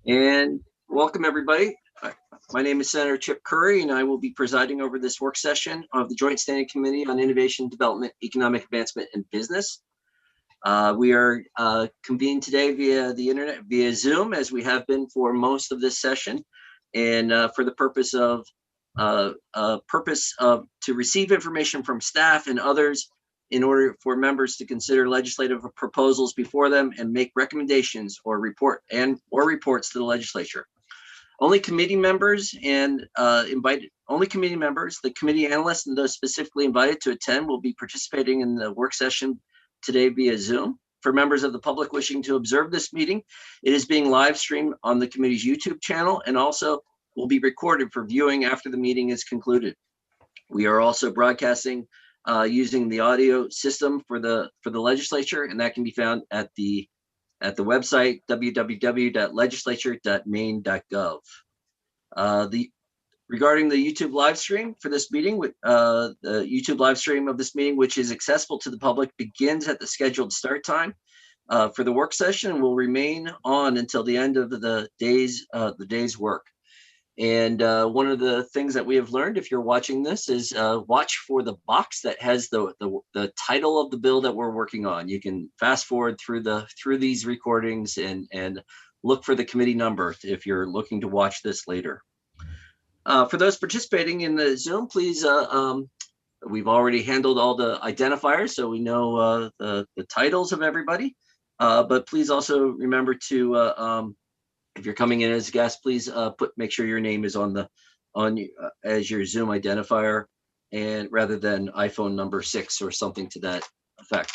And welcome, everybody. My name is Senator Chip Curry, and I will be presiding over this work session of the Joint Standing Committee on Innovation, Development, Economic Advancement, and Business. We are convened today via the internet, via Zoom, as we have been for most of this session, and for the purpose of to receive information from staff and others in order for members to consider legislative proposals before them and make recommendations or reports to the legislature. Only committee members and only committee members, the committee analysts, and those specifically invited to attend will be participating in the work session today via Zoom. For members of the public wishing to observe this meeting, it is being live streamed on the committee's YouTube channel and also will be recorded for viewing after the meeting is concluded. We are also broadcasting using the audio system for the legislature, and that can be found at the website www.legislature.maine.gov. Regarding the YouTube live stream for this meeting, the YouTube live stream of this meeting, which is accessible to the public, begins at the scheduled start time for the work session and will remain on until the end of the day's work. And one of the things that we have learned, if you're watching this, is watch for the box that has the title of the bill that we're working on. You can fast forward through these recordings and look for the committee number if you're looking to watch this later. For those participating in the Zoom, please, we've already handled all the identifiers, so we know the titles of everybody. But please also remember to if you're coming in as a guest, please make sure your name is as your Zoom identifier, and rather than iPhone number 6 or something to that effect.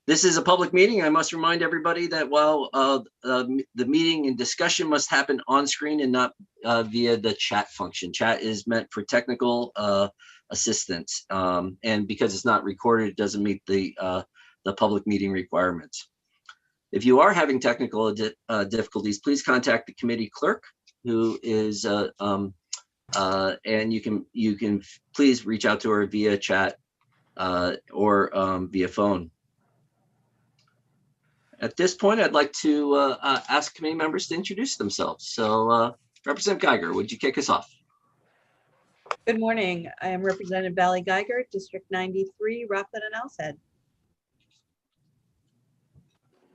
This is a public meeting. I must remind everybody that while the meeting and discussion must happen on screen and not via the chat function. Chat is meant for technical assistance, and because it's not recorded, it doesn't meet the public meeting requirements. If you are having technical difficulties, please contact the committee clerk, who is, and you can please reach out to her via chat or via phone. At this point, I'd like to ask committee members to introduce themselves. So, Representative Geiger, would you kick us off? Good morning. I am Representative Valley Geiger, District 93, Rockland and Ousehead.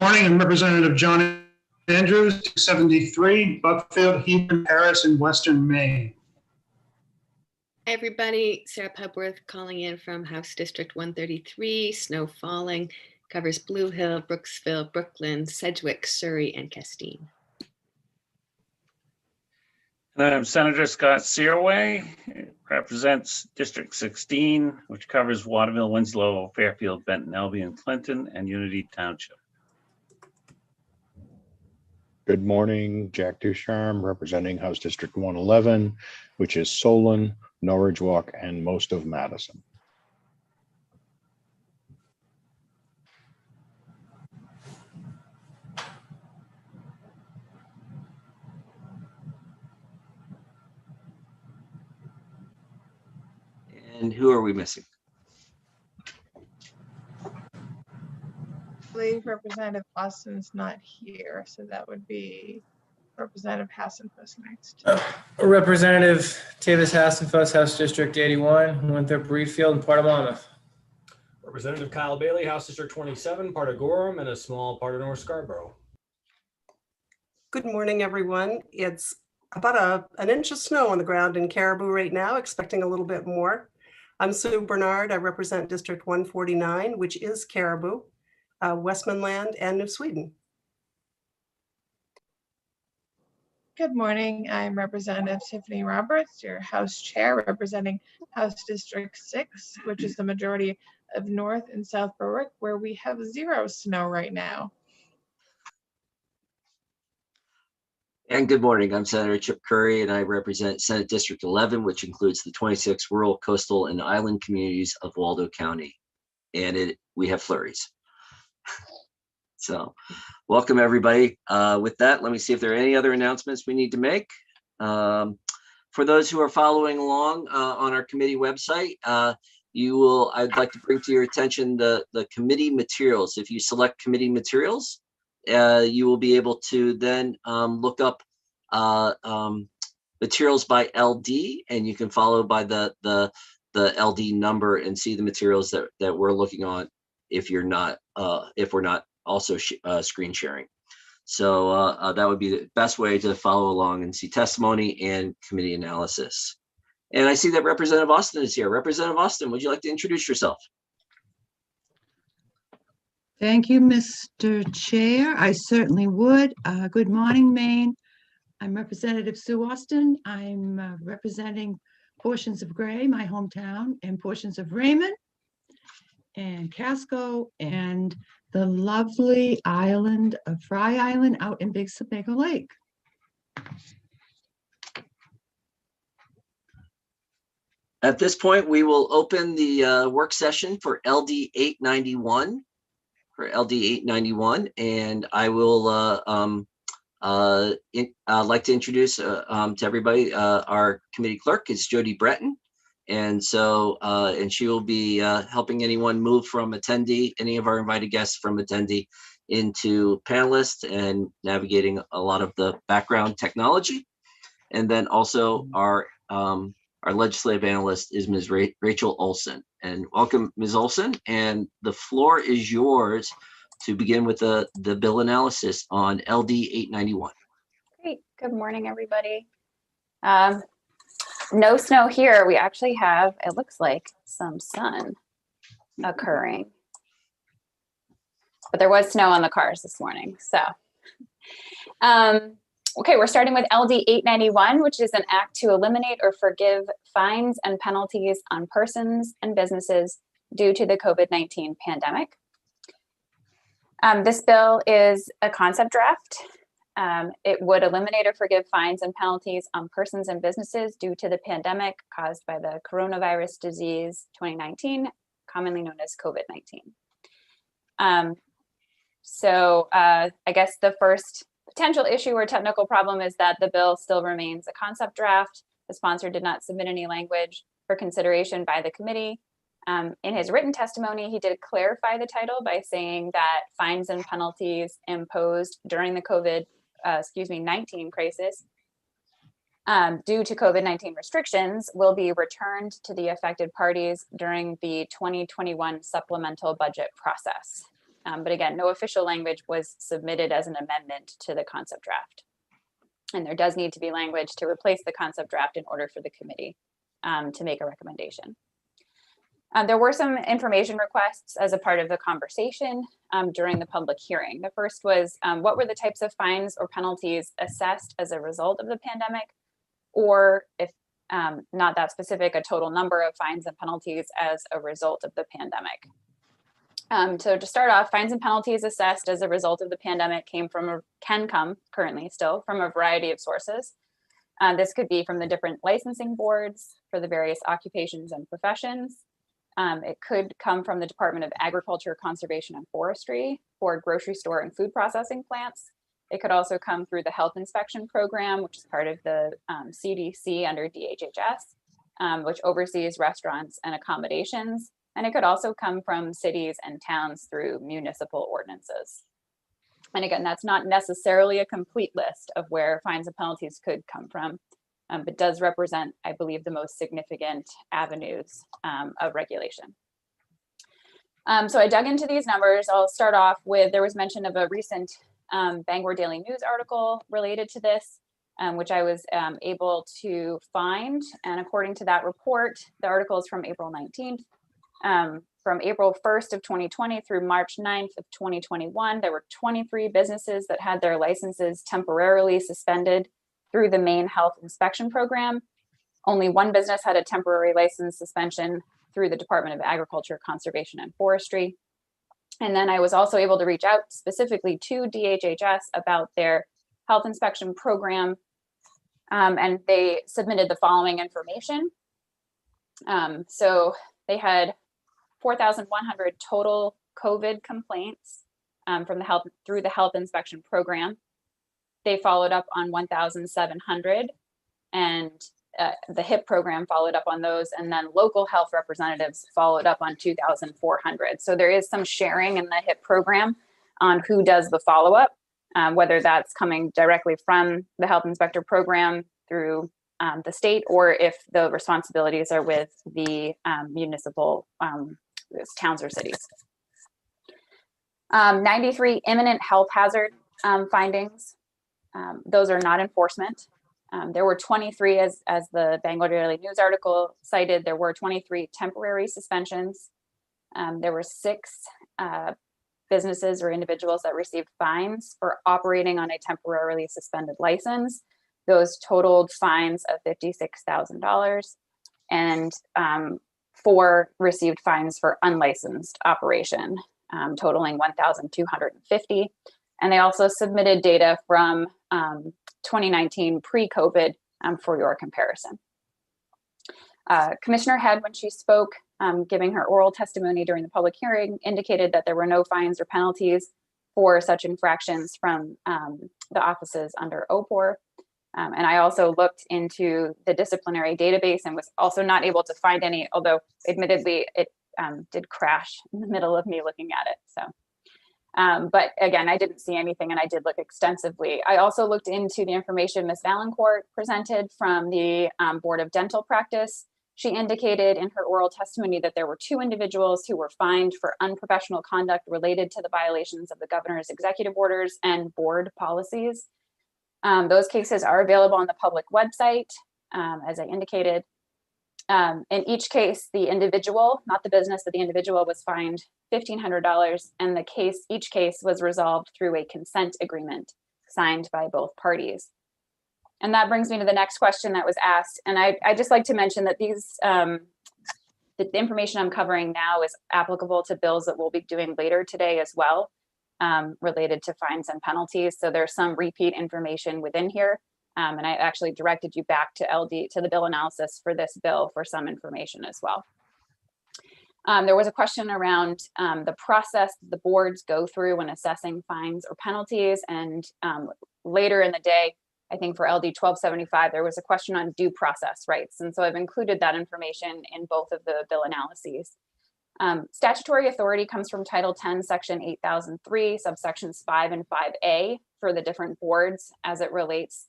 Morning, I'm Representative John Andrews, 73, Buckfield, Hebron, Paris, in Western Maine. Hi, everybody. Sarah Pepworth calling in from House District 133. Snow falling, covers Blue Hill, Brooksville, Brooklyn, Sedgwick, Surrey, and Castine. And I'm Senator Scott Searway, represents District 16, which covers Waterville, Winslow, Fairfield, Benton, Albion, Clinton, and Unity Township. Good morning, Jack Ducharme, representing House District 111, which is Solon, Norridge Walk, and most of Madison. And who are we missing? I believe Representative Austin's not here, so that would be Representative Hassenfuss next. Representative Tavis Hassenfuss, House District 81, Winthrop, Reedfield, and part of Monmouth. Representative Kyle Bailey, House District 27, part of Gorham, and a small part of North Scarborough. Good morning, everyone. It's about an inch of snow on the ground in Caribou right now, expecting a little bit more. I'm Sue Bernard. I represent District 149, which is Caribou, Westmanland, and New Sweden. Good morning. I'm Representative Tiffany Roberts, your House Chair, representing House District 6, which is the majority of North and South Berwick, where we have 0 snow right now. And good morning. I'm Senator Chip Curry, and I represent Senate District 11, which includes the 26 rural, coastal, and island communities of Waldo County. And we have flurries. So welcome, everybody. With that, let me see if there are any other announcements we need to make. For those who are following along on our committee website, I'd like to bring to your attention the committee materials. If you select committee materials, you will be able to then look up materials by LD, and you can follow by the LD number and see the materials that we're looking on if we're not also screen sharing. So that would be the best way to follow along and see testimony and committee analysis. And I see that Representative Austin is here. Representative Austin, would you like to introduce yourself? Thank you, Mr. Chair. I certainly would. Good morning, Maine. I'm Representative Sue Austin. I'm representing portions of Gray, my hometown, and portions of Raymond and Casco and the lovely island of Fry Island out in Big Sebago Lake. At this point, we will open the work session for LD 891. And I will like to introduce to everybody our committee clerk is Jody Breton. And so, and she will be helping anyone move from attendee, any of our invited guests from attendee into panelist and navigating a lot of the background technology. And then also our legislative analyst is Ms. Rachel Olson. And welcome, Ms. Olson. And the floor is yours to begin with the bill analysis on LD 891. Great. Good morning, everybody. No snow here. We actually have, it looks like, some sun occurring. But there was snow on the cars this morning. So, okay, we're starting with LD 891, which is an act to eliminate or forgive fines and penalties on persons and businesses due to the COVID-19 pandemic. This bill is a concept draft. It would eliminate or forgive fines and penalties on persons and businesses due to the pandemic caused by the coronavirus disease 2019, commonly known as COVID-19. I guess the first potential issue or technical problem is that the bill still remains a concept draft. The sponsor did not submit any language for consideration by the committee. In his written testimony, he did clarify the title by saying that fines and penalties imposed during the COVID-19 crisis due to COVID-19 restrictions will be returned to the affected parties during the 2021 supplemental budget process. But again, no official language was submitted as an amendment to the concept draft. And there does need to be language to replace the concept draft in order for the committee to make a recommendation. There were some information requests as a part of the conversation during the public hearing. The first was, what were the types of fines or penalties assessed as a result of the pandemic? Or if not that specific, a total number of fines and penalties as a result of the pandemic. So to start off, fines and penalties assessed as a result of the pandemic can come currently still from a variety of sources. This could be from the different licensing boards for the various occupations and professions. It could come from the Department of Agriculture, Conservation, and Forestry for grocery store and food processing plants. It could also come through the health inspection program, which is part of the CDC under DHHS, which oversees restaurants and accommodations. And it could also come from cities and towns through municipal ordinances. And again, that's not necessarily a complete list of where fines and penalties could come from, but does represent, I believe, the most significant avenues of regulation. So I dug into these numbers. I'll start off with, there was mention of a recent Bangor Daily News article related to this, which I was able to find. And according to that report, the article is from April 19th. From April 1st of 2020 through March 9th of 2021, there were 23 businesses that had their licenses temporarily suspended through the Maine Health Inspection Program. Only one business had a temporary license suspension through the Department of Agriculture, Conservation, and Forestry. And then I was also able to reach out specifically to DHHS about their health inspection program, and they submitted the following information. So they had 4,100 total COVID complaints through the health inspection program. They followed up on 1,700, and the HIP program followed up on those, and then local health representatives followed up on 2,400. So there is some sharing in the HIP program on who does the follow-up. whether that's coming directly from the health inspector program through the state, or if the responsibilities are with the municipal towns or cities. 93 imminent health hazard findings. Those are not enforcement. There were 23, as the Bangor Daily News article cited, there were 23 temporary suspensions. There were 6 businesses or individuals that received fines for operating on a temporarily suspended license. Those totaled fines of $56,000, and 4 received fines for unlicensed operation, totaling $1,250. And they also submitted data from 2019 pre-COVID for your comparison. Commissioner Head, when she spoke, giving her oral testimony during the public hearing, indicated that there were no fines or penalties for such infractions from the offices under OPOR. And I also looked into the disciplinary database and was also not able to find any, although admittedly it did crash in the middle of me looking at it. So, but again, I didn't see anything, and I did look extensively. I also looked into the information Ms. Valancourt presented from the Board of Dental Practice. She indicated in her oral testimony that there were 2 individuals who were fined for unprofessional conduct related to the violations of the governor's executive orders and board policies. Those cases are available on the public website, as I indicated. In each case, the individual, not the business, but the individual was fined $1,500, and each case was resolved through a consent agreement signed by both parties. And that brings me to the next question that was asked. And I just like to mention that the information I'm covering now is applicable to bills that we'll be doing later today as well, related to fines and penalties. So there's some repeat information within here. And I actually directed you back to the bill analysis for this bill for some information as well. There was a question around the process the boards go through when assessing fines or penalties. And later in the day, I think for LD 1275, there was a question on due process rights. And so I've included that information in both of the bill analyses. Statutory authority comes from Title 10, Section 8003, subsections 5 and 5A for the different boards as it relates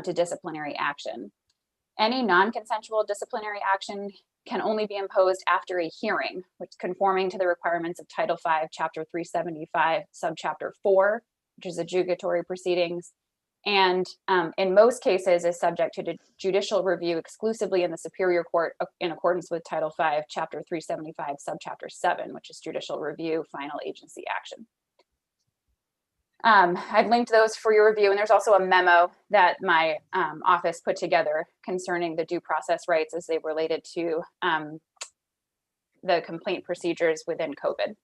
to disciplinary action. Any non-consensual disciplinary action can only be imposed after a hearing, which is conforming to the requirements of Title 5, Chapter 375, Subchapter 4, which is adjudicatory proceedings, and in most cases is subject to judicial review exclusively in the Superior Court in accordance with Title 5, Chapter 375, Subchapter 7, which is judicial review, final agency action. I've linked those for your review, and there's also a memo that my office put together concerning the due process rights as they related to the complaint procedures within COVID.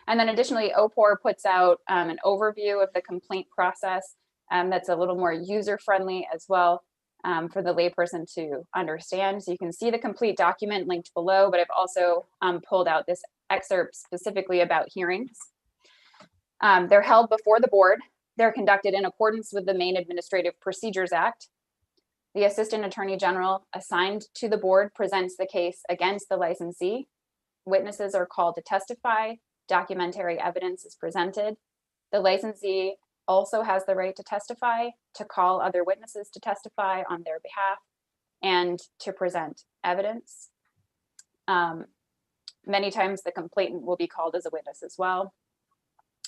And then additionally, OPOR puts out an overview of the complaint process that's a little more user-friendly as well for the layperson to understand. So you can see the complete document linked below, but I've also pulled out this excerpt specifically about hearings. They're held before the board. They're conducted in accordance with the Maine Administrative Procedures Act. The Assistant Attorney General assigned to the board presents the case against the licensee. Witnesses are called to testify. Documentary evidence is presented. The licensee also has the right to testify, to call other witnesses to testify on their behalf, and to present evidence. Many times the complainant will be called as a witness as well.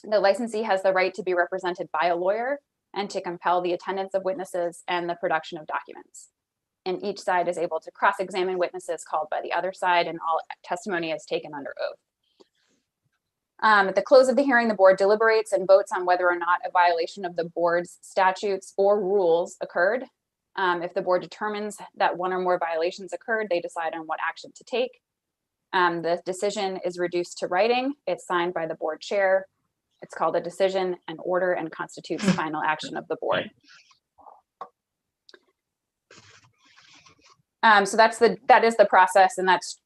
The licensee has the right to be represented by a lawyer and to compel the attendance of witnesses and the production of documents. And each side is able to cross-examine witnesses called by the other side, and all testimony is taken under oath. At the close of the hearing, the board deliberates and votes on whether or not a violation of the board's statutes or rules occurred. If the board determines that one or more violations occurred, they decide on what action to take. The decision is reduced to writing. It's signed by the board chair. It's called a decision and order and constitutes final action of the board. So that is the process, and that's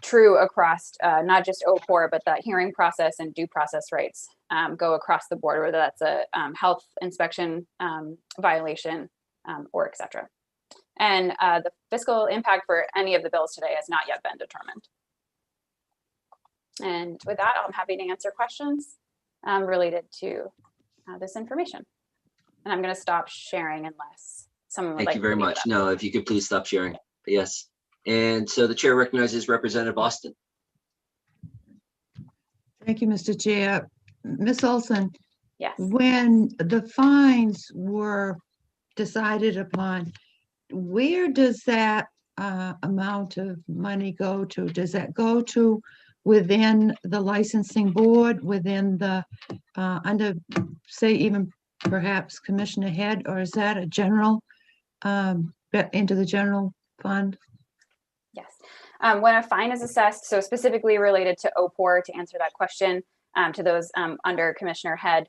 true across not just OPOR, but that hearing process and due process rights go across the board, whether that's a health inspection violation or et cetera. And the fiscal impact for any of the bills today has not yet been determined. And with that, I'm happy to answer questions related to this information. And I'm going to stop sharing unless someone would Thank like you to very leave it much. up. No, if you could please stop sharing. Yes. And so the chair recognizes Representative Austin. Thank you, Mr. Chair. Ms. Olson, Yes. when the fines were decided upon, where does that amount of money go to? Does that go to within the licensing board, within the, under, say, even perhaps Commissioner Head, or is that a general, into the general fund? Yes. When a fine is assessed, so specifically related to OPOR, to answer that question, to those under Commissioner Head,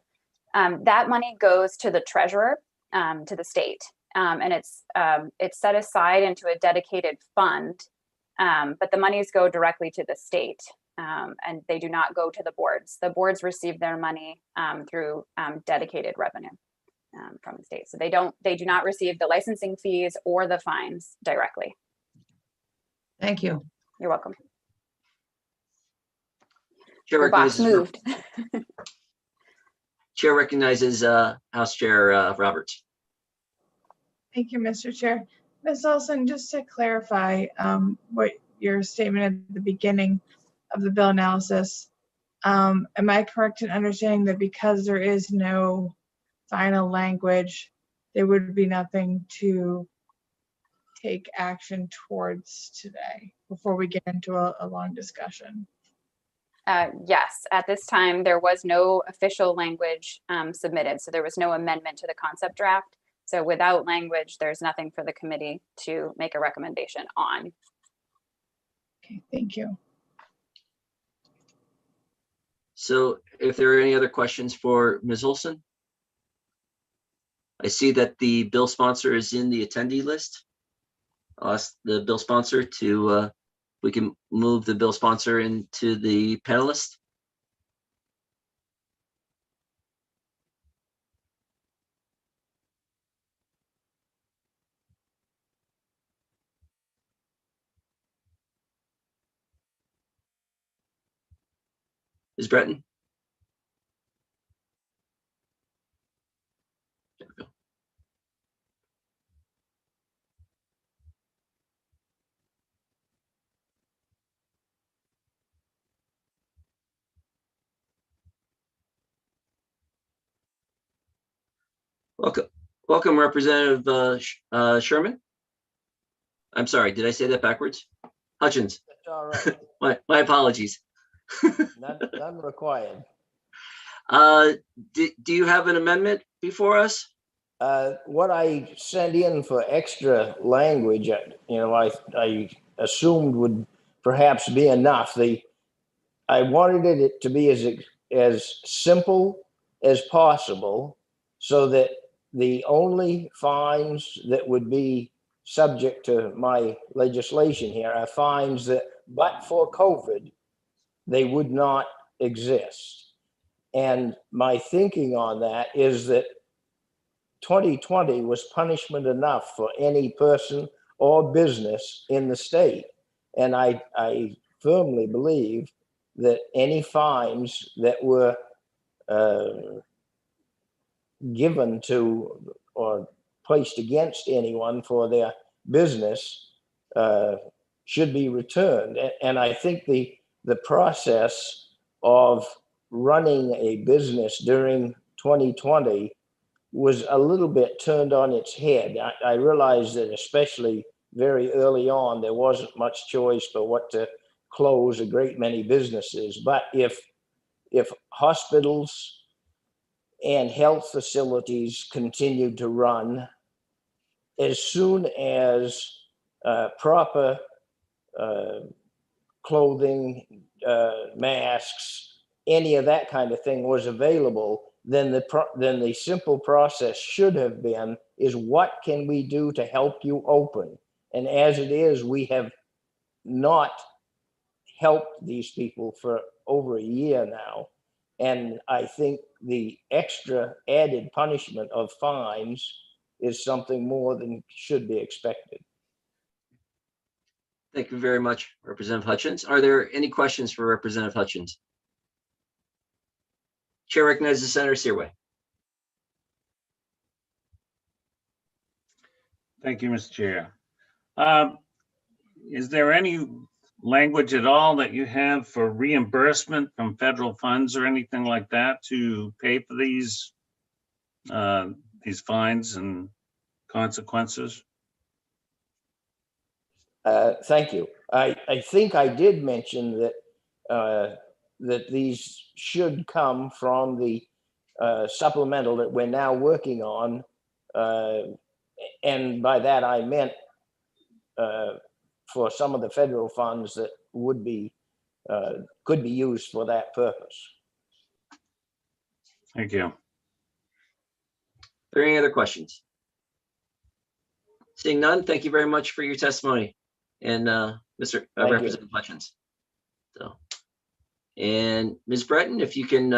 that money goes to the treasurer, to the state, and it's set aside into a dedicated fund, but the monies go directly to the state, and they do not go to the boards. The boards receive their money through dedicated revenue from the state, so they do not receive the licensing fees or the fines directly. Thank you. You're welcome. Chair Your box recognizes, moved. Chair recognizes House Chair Roberts. Thank you, Mr. Chair. Ms. Olson, just to clarify what your statement at the beginning of the bill analysis, am I correct in understanding that because there is no final language, there would be nothing to take action towards today before we get into a long discussion? Yes, at this time, there was no official language submitted, so there was no amendment to the concept draft. So without language, there's nothing for the committee to make a recommendation on. Okay, thank you. So if there are any other questions for Ms. Olson? I see that the bill sponsor is in the attendee list. I'll ask the bill sponsor to, we can move the bill sponsor into the panelist. Ms. Breton? There we go. Welcome, Representative Sherman. I'm sorry, did I say that backwards? Hutchins. That's all right. My apologies. None required. Do you have an amendment before us? What I sent in for extra language, I assumed would perhaps be enough. I wanted it to be as simple as possible, so that the only fines that would be subject to my legislation here are fines that, but for COVID, they would not exist. And my thinking on that is that 2020 was punishment enough for any person or business in the state. And I firmly believe that any fines that were given to or placed against anyone for their business should be returned. And I think the process of running a business during 2020 was a little bit turned on its head. I realized that especially very early on, there wasn't much choice but what to close a great many businesses. But if hospitals and health facilities continued to run, as soon as proper clothing, masks, any of that kind of thing was available, then the simple process should have been is what can we do to help you open? And as it is, we have not helped these people for over a year now. And I think the extra added punishment of fines is something more than should be expected. Thank you very much, Representative Hutchins. Are there any questions for Representative Hutchins? Chair recognizes Senator Searway. Thank you, Mr. Chair. Is there any language at all that you have for reimbursement from federal funds or anything like that to pay for these fines and consequences? Thank you. I think I did mention that that these should come from the supplemental that we're now working on. And by that, I meant for some of the federal funds that would be, could be used for that purpose. Thank you. Are there any other questions? Seeing none, thank you very much for your testimony. And Mr. Thank you. Representative Hutchins. So, and Ms. Breton, if you can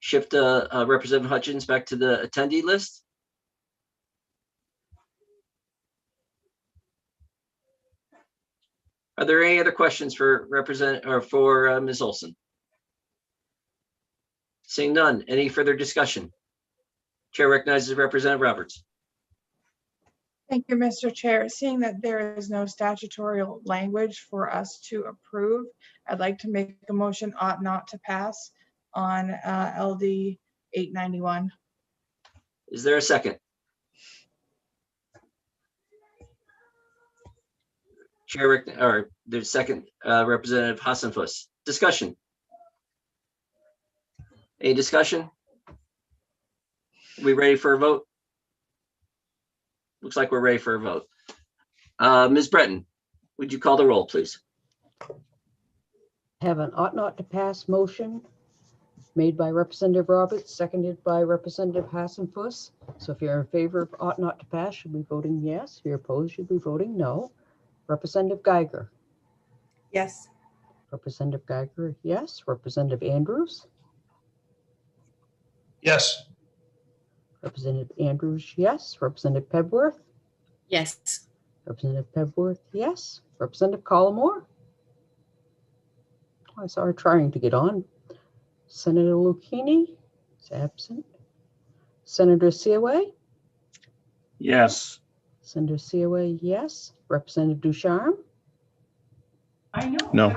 shift Representative Hutchins back to the attendee list. Are there any other questions for Ms. Olson? Seeing none, any further discussion? Chair recognizes Representative Roberts. Thank you, Mr. Chair. Seeing that there is no statutory language for us to approve, I'd like to make a motion ought not to pass on LD 891. Is there a second? Chair, or there's second, Representative Hassenfuss. Discussion. Any discussion? Are we ready for a vote? Looks like we're ready for a vote. Ms. Breton, would you call the roll, please? Have an ought not to pass motion made by Representative Roberts, seconded by Representative Hassenfuss. So if you're in favor of ought not to pass, you'll be voting yes. If you're opposed, you'll be voting no. Representative Geiger. Yes. Representative Geiger, yes. Representative Andrews. Yes. Representative Andrews, yes. Representative Pebworth. Yes. Representative Pebworth, yes. Representative Collmore. I saw her trying to get on. Senator Lucchini is absent. Senator Seaway. Yes. Senator Seaway, yes. Representative Ducharme. No.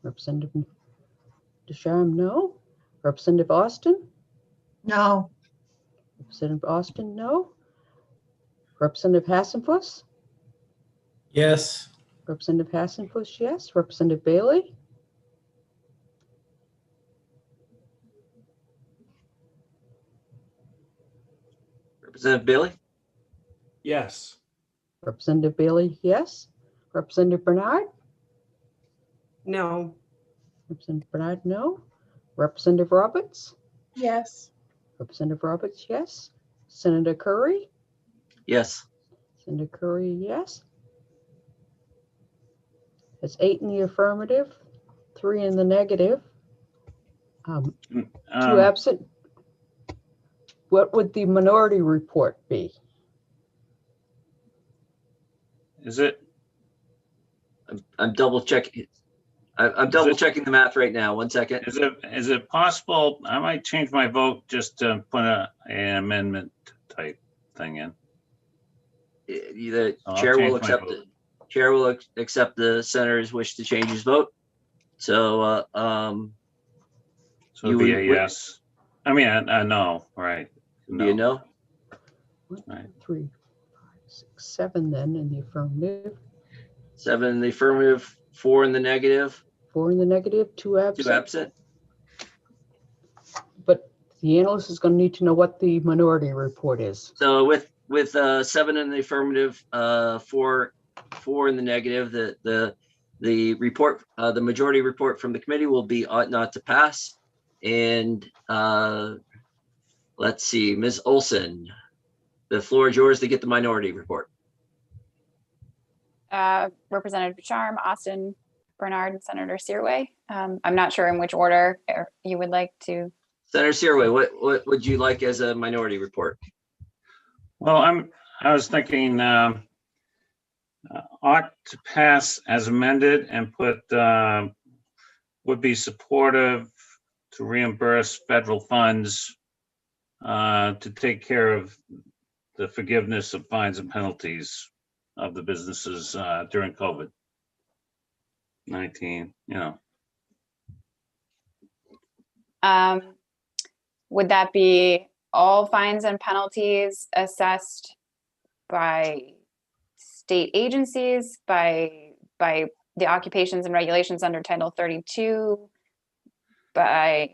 Representative Ducharme, no. Representative Austin. No. Representative Austin, no. Representative Hassenfuss. Yes. Representative Hassenfuss, yes. Representative Bailey. Representative Bailey? Yes. Representative Bailey, yes. Representative Bernard. No. Representative Bernard, no. Representative Roberts. Yes. Representative Roberts, yes. Senator Curry. Yes. Senator Curry, yes. It's 8 in the affirmative, 3 in the negative. 2 absent. What would the minority report be? Is it? I'm double checking. I'm double checking the math right now. 1 second. Is it possible? I might change my vote just to put an amendment type thing in. The I'll chair will change my accept vote. it. Chair will accept the senator's wish to change his vote. So, So it'd You be a would- yes. I mean, a no, right? do you know? 1, 2, 3, 4, 5, 6, 7 then in the affirmative. 7 in the affirmative, 4 in the negative, 4 in the negative, 2 absent. 2 absent. But the analyst is going to need to know what the minority report is. So with 7 in the affirmative, 4 in the negative, the report, the majority report from the committee will be ought not to pass. And let's see, Ms. Olson, the floor is yours to get the minority report. Representative Ducharme, Austin, Bernard, and Senator Searway. I'm not sure in which order you would like to. Senator Searway, what would you like as a minority report? Well, I was thinking ought to pass as amended and put would be supportive to reimburse federal funds to take care of the forgiveness of fines and penalties of the businesses during COVID-19, Would that be all fines and penalties assessed by state agencies, by the occupations and regulations under Title 32? Yeah,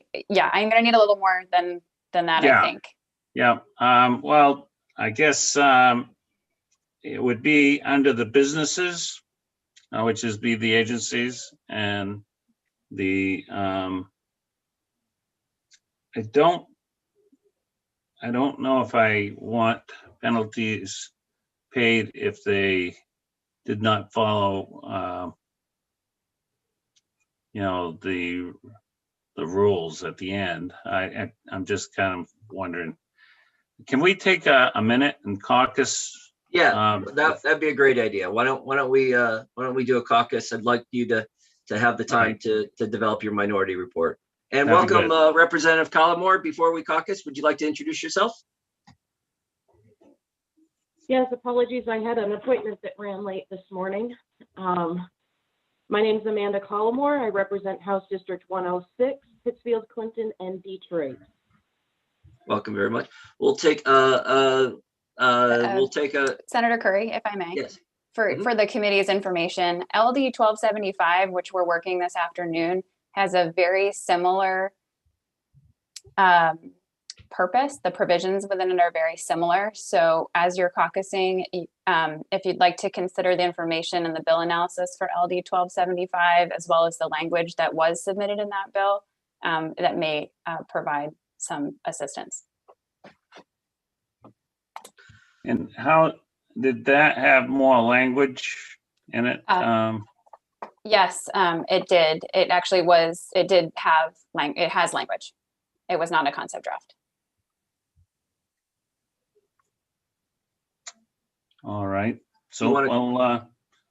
I'm gonna need a little more than that, Yeah. I think. Yeah, well, I guess it would be under the businesses, which is be the agencies, and the I don't know if I want penalties paid if they did not follow the rules at the end. I'm just kind of wondering, can we take a minute and caucus? Yeah, that'd be a great idea. Why don't we do a caucus? I'd like you to have the time to develop your minority report. And That'd be welcome, Representative Collmore. Before we caucus, would you like to introduce yourself? Yes, apologies. I had an appointment that ran late this morning. My name is Amanda Collmore. I represent House District 106, Pittsfield, Clinton, and Detroit. Welcome very much. We'll take Senator Curry, if I may. Yes. For the committee's information, LD 1275, which we're working this afternoon, has a very similar purpose. The provisions within it are very similar. So as you're caucusing, if you'd like to consider the information in the bill analysis for LD 1275, as well as the language that was submitted in that bill, that may provide some assistance. And how did that have more language in it? Yes, it did. It actually was, it did have, it has language. It was not a concept draft. All right. So Do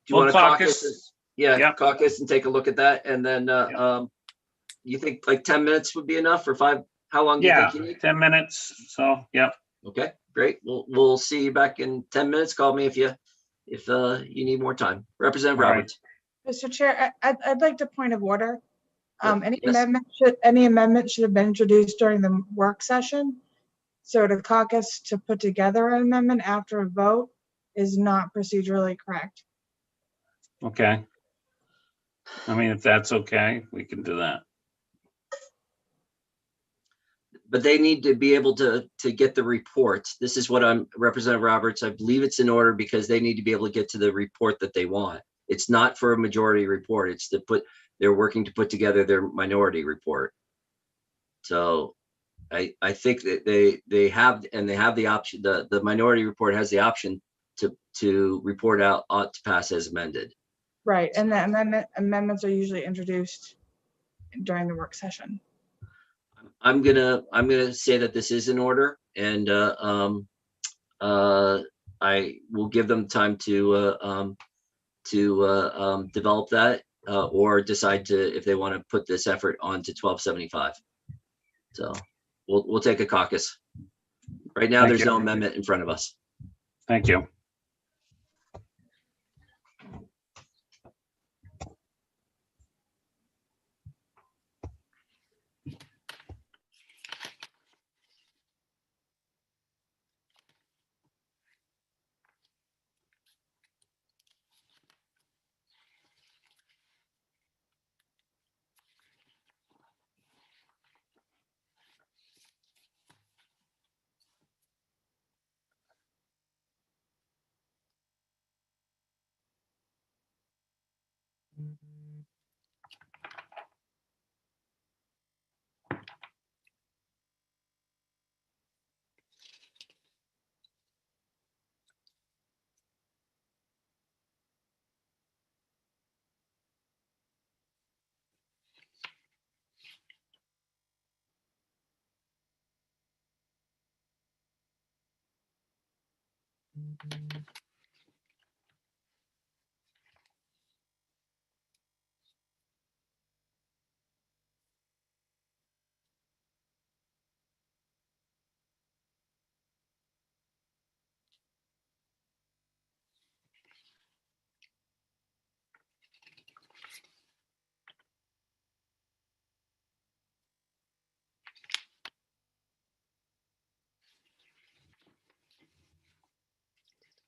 you want to caucus? Yeah, caucus and take a look at that. And then you think like 10 minutes would be enough, or 5? How long do you think you need? 10 minutes. So, yep. Okay, great. We'll see you back in 10 minutes. Call me if you need more time. Representative Roberts. Mr. Chair, I'd like to point of order. Any Yes. amendment should have been introduced during the work session. So to caucus to put together an amendment after a vote is not procedurally correct. Okay. I mean, if that's okay, we can do that. But they need to be able to get the report. This is what Representative Roberts, I believe it's in order because they need to be able to get to the report that they want. It's not for a majority report. It's they're working to put together their minority report. So I think that they have the option, the minority report has the option to report out ought to pass as amended. Right, and the amendments are usually introduced during the work session. I'm gonna say that this is in order, and I will give them time to develop that or decide if they want to put this effort onto 1275. So we'll take a caucus. Right now, there's no amendment in front of us. Thank you.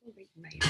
Right.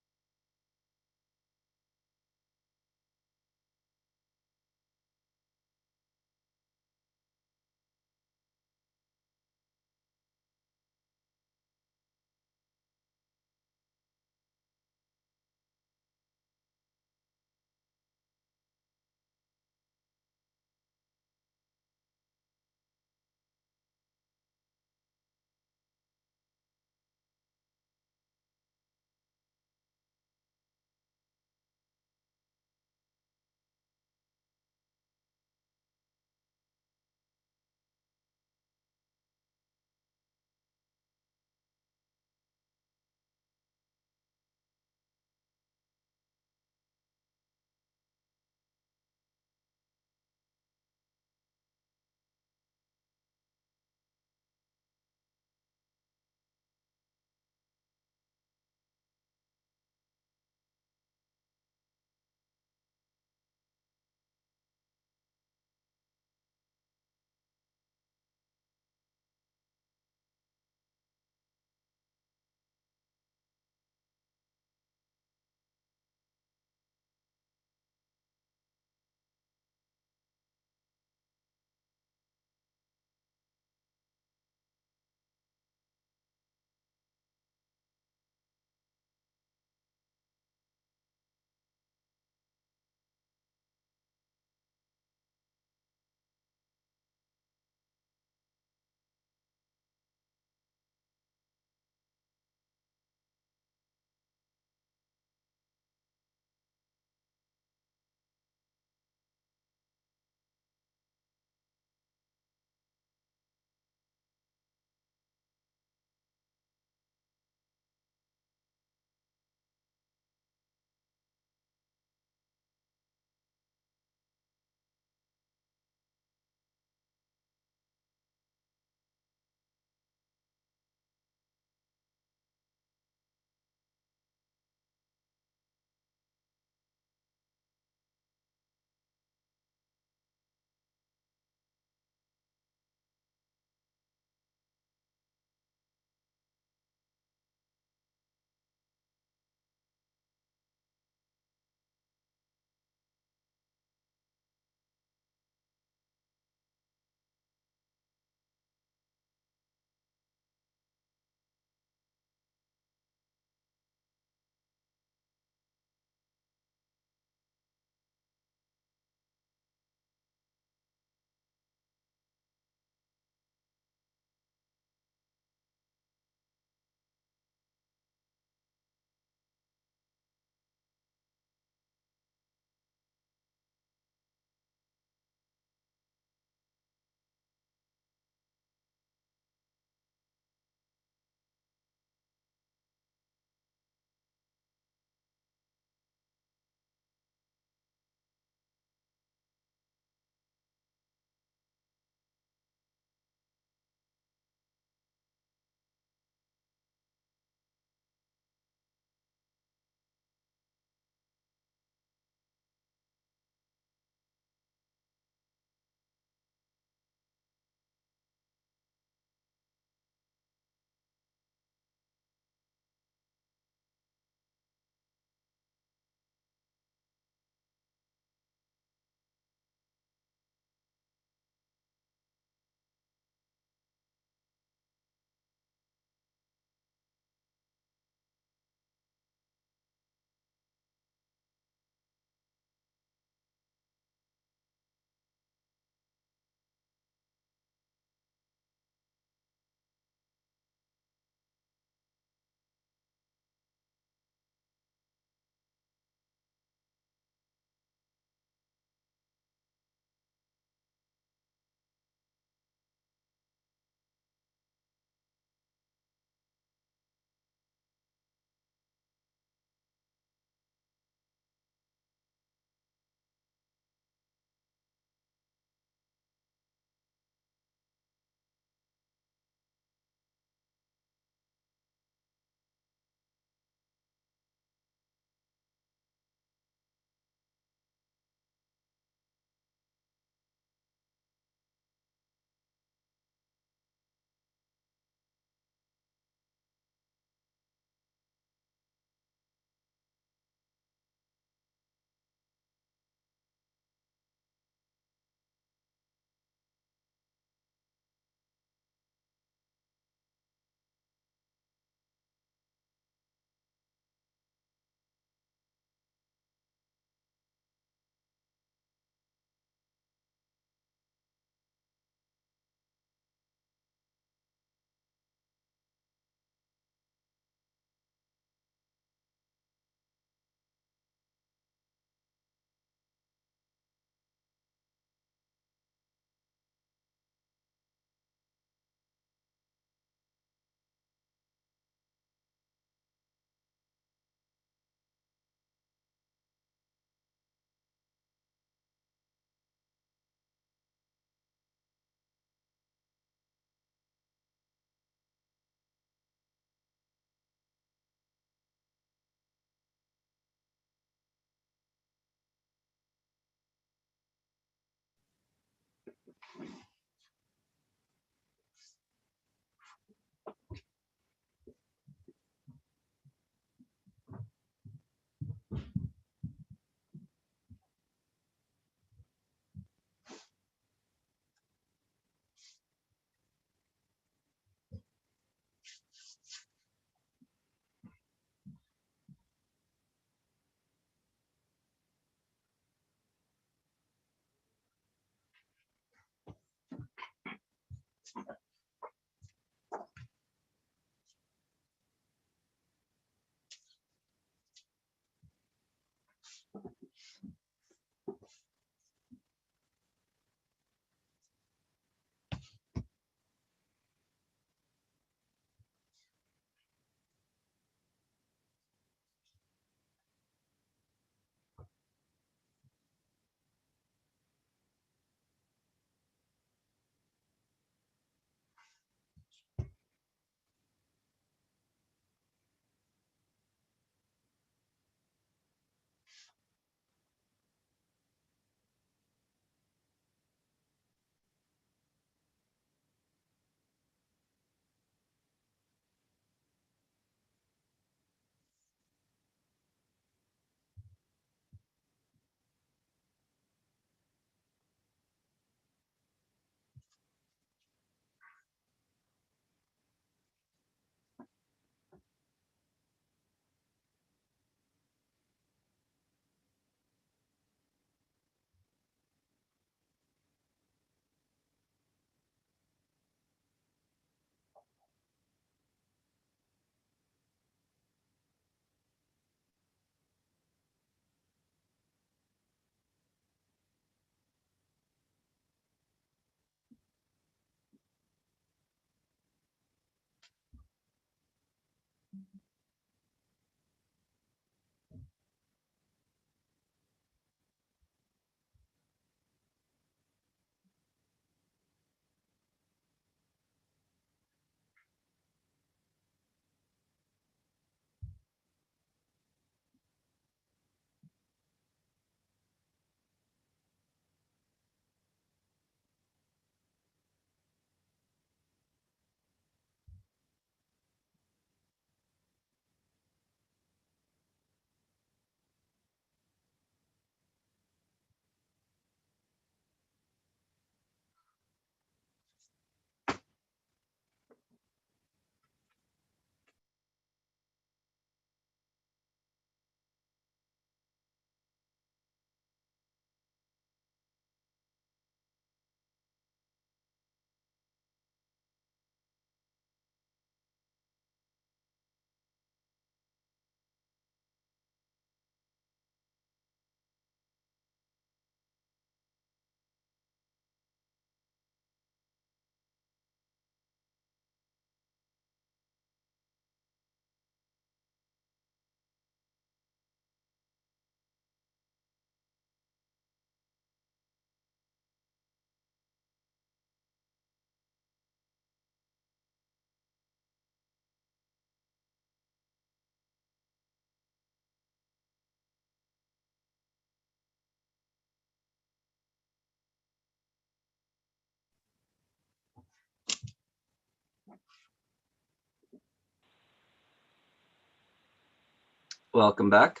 Welcome back,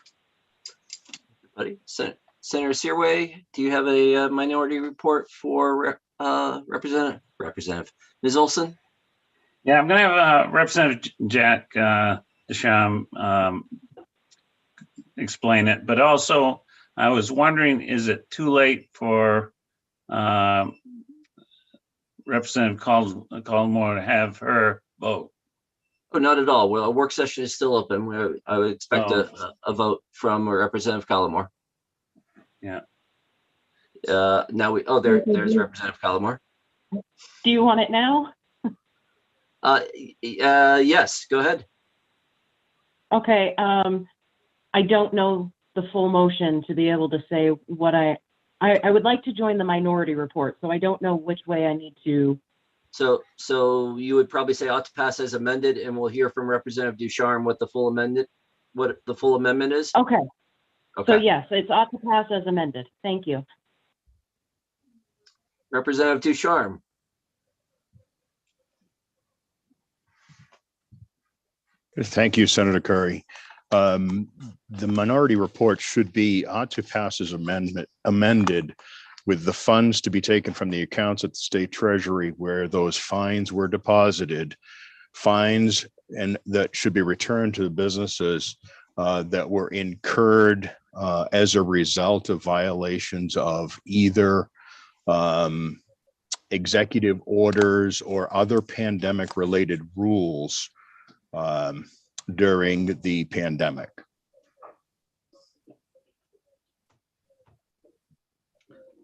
everybody. Senator Searway, do you have a minority report for Representative Ms. Olson? Yeah, I'm going to have Representative Jack Desham explain it, but also I was wondering, is it too late for Representative Collmore to have her vote? Oh, not at all. Well, a work session is still open. I would expect a vote from Representative Collmore. Yeah. Now there's Representative Collmore. Do you want it now? Yes, go ahead. Okay. I don't know the full motion to be able to say what I would like to join the minority report, so I don't know which way I need to. So you would probably say ought to pass as amended, and we'll hear from Representative Ducharme what the full amendment is. Okay. Okay. So yes, it's ought to pass as amended. Thank you. Representative Ducharme. Thank you, Senator Curry. The minority report ought to pass as amended with the funds to be taken from the accounts at the state treasury where those fines were deposited, fines and that should be returned to the businesses that were incurred as a result of violations of either executive orders or other pandemic related rules during the pandemic.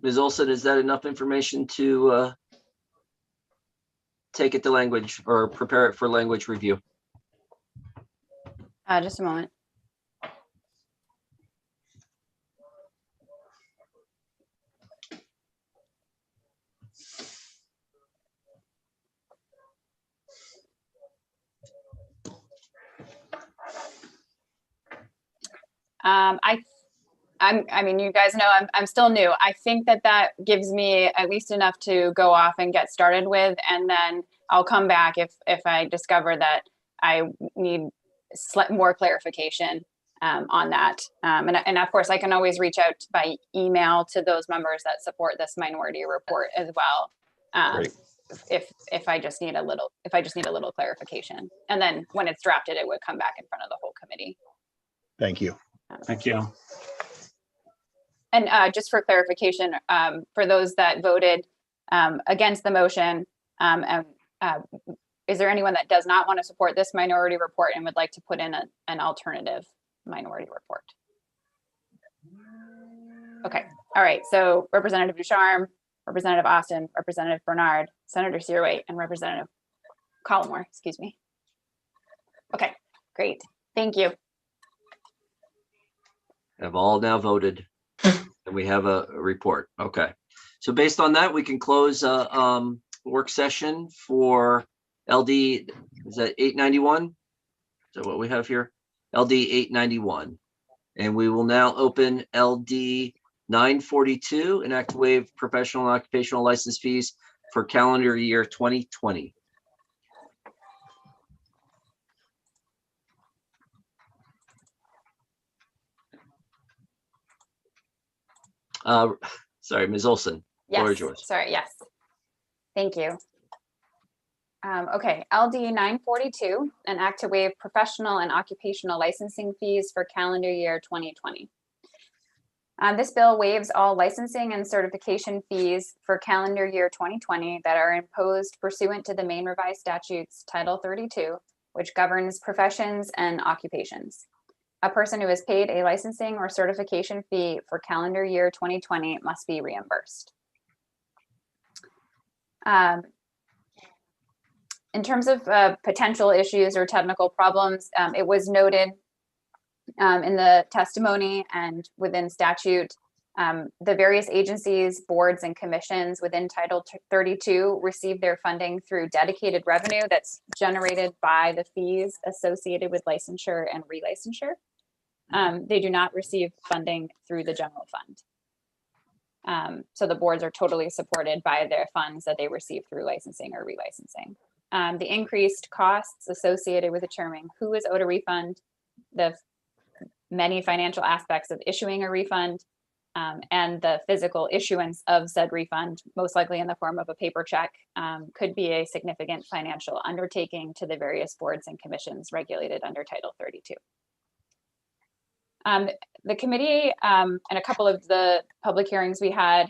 Ms. Olson, is that enough information to take it to language or prepare it for language review? Just a moment. I mean, you guys know I'm still new. I think that gives me at least enough to go off and get started with, and then I'll come back if I discover that I need more clarification on that. And of course, I can always reach out by email to those members that support this minority report as well. If I just need a little clarification, and then when it's drafted, it would come back in front of the whole committee. Thank you. Thank you. And just for clarification, for those that voted against the motion, is there anyone that does not want to support this minority report and would like to put in an alternative minority report? Okay, all right, so Representative Ducharme, Representative Austin, Representative Bernard, Senator Searway, and Representative Collmore, excuse me. Okay, great, thank you. Have all now voted and we have a report. Okay. So based on that, we can close work session for LD, is that 891? Is that what we have here? LD 891. And we will now open LD 942, and act to waive professional and occupational license fees for calendar year 2020. Sorry, Ms. Olson. Floor is Yes, yours. sorry, yes. Thank you. Okay, LD 942, an act to waive professional and occupational licensing fees for calendar year 2020. This bill waives all licensing and certification fees for calendar year 2020 that are imposed pursuant to the Maine Revised Statutes Title 32, which governs professions and occupations. A person who has paid a licensing or certification fee for calendar year 2020 must be reimbursed. In terms of potential issues or technical problems, it was noted in the testimony and within statute, the various agencies, boards, and commissions within Title 32 receive their funding through dedicated revenue that's generated by the fees associated with licensure and relicensure. They do not receive funding through the general fund. So the boards are totally supported by their funds that they receive through licensing or relicensing. The increased costs associated with determining who is owed a refund, the many financial aspects of issuing a refund, and the physical issuance of said refund, most likely in the form of a paper check, could be a significant financial undertaking to the various boards and commissions regulated under Title 32. The committee and a couple of the public hearings we had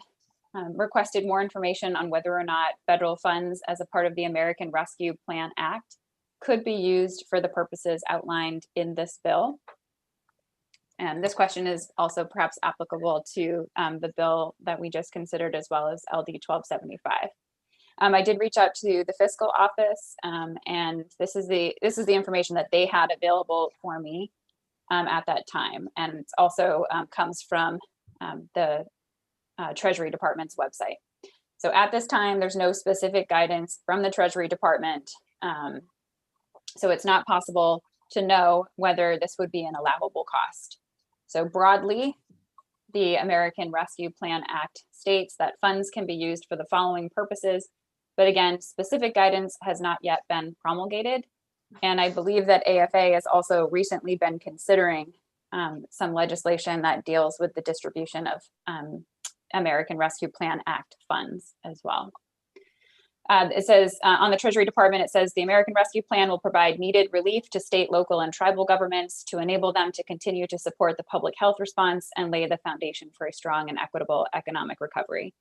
requested more information on whether or not federal funds as a part of the American Rescue Plan Act could be used for the purposes outlined in this bill. And this question is also perhaps applicable to the bill that we just considered, as well as LD 1275. I did reach out to the fiscal office, and this is the information that they had available for me at that time, and it also comes from the Treasury Department's website. So at this time, there's no specific guidance from the Treasury Department, so it's not possible to know whether this would be an allowable cost. So broadly, the American Rescue Plan Act states that funds can be used for the following purposes. But again, specific guidance has not yet been promulgated. And I believe that AFA has also recently been considering some legislation that deals with the distribution of American Rescue Plan Act funds as well. It says on the Treasury Department, it says the American Rescue Plan will provide needed relief to state, local, and tribal governments to enable them to continue to support the public health response and lay the foundation for a strong and equitable economic recovery.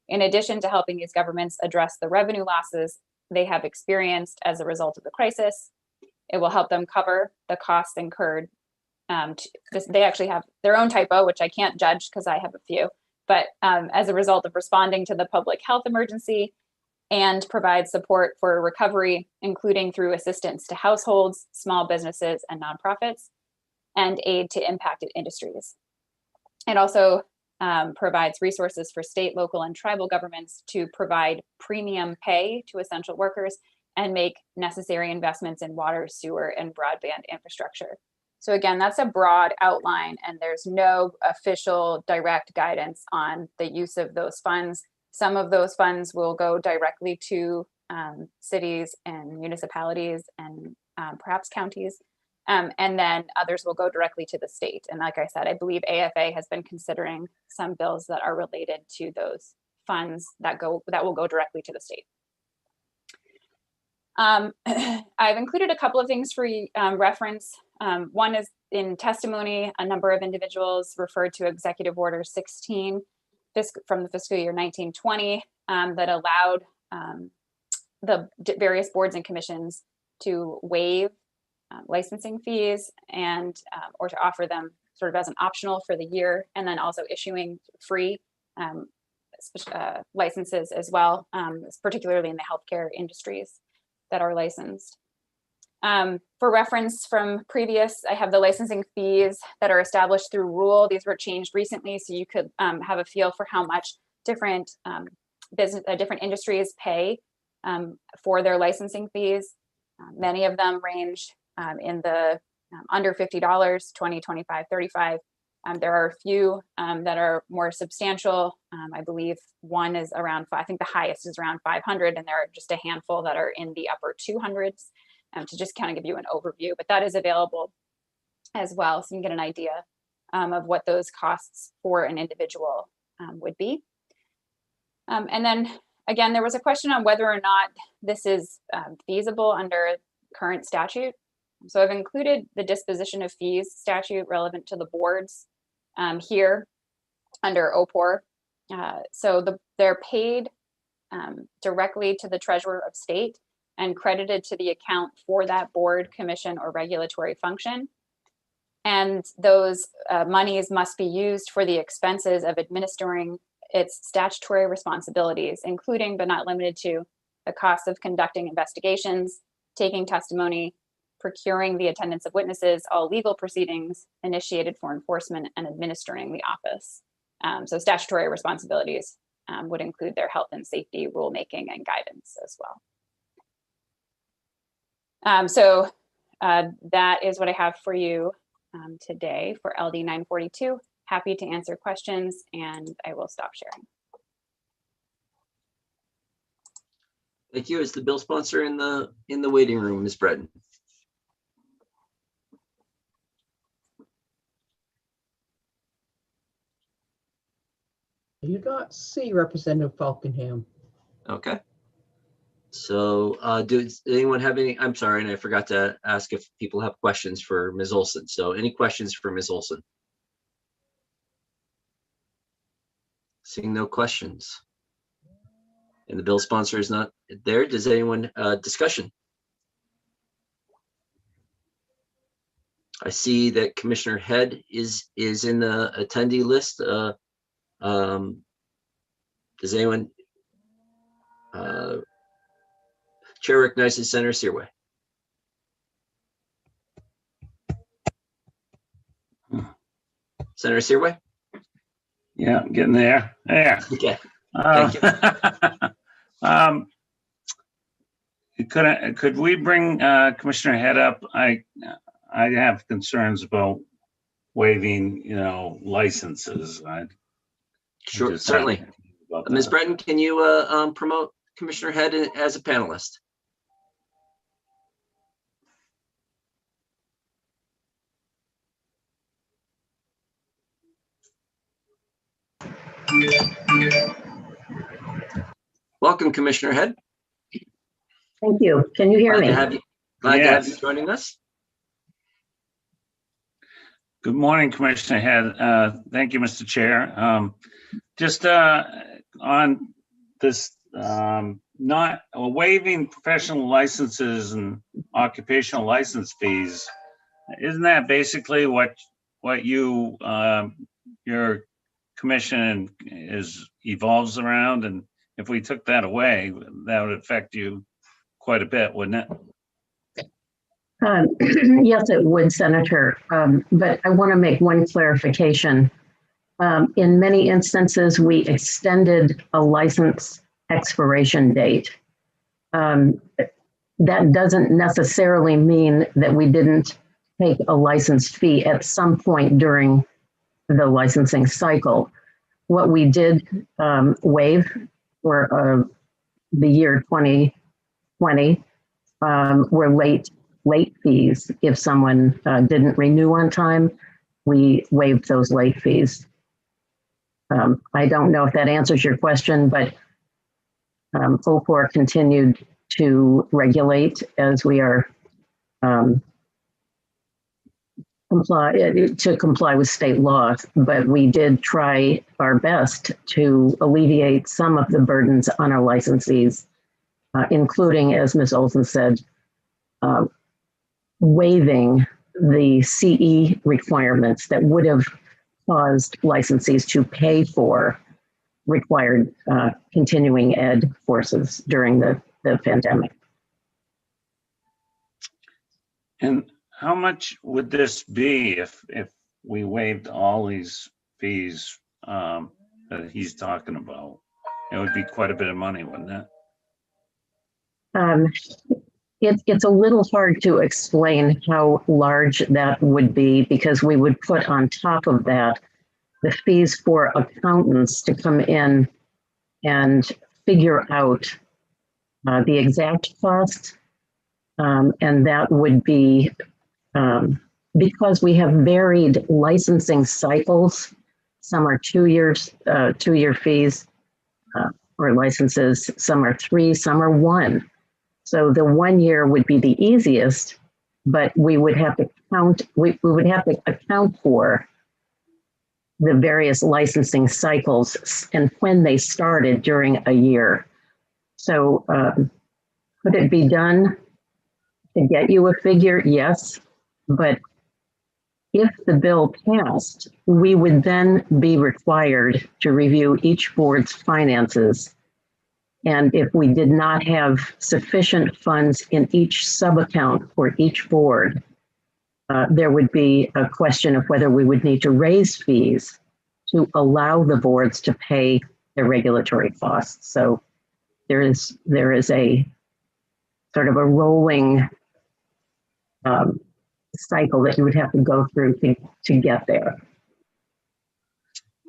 In addition to helping these governments address the revenue losses they have experienced as a result of the crisis, it will help them cover the costs incurred. They actually have their own typo, which I can't judge because I have a few, but as a result of responding to the public health emergency, and provide support for recovery, including through assistance to households, small businesses, and nonprofits, and aid to impacted industries. It also provides resources for state, local, and tribal governments to provide premium pay to essential workers and make necessary investments in water, sewer, and broadband infrastructure. So again, that's a broad outline, and there's no official direct guidance on the use of those funds. Some of those funds will go directly to cities and municipalities and perhaps counties. And then others will go directly to the state. And like I said, I believe AFA has been considering some bills that are related to those funds that will go directly to the state. I've included a couple of things for reference. One is in testimony, a number of individuals referred to Executive Order 16 from the fiscal year 1920 that allowed the various boards and commissions to waive licensing fees and or to offer them sort of as an optional for the year, and then also issuing free licenses as well, particularly in the healthcare industries that are licensed. For reference from previous, I have the licensing fees that are established through rule. These were changed recently, so you could have a feel for how much different different industries pay for their licensing fees. Many of them range in the under $50, 20, 25, 35. There are a few that are more substantial. I believe one is around, I think the highest is around 500, and there are just a handful that are in the upper 200s. To just kind of give you an overview, but that is available as well, so you can get an idea of what those costs for an individual would be. And then again, there was a question on whether or not this is feasible under current statute. So I've included the disposition of fees statute relevant to the boards here under OPOR. So they're paid directly to the Treasurer of State and credited to the account for that board, commission, or regulatory function. And those monies must be used for the expenses of administering its statutory responsibilities, including but not limited to the costs of conducting investigations, taking testimony, procuring the attendance of witnesses, all legal proceedings initiated for enforcement, and administering the office. So statutory responsibilities would include their health and safety rulemaking and guidance as well. So that is what I have for you today for LD 942. Happy to answer questions, and I will stop sharing. Thank you. Is the bill sponsor in the waiting room, Ms. Breton? I do not see Representative Falkenham. Okay. So does anyone have any, I'm sorry, and I forgot to ask if people have questions for Ms. Olson. So any questions for Ms. Olson? Seeing no questions. And the bill sponsor is not there. Does anyone discussion? I see that Commissioner Head is in the attendee list. Does anyone? Chair recognizes Senator Searway. Senator Searway? Yeah, I'm getting there. Yeah. Okay. Thank you. Could we bring Commissioner Head up? I have concerns about waiving, licenses. Sure, just certainly. happy about Ms. that. Breton, can you promote Commissioner Head as a panelist? Welcome, Commissioner Head. Thank you. Can you hear Glad me? to have you. Glad to have you Yes. joining us. Good morning, Commissioner Head. Thank you, Mr. Chair. Just on this, not waiving professional licenses and occupational license fees, isn't that basically what you, your commission evolves around? And if we took that away, that would affect you quite a bit, wouldn't it? Yes, it would, Senator. But I want to make one clarification. In many instances, we extended a license expiration date. That doesn't necessarily mean that we didn't take a license fee at some point during the licensing cycle. What we did waive for the year 2020 were late fees. If someone didn't renew on time, we waived those late fees. I don't know if that answers your question, but OPOR continued to regulate as we are comply with state law, but we did try our best to alleviate some of the burdens on our licensees, including, as Ms. Olson said, waiving the CE requirements that would have caused licensees to pay for required continuing ed courses during the pandemic. And how much would this be if we waived all these fees that he's talking about? It would be quite a bit of money, wouldn't it? It's a little hard to explain how large that would be, because we would put on top of that the fees for accountants to come in and figure out the exact cost. And that would be, because we have varied licensing cycles. Some are 2 years, 2-year fees or licenses. Some are 3, some are 1. So the 1 year would be the easiest, but we would have to count. We would have to account for the various licensing cycles and when they started during a year. So could it be done to get you a figure? Yes, but if the bill passed, we would then be required to review each board's finances. And if we did not have sufficient funds in each sub-account for each board, there would be a question of whether we would need to raise fees to allow the boards to pay their regulatory costs. So there is a sort of a rolling cycle that you would have to go through to get there.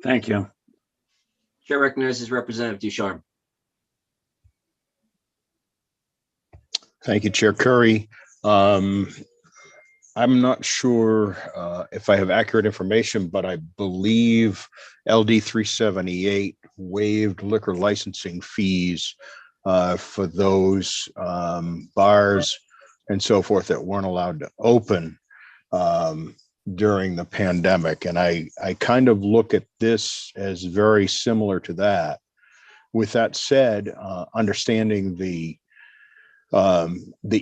Thank you. Chair recognizes Representative Ducharme. Thank you, Chair Curry. I'm not sure if I have accurate information, but I believe LD 378 waived liquor licensing fees for those bars and so forth that weren't allowed to open during the pandemic. And I kind of look at this as very similar to that. With that said, understanding the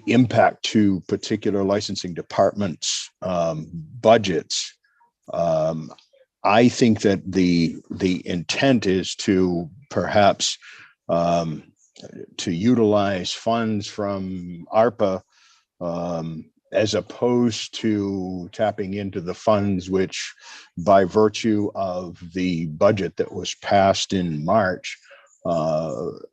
impact to particular licensing departments' budgets, I think that the intent is to perhaps to utilize funds from ARPA as opposed to tapping into the funds which, by virtue of the budget that was passed in March,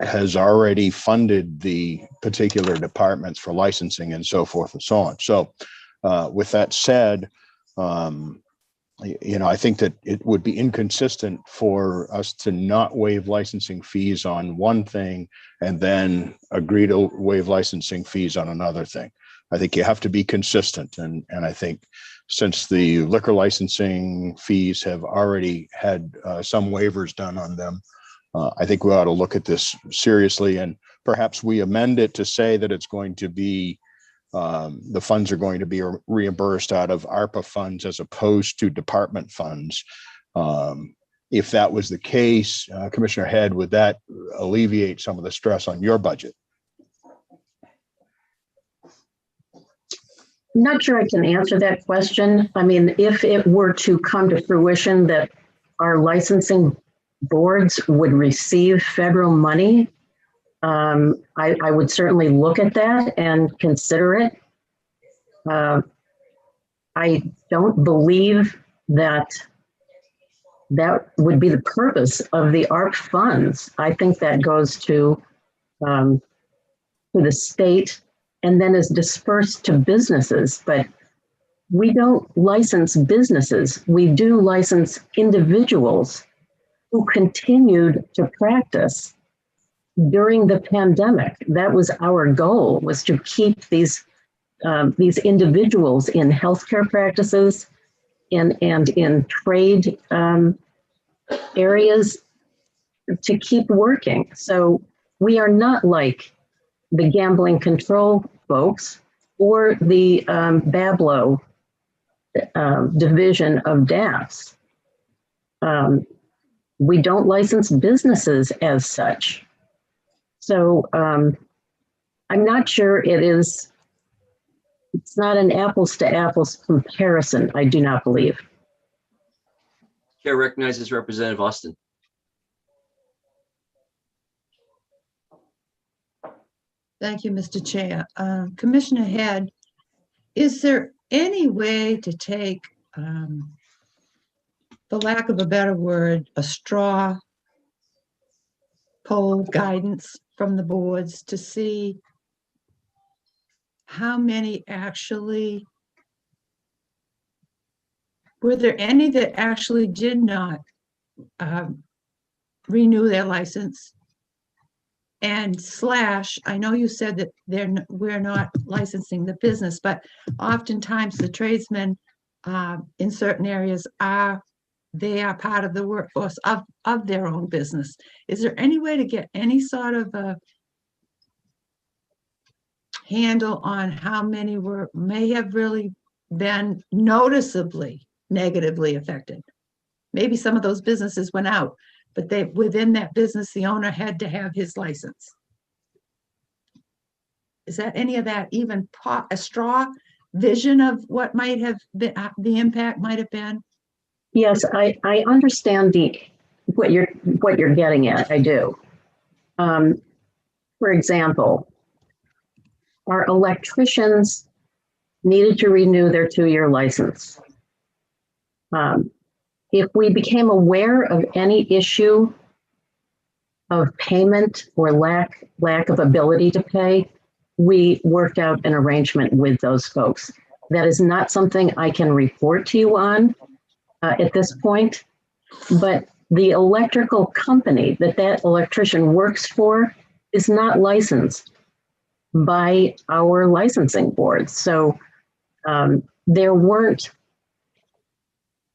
has already funded the particular departments for licensing and so forth and so on. So with that said, I think that it would be inconsistent for us to not waive licensing fees on one thing and then agree to waive licensing fees on another thing. I think you have to be consistent. And I think since the liquor licensing fees have already had some waivers done on them, I think we ought to look at this seriously, and perhaps we amend it to say that it's going to be the funds are going to be reimbursed out of ARPA funds as opposed to department funds. If that was the case, Commissioner Head, would that alleviate some of the stress on your budget? I'm not sure I can answer that question. I mean, if it were to come to fruition that our licensing boards would receive federal money, I would certainly look at that and consider it. I don't believe that that would be the purpose of the ARP funds. I think that goes to the state and then is dispersed to businesses, but we don't license businesses. We do license individuals who continued to practice during the pandemic. That was our goal, was to keep these individuals in healthcare practices and in trade areas to keep working. So we are not like the gambling control folks or the Bablo division of DAFs. We don't license businesses as such. So I'm not sure it's not an apples to apples comparison, I do not believe. Chair recognizes Representative Austin. Thank you, Mr. Chair. Commissioner Head, is there any way to take, for lack of a better word, a straw poll guidance from the boards to see how many actually, were there any that actually did not renew their license? And / I know you said that we're not licensing the business, but oftentimes the tradesmen in certain areas they are part of the workforce of their own business. Is there any way to get any sort of a handle on how many may have really been noticeably negatively affected? Maybe some of those businesses went out, but within that business, the owner had to have his license. Is that any of that even a straw vision of what might have been, the impact might have been? Yes, I understand what you're getting at. I do. For example, our electricians needed to renew their 2-year license. If we became aware of any issue of payment or lack of ability to pay, we worked out an arrangement with those folks. That is not something I can report to you on at this point, but the electrical company that electrician works for is not licensed by our licensing board. So there weren't,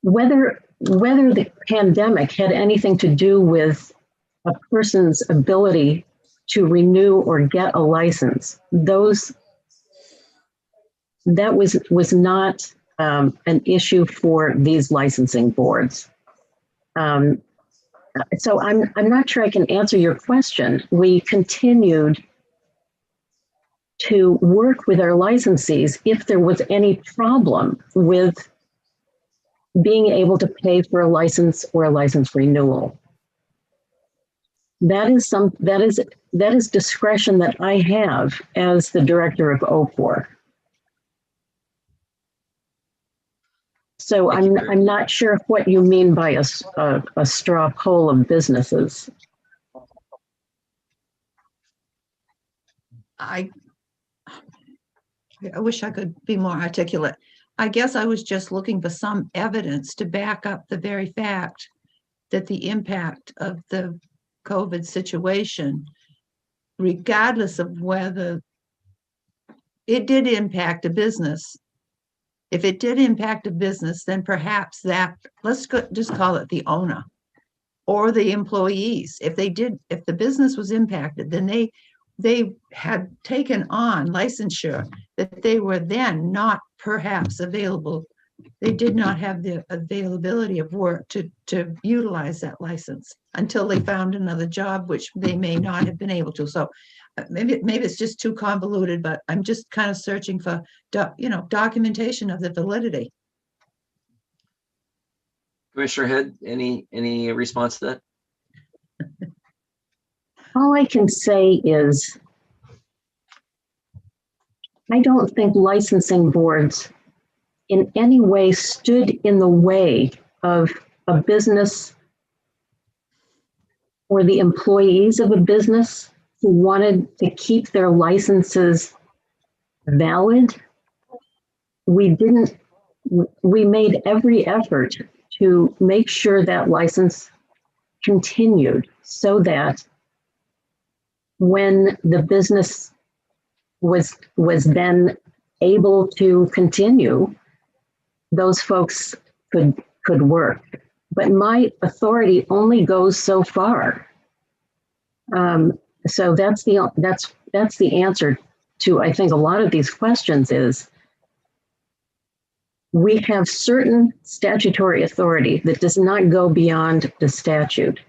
whether the pandemic had anything to do with a person's ability to renew or get a license, that was not an issue for these licensing boards. So I'm not sure I can answer your question. We continued to work with our licensees if there was any problem with being able to pay for a license or a license renewal. That is discretion that I have as the director of OPOR. So I'm not sure what you mean by a straw poll of businesses. I wish I could be more articulate. I guess I was just looking for some evidence to back up the very fact that the impact of the COVID situation, regardless of whether it did impact a business. If it did impact a business, then perhaps that, just call it the owner or the employees. If the business was impacted, then they had taken on licensure that they were then not perhaps available. They did not have the availability of work to utilize that license until they found another job, which they may not have been able to. So maybe it's just too convoluted, but I'm just kind of searching for, documentation of the validity. Commissioner Head, any response to that? All I can say is I don't think licensing boards in any way stood in the way of a business or the employees of a business who wanted to keep their licenses valid. We made every effort to make sure that license continued so that when the business was then able to continue, those folks could work. But my authority only goes so far. So that's the answer to, I think, a lot of these questions is we have certain statutory authority that does not go beyond the statute.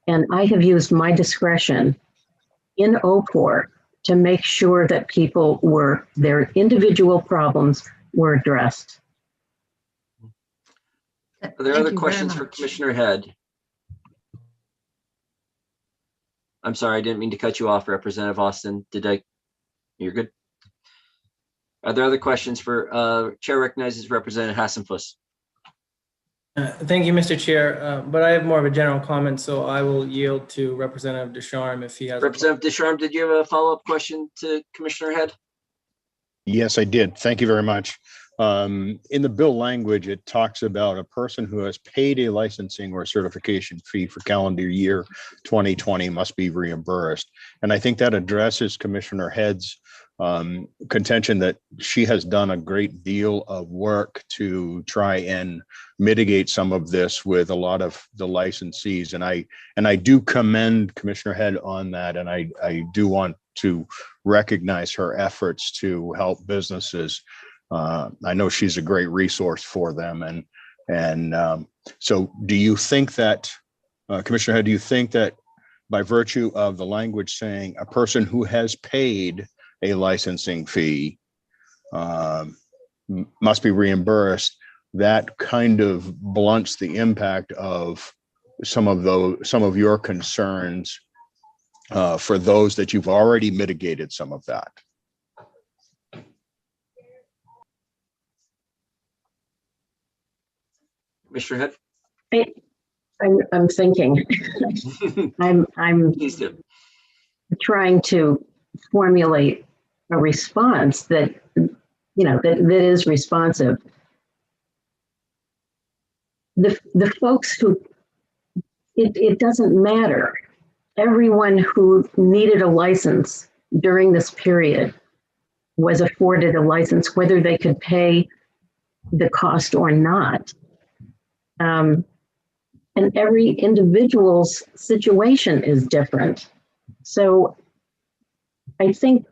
And I have used my discretion in OPOR to make sure that their individual problems were addressed. Are there other questions for Commissioner Head? I'm sorry, I didn't mean to cut you off, Representative Austin. You're good? Are there other questions for, Chair recognizes Representative Hassenfuss. Thank you, Mr. Chair, but I have more of a general comment, so I will yield to Representative Descharnes if he has. Representative Descharnes, did you have a follow-up question to Commissioner Head? Yes, I did. Thank you very much. In the bill language, it talks about a person who has paid a licensing or certification fee for calendar year 2020 must be reimbursed. And I think that addresses Commissioner Head's contention that she has done a great deal of work to try and mitigate some of this with a lot of the licensees. And I do commend Commissioner Head on that. And I do want to recognize her efforts to help businesses. I know she's a great resource for them. And so do you think that, Commissioner Head, do you think that by virtue of the language saying a person who has paid a licensing fee must be reimbursed, that kind of blunts the impact of some of your concerns for those that you've already mitigated some of that? Commissioner Head? I'm thinking. I'm trying to formulate a response that that is responsive. The folks who it doesn't matter. Everyone who needed a license during this period was afforded a license, whether they could pay the cost or not. And every individual's situation is different. So I think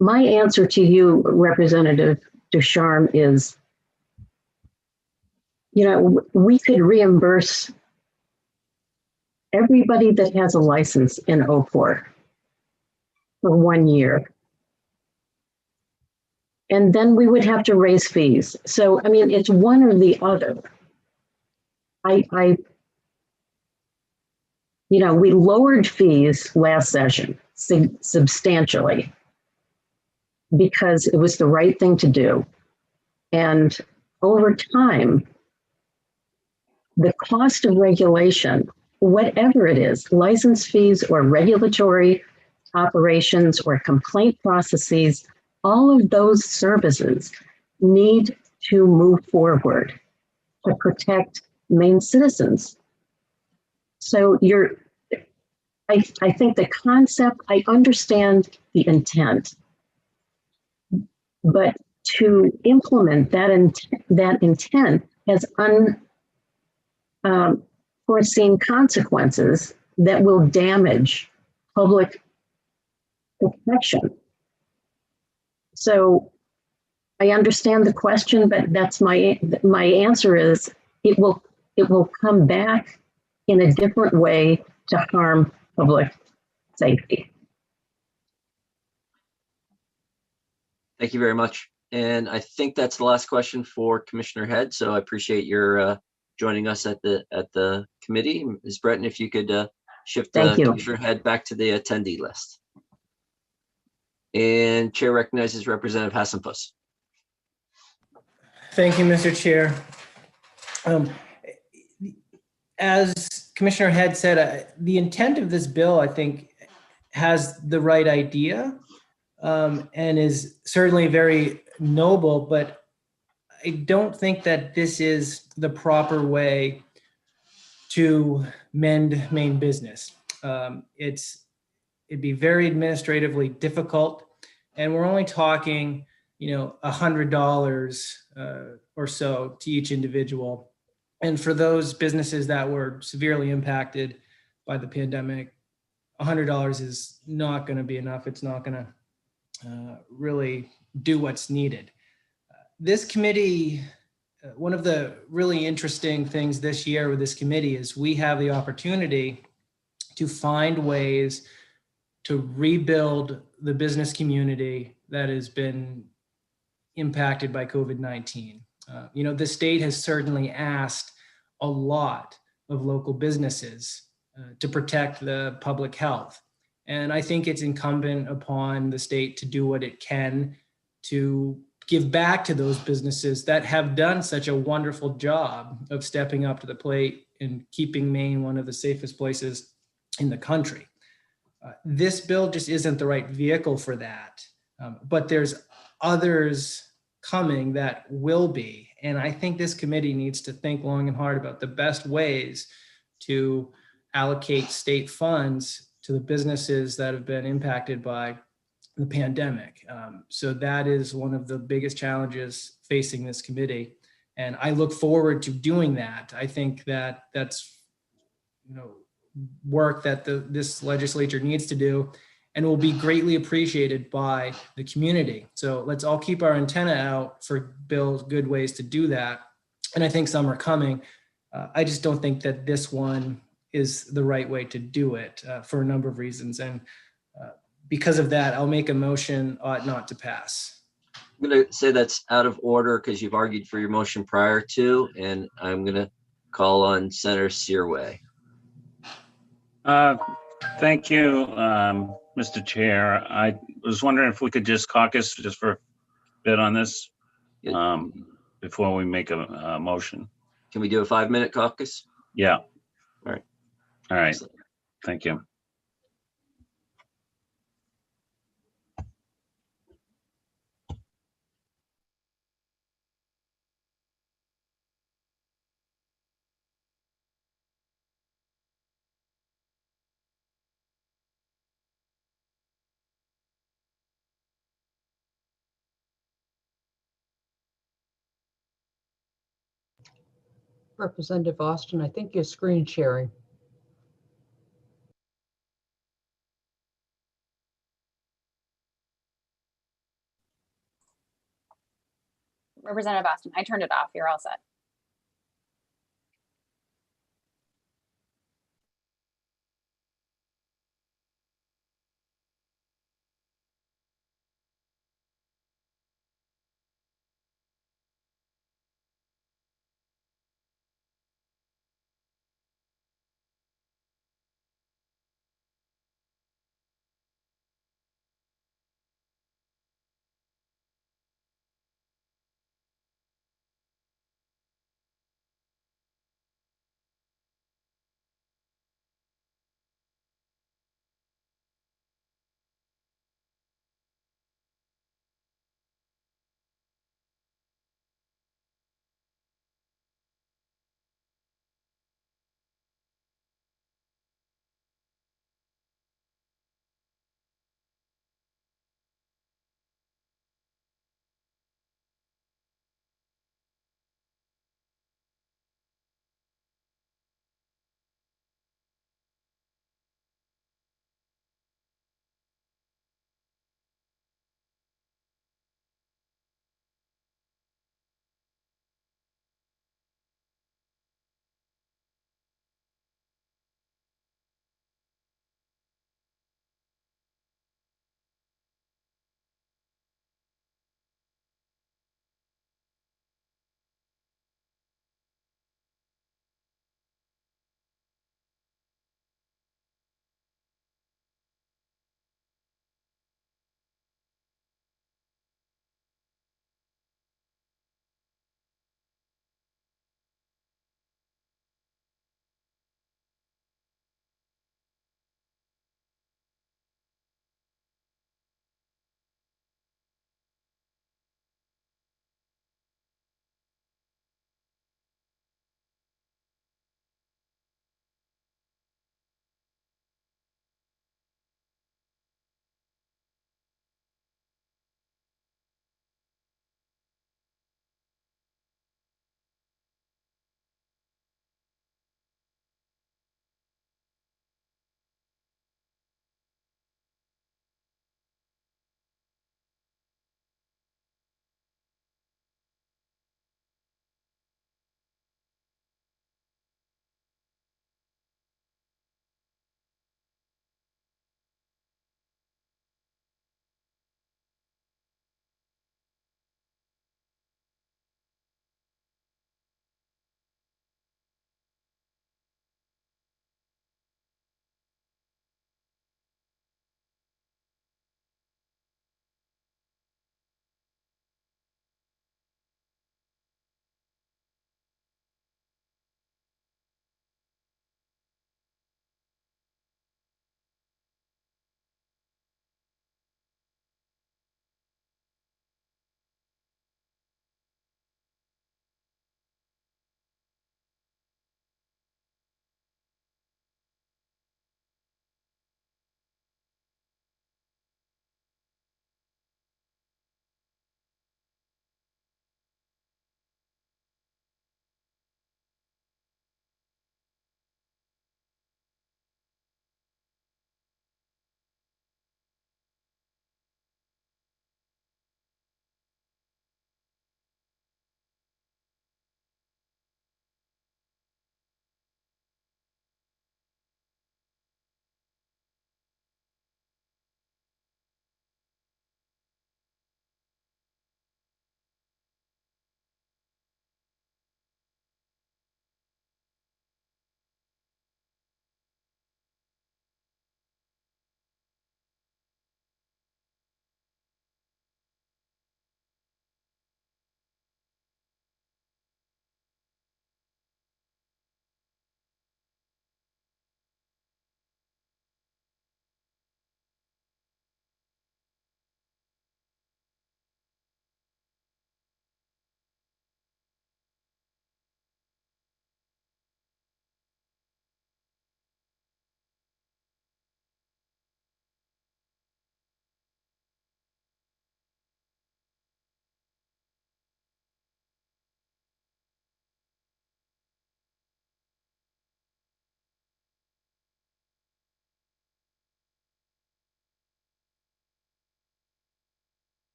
my answer to you, Representative Descharnes, is, we could reimburse everybody that has a license in OPOR for 1 year. And then we would have to raise fees. So, I mean, it's one or the other. We lowered fees last session substantially because it was the right thing to do. And over time, the cost of regulation, whatever it is, license fees or regulatory operations or complaint processes, all of those services need to move forward to protect Maine citizens. So I think the concept, I understand the intent, but to implement that intent has unforeseen consequences that will damage public protection. So I understand the question, but that's my answer is it will come back in a different way to harm public safety. Thank you very much. And I think that's the last question for Commissioner Head. So I appreciate your joining us at the committee. Ms. Breton, if you could shift Thank you. Commissioner Head back to the attendee list. And Chair recognizes Representative Hassenfuss. Thank you, Mr. Chair. As Commissioner Head said, the intent of this bill, I think, has the right idea and is certainly very noble, but I don't think that this is the proper way to mend Maine business. It'd be very administratively difficult, and we're only talking, $100 or so to each individual. And for those businesses that were severely impacted by the pandemic, $100 is not going to be enough. It's not going to really do what's needed. This committee, one of the really interesting things this year with this committee is we have the opportunity to find ways to rebuild the business community that has been impacted by COVID-19. The state has certainly asked a lot of local businesses to protect the public health. And I think it's incumbent upon the state to do what it can to give back to those businesses that have done such a wonderful job of stepping up to the plate and keeping Maine one of the safest places in the country. This bill just isn't the right vehicle for that, but there's others coming that will be. And I think this committee needs to think long and hard about the best ways to allocate state funds to the businesses that have been impacted by the pandemic. So that is one of the biggest challenges facing this committee. And I look forward to doing that. I think that that's work that this legislature needs to do and will be greatly appreciated by the community. So let's all keep our antenna out for bills, good ways to do that. And I think some are coming. I just don't think that this one is the right way to do it for a number of reasons. And because of that, I'll make a motion ought not to pass. I'm going to say that's out of order because you've argued for your motion prior to, and I'm going to call on Senator Searway. Thank you, Mr. Chair. I was wondering if we could just caucus just for a bit on this before we make a motion. Can we do a 5-minute caucus? Yeah. All right. All right. Excellent. Thank you. Representative Austin, I think you're screen sharing. Representative Austin, I turned it off. You're all set.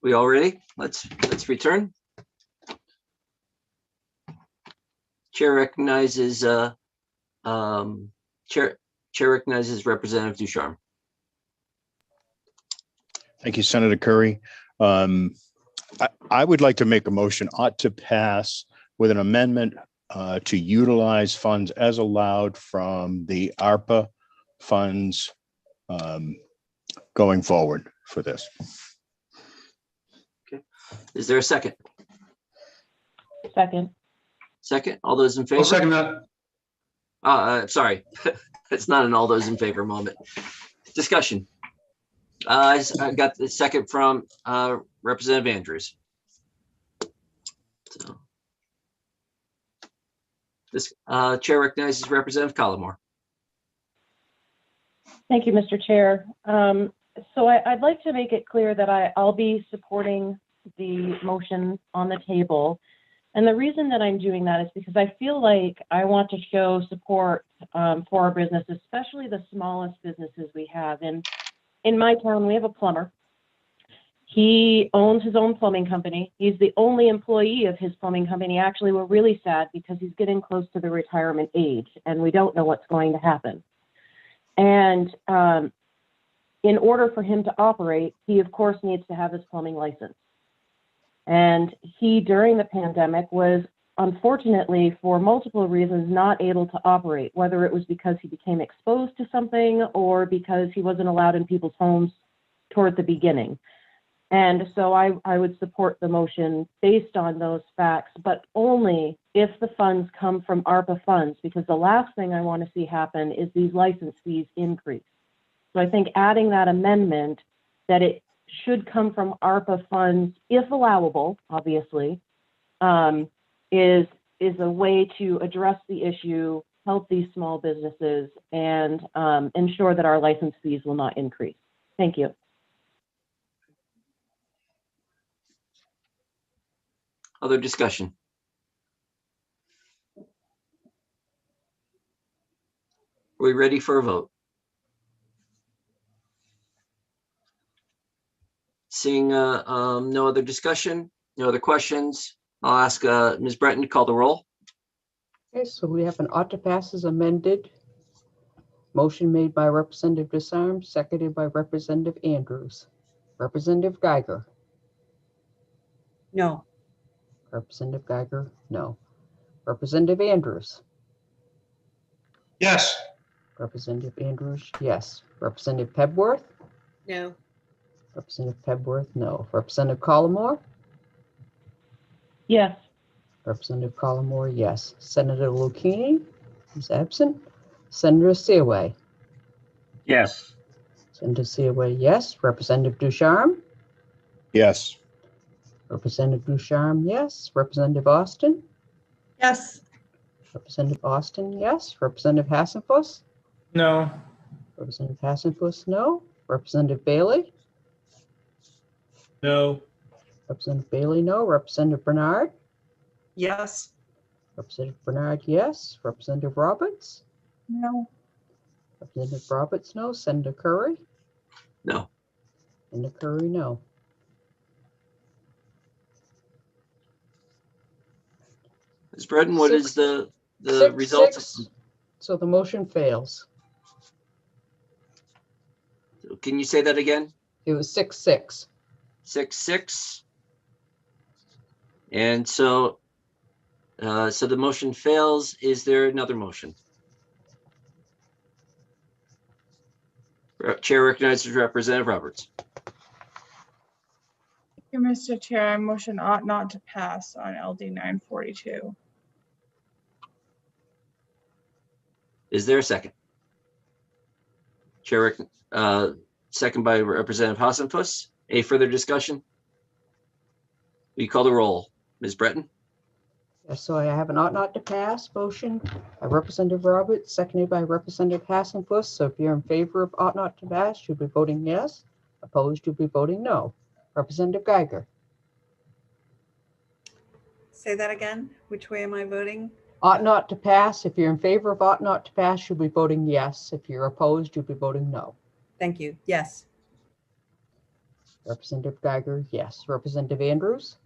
We all ready? Let's return. Chair recognizes Chair recognizes Representative Ducharme. Thank you, Senator Curry. I would like to make a motion ought to pass with an amendment to utilize funds as allowed from the ARPA funds going forward for this. Okay. Is there a second? Second. Second. All those in favor? I'll second that. Sorry, it's not an all those in favor moment. Discussion. I got the second from Representative Andrews. So this chair recognizes Representative Collmore. Thank you, Mr. Chair. So I'd like to make it clear that I'll be supporting the motion on the table. And the reason that I'm doing that is because I feel like I want to show support for our business, especially the smallest businesses we have. And in my town, we have a plumber. He owns his own plumbing company. He's the only employee of his plumbing company. Actually, we're really sad because he's getting close to the retirement age and we don't know what's going to happen. And in order for him to operate, he of course needs to have his plumbing license. And he, during the pandemic, was unfortunately, for multiple reasons, not able to operate, whether it was because he became exposed to something or because he wasn't allowed in people's homes toward the beginning. And so I would support the motion based on those facts, but only if the funds come from ARPA funds, because the last thing I want to see happen is these license fees increase. So I think adding that amendment that it should come from ARPA funds, if allowable, obviously, is a way to address the issue, help these small businesses, and ensure that our license fees will not increase. Thank you. Other discussion? Are we ready for a vote? Seeing no other discussion, no other questions, I'll ask Ms. Breton to call the roll. Okay, so we have an ought to pass as amended. Motion made by Representative Ducharme, seconded by Representative Andrews. Representative Geiger. No. Representative Geiger, no. Representative Andrews. Yes. Representative Andrews, yes. Representative Pebworth. No. Representative Pebworth, no. Representative Collmore. Yes. Representative Collmore, yes. Senator Lucchini is absent. Senator Seaway. Yes. Senator Seaway, yes. Representative Ducharme. Yes. Representative Ducharme, yes. Representative Austin. Yes. Representative Austin, yes. Representative Hassenfuss. No. Representative Hassenfuss, no. Representative Bailey. No. Representative Bailey, no. Representative Bernard. Yes. Representative Bernard, yes. Representative Roberts. No. Representative Roberts, no. Senator Curry. No. Senator Curry, no. Ms. Breton, what is the Six, result? six. So the motion fails. Can you say that again? It was 6-6. 6-6. And so, so the motion fails. Is there another motion? Chair recognizes Representative Roberts. Thank you, Mr. Chair. I motion ought not to pass on LD 942. Is there a second? Chair, second by Representative Hassenfuss. Any further discussion? Will you call the roll? Ms. Breton? Yes, so I have an ought not to pass motion by Representative Roberts, seconded by Representative Hassenfuss. So if you're in favor of ought not to pass, you'll be voting yes. Opposed, you'll be voting no. Representative Geiger. Say that again. Which way am I voting? Ought not to pass. If you're in favor of ought not to pass, you'll be voting yes. If you're opposed, you'll be voting no. Thank you. Yes. Representative Geiger, yes. Representative Andrews?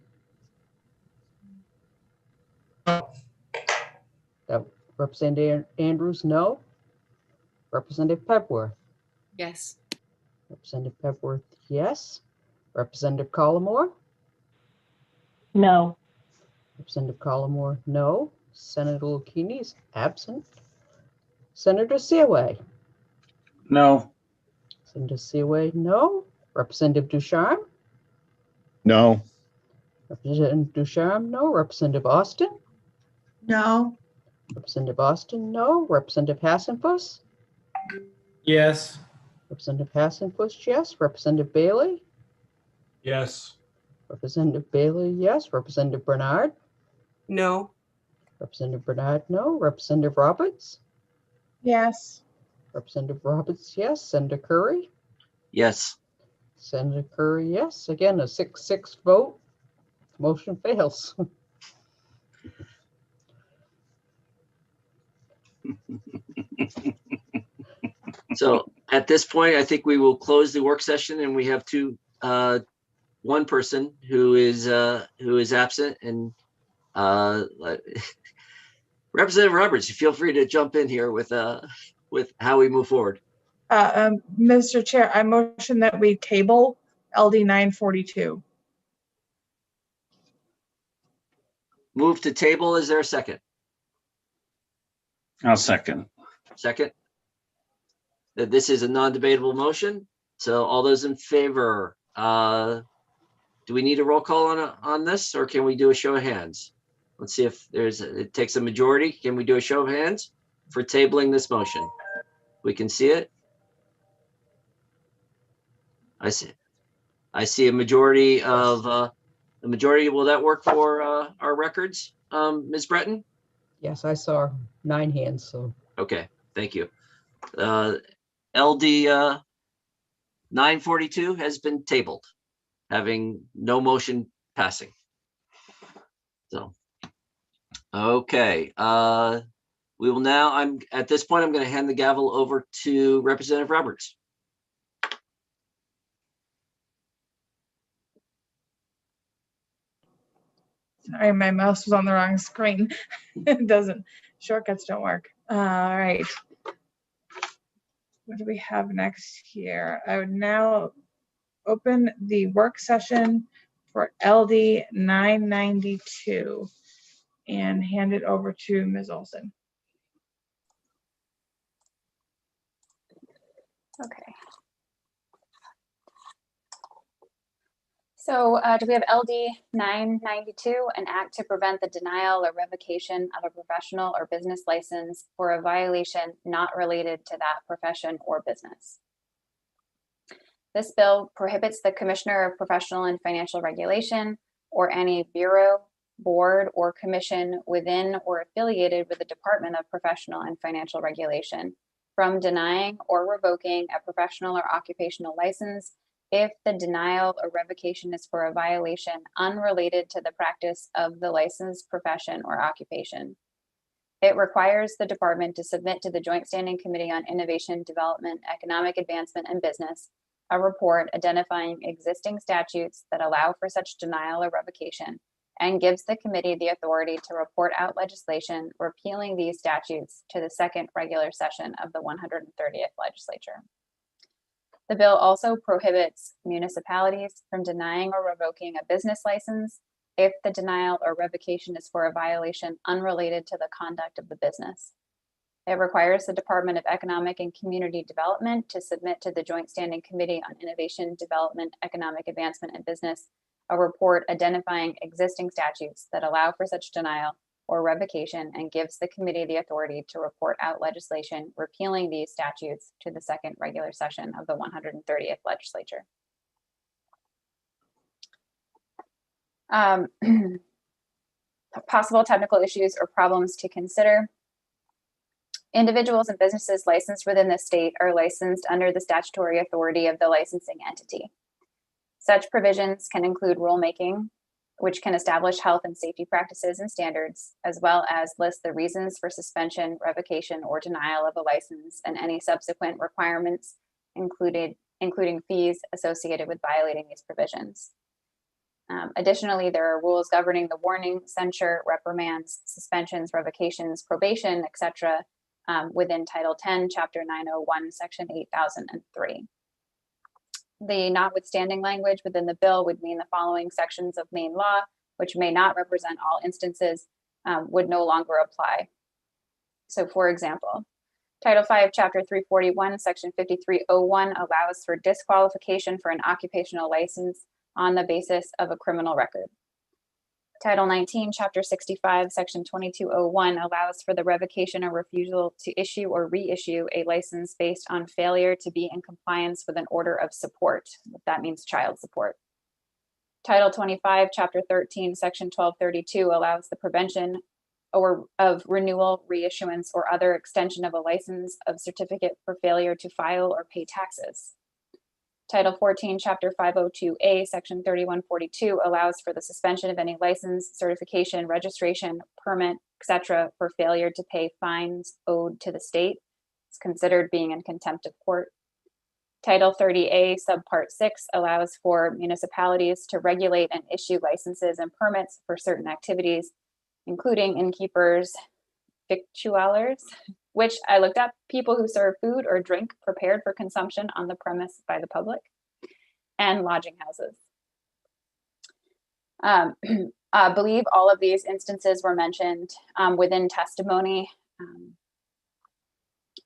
Representative Andrews, no. Representative Pepworth? Yes. Representative Pepworth, yes. Representative Collmore? No. Representative Collmore, no. Senator Lucchini is absent. Senator Seaway? No. Senator Seaway, no. Representative Ducharme? No. Representative Ducharme, no. Representative Austin? No. Representative Austin, no. Representative Hassenfuss? Yes. Representative Hassenfuss, yes. Representative Bailey? Yes. Representative Bailey, yes. Representative Bernard? No. Representative Bernard, no. Representative Roberts? Yes. Representative Roberts, yes. Senator Curry? Yes. Senator Curry, yes. Again, a 6-6 vote. Motion fails. So at this point, I think we will close the work session, and we have one person who is absent, and Representative Roberts, you feel free to jump in here with how we move forward. Mr. Chair, I motion that we table LD 942. Move to table. Is there a second? I'll second. Second. This is a non-debatable motion. So all those in favor, do we need a roll call on this, or can we do a show of hands? Let's see if it takes a majority. Can we do a show of hands for tabling this motion? We can see it. I see a majority of the majority. Will that work for our records, Ms. Breton? Yes, I saw 9 hands, so. Okay, thank you. LD 942 has been tabled, having no motion passing. So, okay, we will now, at this point, I'm going to hand the gavel over to Representative Roberts. Sorry, my mouse was on the wrong screen. Shortcuts don't work. All right. What do we have next here? I would now open the work session for LD 992 and hand it over to Ms. Olson. Okay. So do we have LD 992, an act to prevent the denial or revocation of a professional or business license for a violation not related to that profession or business? This bill prohibits the Commissioner of Professional and Financial Regulation or any bureau, board, or commission within or affiliated with the Department of Professional and Financial Regulation from denying or revoking a professional or occupational license if the denial or revocation is for a violation unrelated to the practice of the licensed profession or occupation. It requires the department to submit to the Joint Standing Committee on Innovation, Development, Economic Advancement, and Business a report identifying existing statutes that allow for such denial or revocation and gives the committee the authority to report out legislation repealing these statutes to the second regular session of the 130th legislature. The bill also prohibits municipalities from denying or revoking a business license if the denial or revocation is for a violation unrelated to the conduct of the business. It requires the Department of Economic and Community Development to submit to the Joint Standing Committee on Innovation, Development, Economic Advancement, and Business a report identifying existing statutes that allow for such denial or revocation and gives the committee the authority to report out legislation repealing these statutes to the second regular session of the 130th legislature. Possible technical issues or problems to consider. Individuals and businesses licensed within the state are licensed under the statutory authority of the licensing entity. Such provisions can include rulemaking, which can establish health and safety practices and standards, as well as list the reasons for suspension, revocation, or denial of a license and any subsequent requirements included including fees associated with violating these provisions. Additionally, there are rules governing the warning, censure, reprimands, suspensions, revocations, probation, etc. Within Title 10, Chapter 901, Section 8003. The notwithstanding language within the bill would mean the following sections of Maine law, which may not represent all instances, would no longer apply. So for example, Title 5, Chapter 341, Section 5301 allows for disqualification for an occupational license on the basis of a criminal record. Title 19, Chapter 65, Section 2201 allows for the revocation or refusal to issue or reissue a license based on failure to be in compliance with an order of support. That means child support. Title 25, Chapter 13, Section 1232 allows the prevention of renewal, reissuance, or other extension of a license of certificate for failure to file or pay taxes. Title 14, Chapter 502A, Section 3142 allows for the suspension of any license, certification, registration, permit, etc. for failure to pay fines owed to the state. It's considered being in contempt of court. Title 30A, Subpart 6 allows for municipalities to regulate and issue licenses and permits for certain activities, including innkeepers, victuallers, which I looked up, people who serve food or drink prepared for consumption on the premise by the public, and lodging houses. I believe all of these instances were mentioned within testimony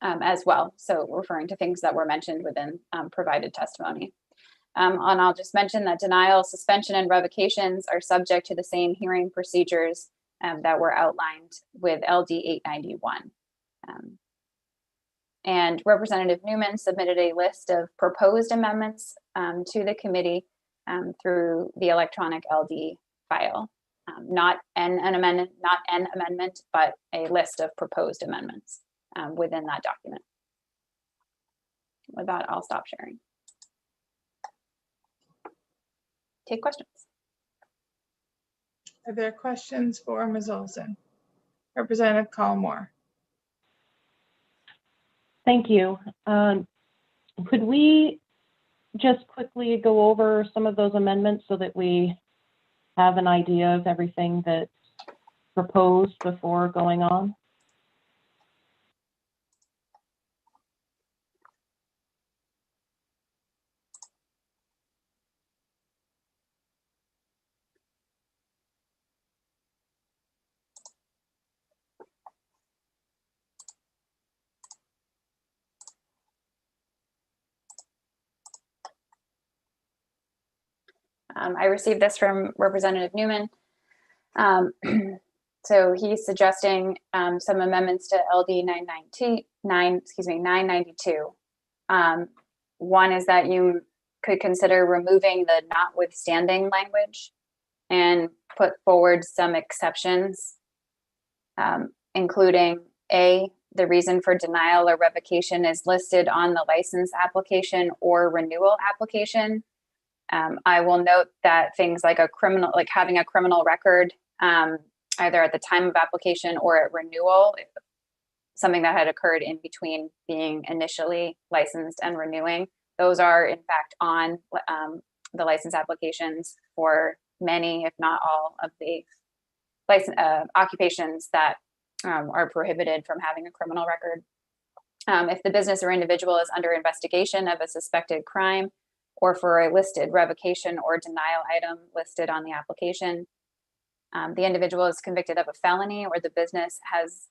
as well. So referring to things that were mentioned within provided testimony. And I'll just mention that denial, suspension, and revocations are subject to the same hearing procedures that were outlined with LD 891. And Representative Newman submitted a list of proposed amendments to the committee through the electronic LD file. Not an amendment, but a list of proposed amendments within that document. With that, I'll stop sharing. Take questions. Are there questions for Ms. Olson? Representative Collmore. Thank you. Could we just quickly go over some of those amendments so that we have an idea of everything that's proposed before going on? I received this from Representative Newman. So he's suggesting some amendments to LD 992. One is that you could consider removing the notwithstanding language and put forward some exceptions, including A, the reason for denial or revocation is listed on the license application or renewal application. I will note that things like having a criminal record, either at the time of application or at renewal, something that had occurred in between being initially licensed and renewing, those are in fact on the license applications for many, if not all, of the license occupations that are prohibited from having a criminal record. If the business or individual is under investigation of a suspected crime, or for a listed revocation or denial item listed on the application, the individual is convicted of a felony, or the business has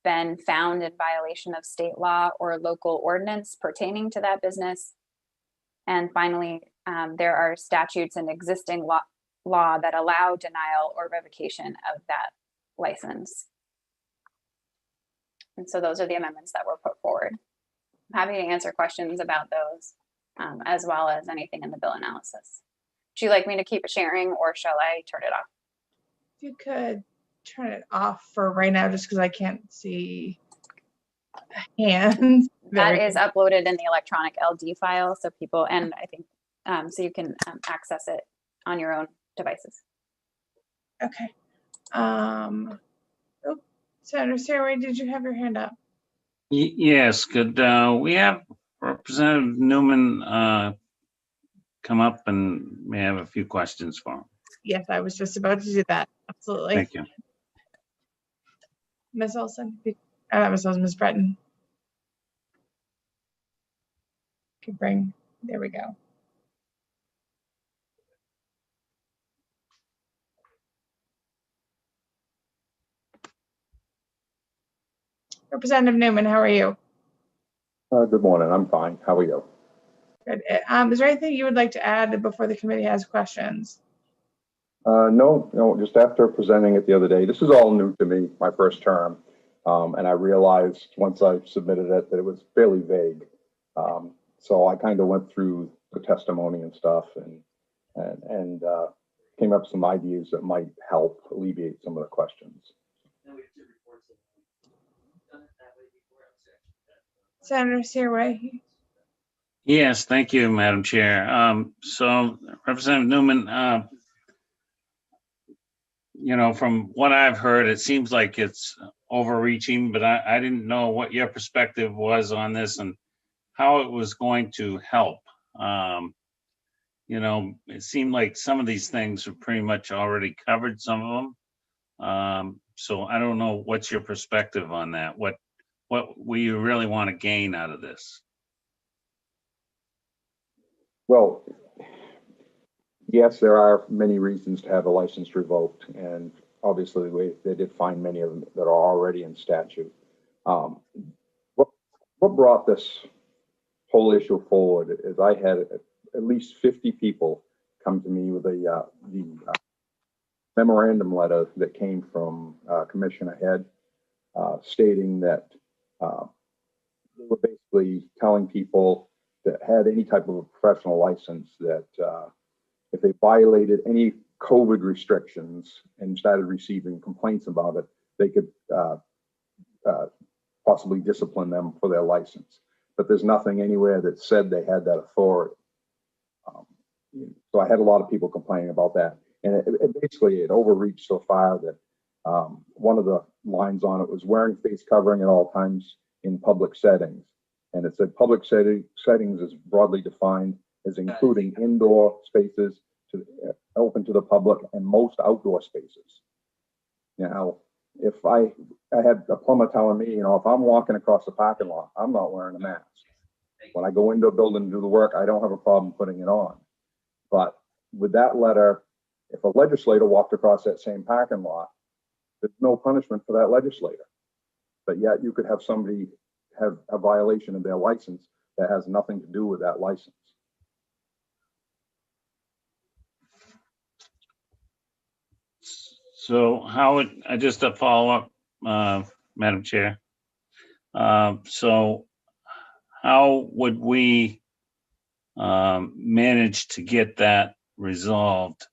been found in violation of state law or local ordinance pertaining to that business. And finally, there are statutes and existing law that allow denial or revocation of that license. And so those are the amendments that were put forward. I'm happy to answer questions about those, as well as anything in the bill analysis. Would you like me to keep sharing, or shall I turn it off? If you could turn it off for right now, just because I can't see hands. That is uploaded in the electronic LD file, so people, and I think, so you can access it on your own devices. Okay. Oh, Senator Sarah, did you have your hand up? Yes, could we have Representative Newman come up and may have a few questions for him. Yes, I was just about to do that. Absolutely. Thank you. Ms. Olson, Ms. Olson, Ms. Breton. Could bring, there we go. Representative Newman, how are you? Good morning. I'm fine. How are you? Good. Is there anything you would like to add before the committee has questions? No, just after presenting it the other day, this is all new to me, my first term. And I realized once I submitted it that it was fairly vague. So I kind of went through the testimony and stuff and came up with some ideas that might help alleviate some of the questions. Senator Searway. Yes, thank you, Madam Chair. So Representative Newman, you know, from what I've heard, it seems like it's overreaching, but I didn't know what your perspective was on this and how it was going to help. You know, it seemed like some of these things were pretty much already covered, some of them. So I don't know what's your perspective on that. What we really want to gain out of this? Well, yes, there are many reasons to have a license revoked, and obviously they did find many of them that are already in statute. What brought this whole issue forward is I had at least 50 people come to me with the memorandum letter that came from Commissioner Head stating that they were basically telling people that had any type of a professional license that if they violated any COVID restrictions and started receiving complaints about it, they could possibly discipline them for their license. But there's nothing anywhere that said they had that authority. So I had a lot of people complaining about that. And it overreached so far that one of the lines on it was wearing face covering at all times in public settings. And it said public settings is broadly defined as including indoor spaces open to the public and most outdoor spaces. Now, if I had a plumber telling me, you know, if I'm walking across the parking lot, I'm not wearing a mask. When I go into a building to do the work, I don't have a problem putting it on. But with that letter, if a legislator walked across that same parking lot, there's no punishment for that legislator. But yet you could have somebody have a violation of their license that has nothing to do with that license. So how would, just a follow-up, Madam Chair. So how would we manage to get that resolved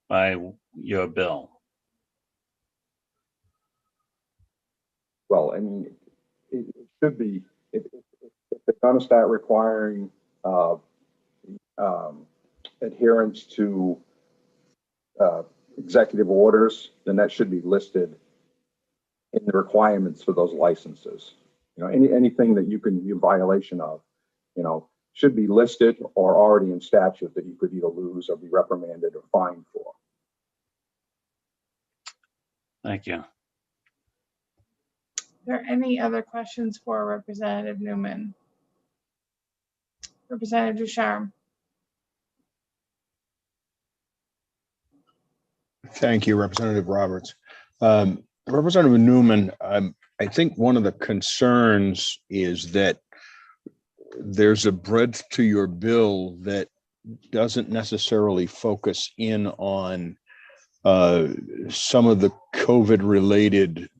by your bill? Well, I mean, it should be, if they're going to start requiring adherence to executive orders, then that should be listed in the requirements for those licenses. You know, anything that you can be in violation of, you know, should be listed or already in statute that you could either lose or be reprimanded or fined for. Thank you. Are there any other questions for Representative Newman? Representative Ducharme. Thank you, Representative Roberts. Representative Newman, I think one of the concerns is that there's a breadth to your bill that doesn't necessarily focus in on some of the COVID-related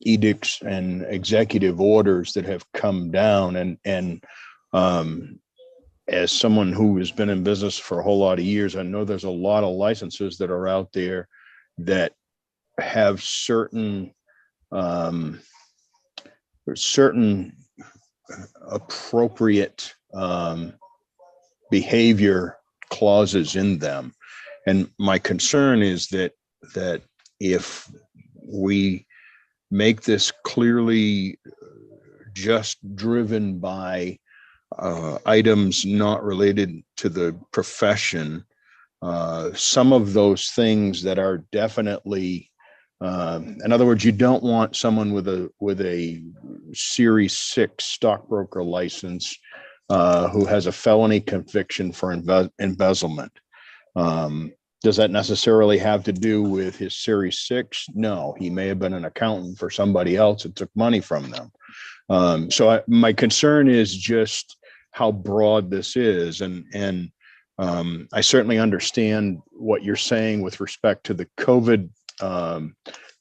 edicts and executive orders that have come down. And as someone who has been in business for a whole lot of years, I know there's a lot of licenses that are out there that have certain appropriate behavior clauses in them. And my concern is that if we make this clearly just driven by items not related to the profession, some of those things that are definitely, in other words, you don't want someone with a Series 6 stockbroker license who has a felony conviction for embezzlement. Does that necessarily have to do with his Series 6? No, he may have been an accountant for somebody else that took money from them. My concern is just how broad this is. And I certainly understand what you're saying with respect to the COVID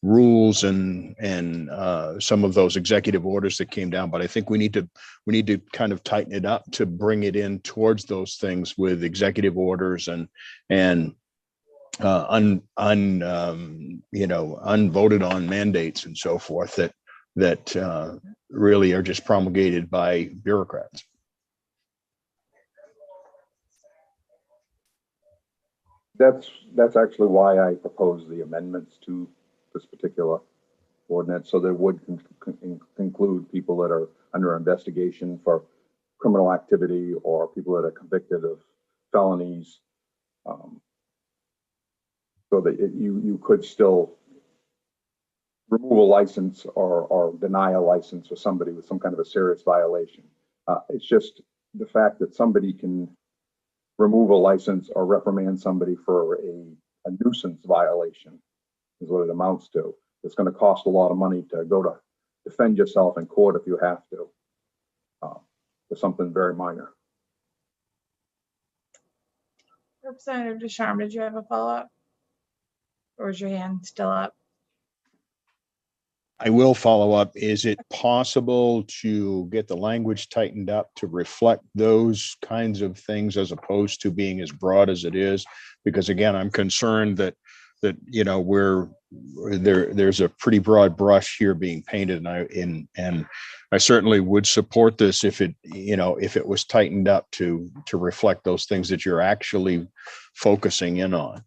rules and some of those executive orders that came down. But I think we need to kind of tighten it up to bring it in towards those things with executive orders and unvoted on mandates and so forth that really are just promulgated by bureaucrats. That's actually why I proposed the amendments to this particular ordinance, so that it would include people that are under investigation for criminal activity or people that are convicted of felonies, so that you could still remove a license or deny a license for somebody with some kind of a serious violation. It's just the fact that somebody can remove a license or reprimand somebody for a nuisance violation is what it amounts to. It's going to cost a lot of money to go to defend yourself in court if you have to, for something very minor. Representative Ducharme, did you have a follow-up? Or is your hand still up? I will follow up. Is it possible to get the language tightened up to reflect those kinds of things as opposed to being as broad as it is? Because again, I'm concerned that there's a pretty broad brush here being painted, and I certainly would support this if it was tightened up to reflect those things that you're actually focusing in on.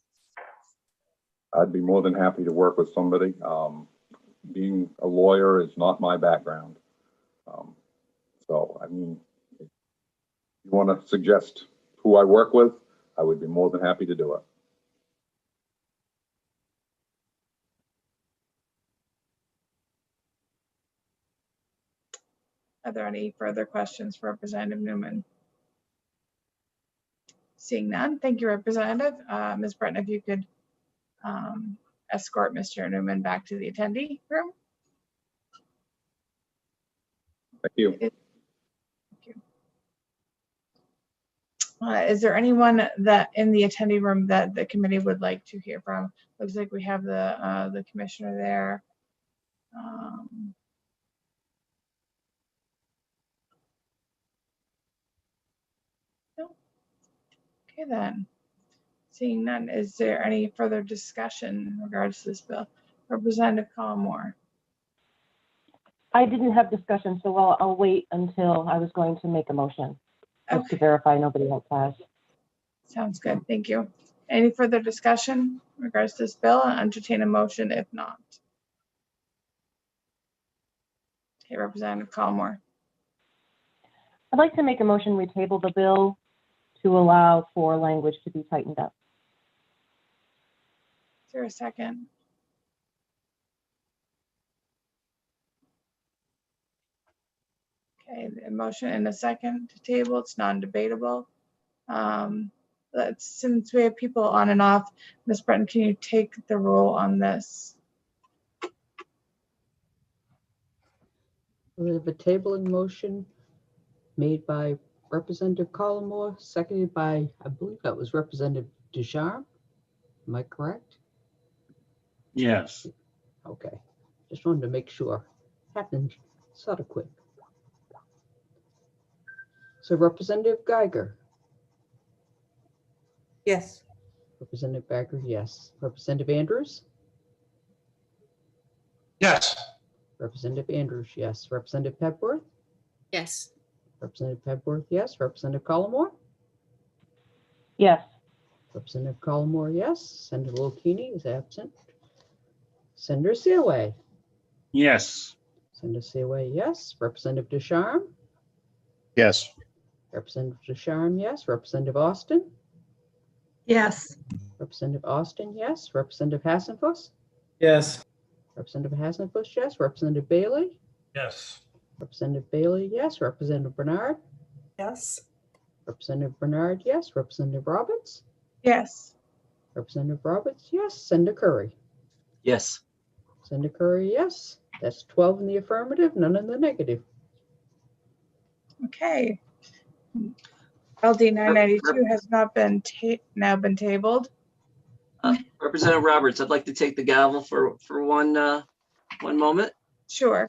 I'd be more than happy to work with somebody. Being a lawyer is not my background. So, I mean, if you want to suggest who I work with, I would be more than happy to do it. Are there any further questions for Representative Newman? Seeing none, thank you, Representative. Ms. Breton, if you could escort Mr. Newman back to the attendee room. Thank you. Thank you. Is there anyone that in the attendee room that the committee would like to hear from? Looks like we have the commissioner there. No. Okay then. Seeing none, is there any further discussion in regards to this bill? Representative Collmore. I didn't have discussion, so I'll wait until I was going to make a motion, just to verify nobody else has. Sounds good, thank you. Any further discussion in regards to this bill? I'll entertain a motion if not. Okay, Representative Collmore. I'd like to make a motion, we table the bill to allow for language to be tightened up. Is there a second? Okay, the motion and a second to table, it's non-debatable. Since we have people on and off, Ms. Breton, can you take the roll on this? We have a tabling motion made by Representative Collmore, seconded by, I believe that was Representative Ducharme. Am I correct? Yes. Okay, just wanted to make sure. Happened sort of quick. So Representative Geiger. Yes. Representative Geiger, yes. Representative Andrews? Yes. Representative Andrews, yes. Representative Pepworth? Yes. Representative Pepworth, yes. Representative Collmore? Yes. Representative Collmore, yes. Senator Lokini is absent. Senator Seaway. Yes. Representative Seaway, yes. Representative Ducharme? Yes. Representative Ducharme, yes. Representative Austin? Yes. Representative Austin, yes. Representative Hassenfuss? Yes. Representative Hassenfuss, yes. Representative Bailey? Yes. Representative Bailey, yes. Representative Bernard? Yes. Representative Bernard, yes. Representative Roberts? Yes. Representative Roberts, yes. Senator Curry? Yes. Senator Curry, yes. That's 12 in the affirmative, none in the negative. Okay. LD 992 has not been now been tabled. Representative Roberts, I'd like to take the gavel for one moment Sure.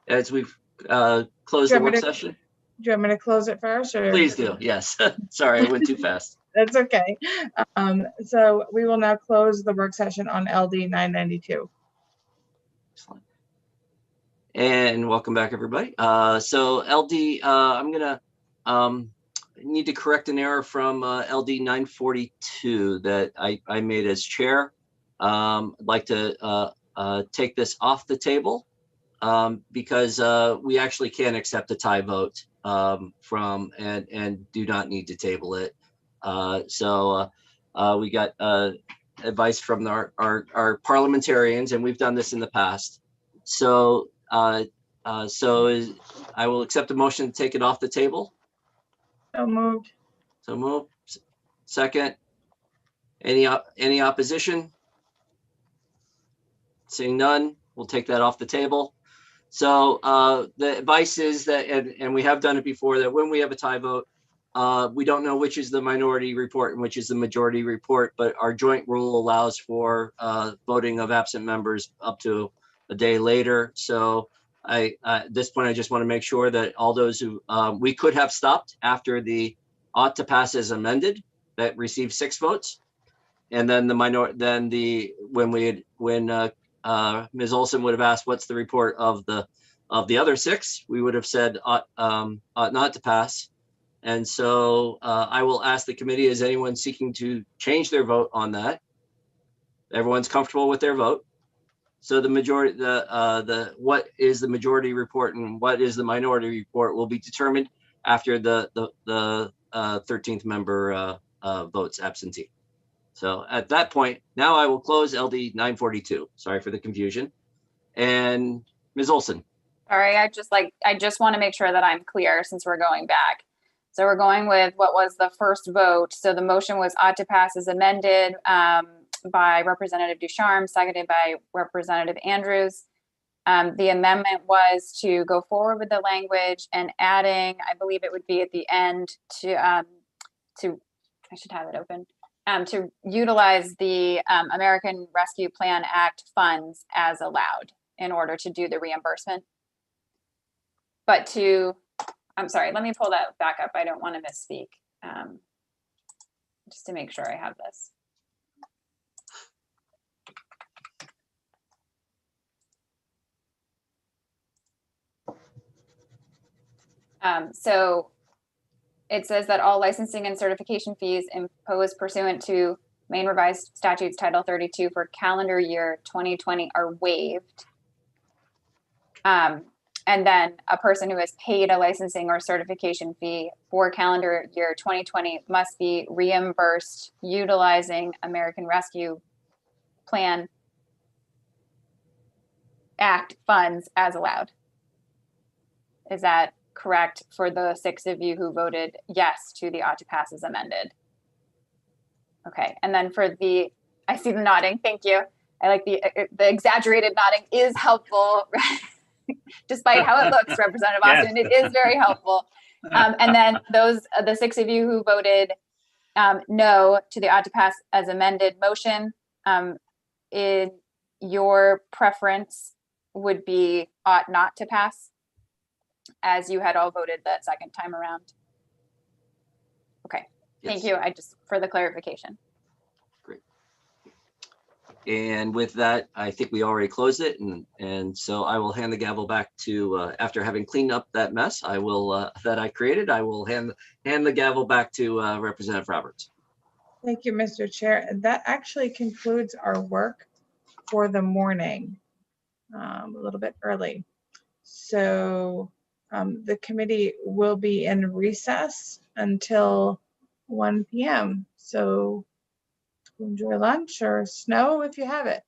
as we've closed Do the you want me work to- session. Do you want me to close it first, or? Please do. Yes. Sorry, I went too fast. That's okay. So we will now close the work session on LD 992. Excellent. And welcome back, everybody. So LD, I'm gonna need to correct an error from LD 942 that I made as chair. I'd like to take this off the table because we actually can accept a tie vote from and do not need to table it. So we got advice from our parliamentarians, and we've done this in the past. So I will accept a motion to take it off the table. So moved. So moved. Second. Any opposition? Seeing none, we'll take that off the table. So the advice is that, and we have done it before, that when we have a tie vote, we don't know which is the minority report and which is the majority report, but our joint rule allows for voting of absent members up to a day later. So at this point, I just want to make sure that all those who we could have stopped after the ought to pass as amended that received 6 votes, and then when Ms. Olson would have asked what's the report of the other 6, we would have said ought not to pass. And so I will ask the committee, is anyone seeking to change their vote on that? Everyone's comfortable with their vote. So the majority, what is the majority report and what is the minority report will be determined after the 13th member votes absentee. So at that point, now I will close LD 942. Sorry for the confusion. And Ms. Olson. Sorry, I just want to make sure that I'm clear since we're going back. So we're going with what was the first vote. So the motion was ought to pass as amended by Representative Ducharme, seconded by Representative Andrews. The amendment was to go forward with the language and adding, I believe it would be at the end to I should have it open, to utilize the American Rescue Plan Act funds as allowed in order to do the reimbursement. But I'm sorry, let me pull that back up. I don't want to misspeak. Just to make sure I have this. So it says that all licensing and certification fees imposed pursuant to Maine Revised Statutes Title 32 for calendar year 2020 are waived. And then a person who has paid a licensing or certification fee for calendar year 2020 must be reimbursed utilizing American Rescue Plan Act funds as allowed. Is that correct for the 6 of you who voted yes to the ought to pass as amended? Okay, and then for the, I see the nodding, thank you. I like the exaggerated nodding is helpful, despite how it looks, Representative Austin, it is very helpful. And then the 6 of you who voted no to the ought to pass as amended motion, in your preference would be ought not to pass, as you had all voted that second time around. Okay, thank you. I just, for the clarification. Great. And with that, I think we already closed it. And so I will hand the gavel back to, after having cleaned up that mess, I will, that I created, I will hand the gavel back to Representative Roberts. Thank you, Mr. Chair. That actually concludes our work for the morning, a little bit early. So the committee will be in recess until 1 p.m. So enjoy lunch or snow if you have it.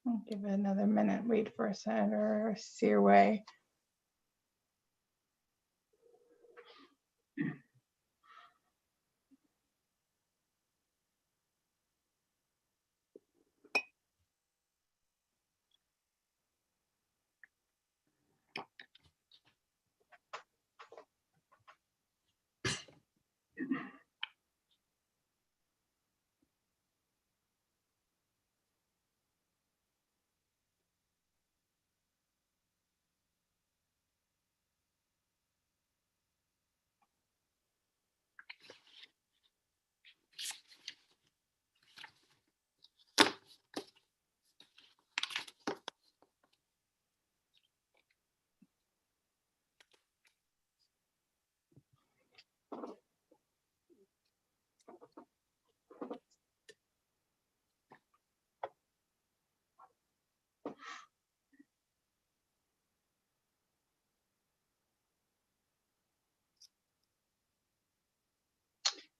I'll give it another minute. Wait for Senator Searway.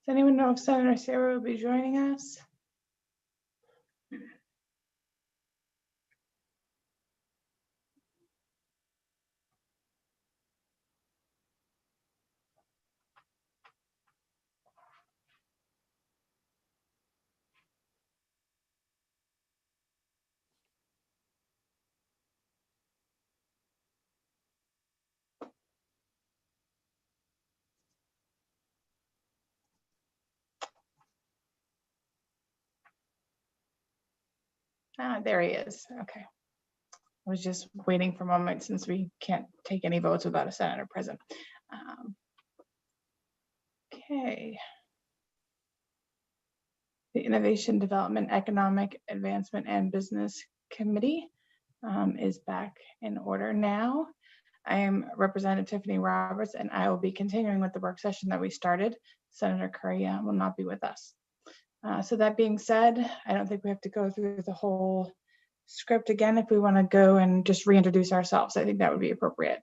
Does anyone know if Senator Searway will be joining us? Ah, there he is. Okay. I was just waiting for a moment since we can't take any votes without a senator present. Okay. The Innovation Development, Economic Advancement and Business Committee is back in order now. I am Representative Tiffany Roberts, and I will be continuing with the work session that we started. Senator Curry will not be with us. So that being said, I don't think we have to go through the whole script again. If we want to go and just reintroduce ourselves, I think that would be appropriate.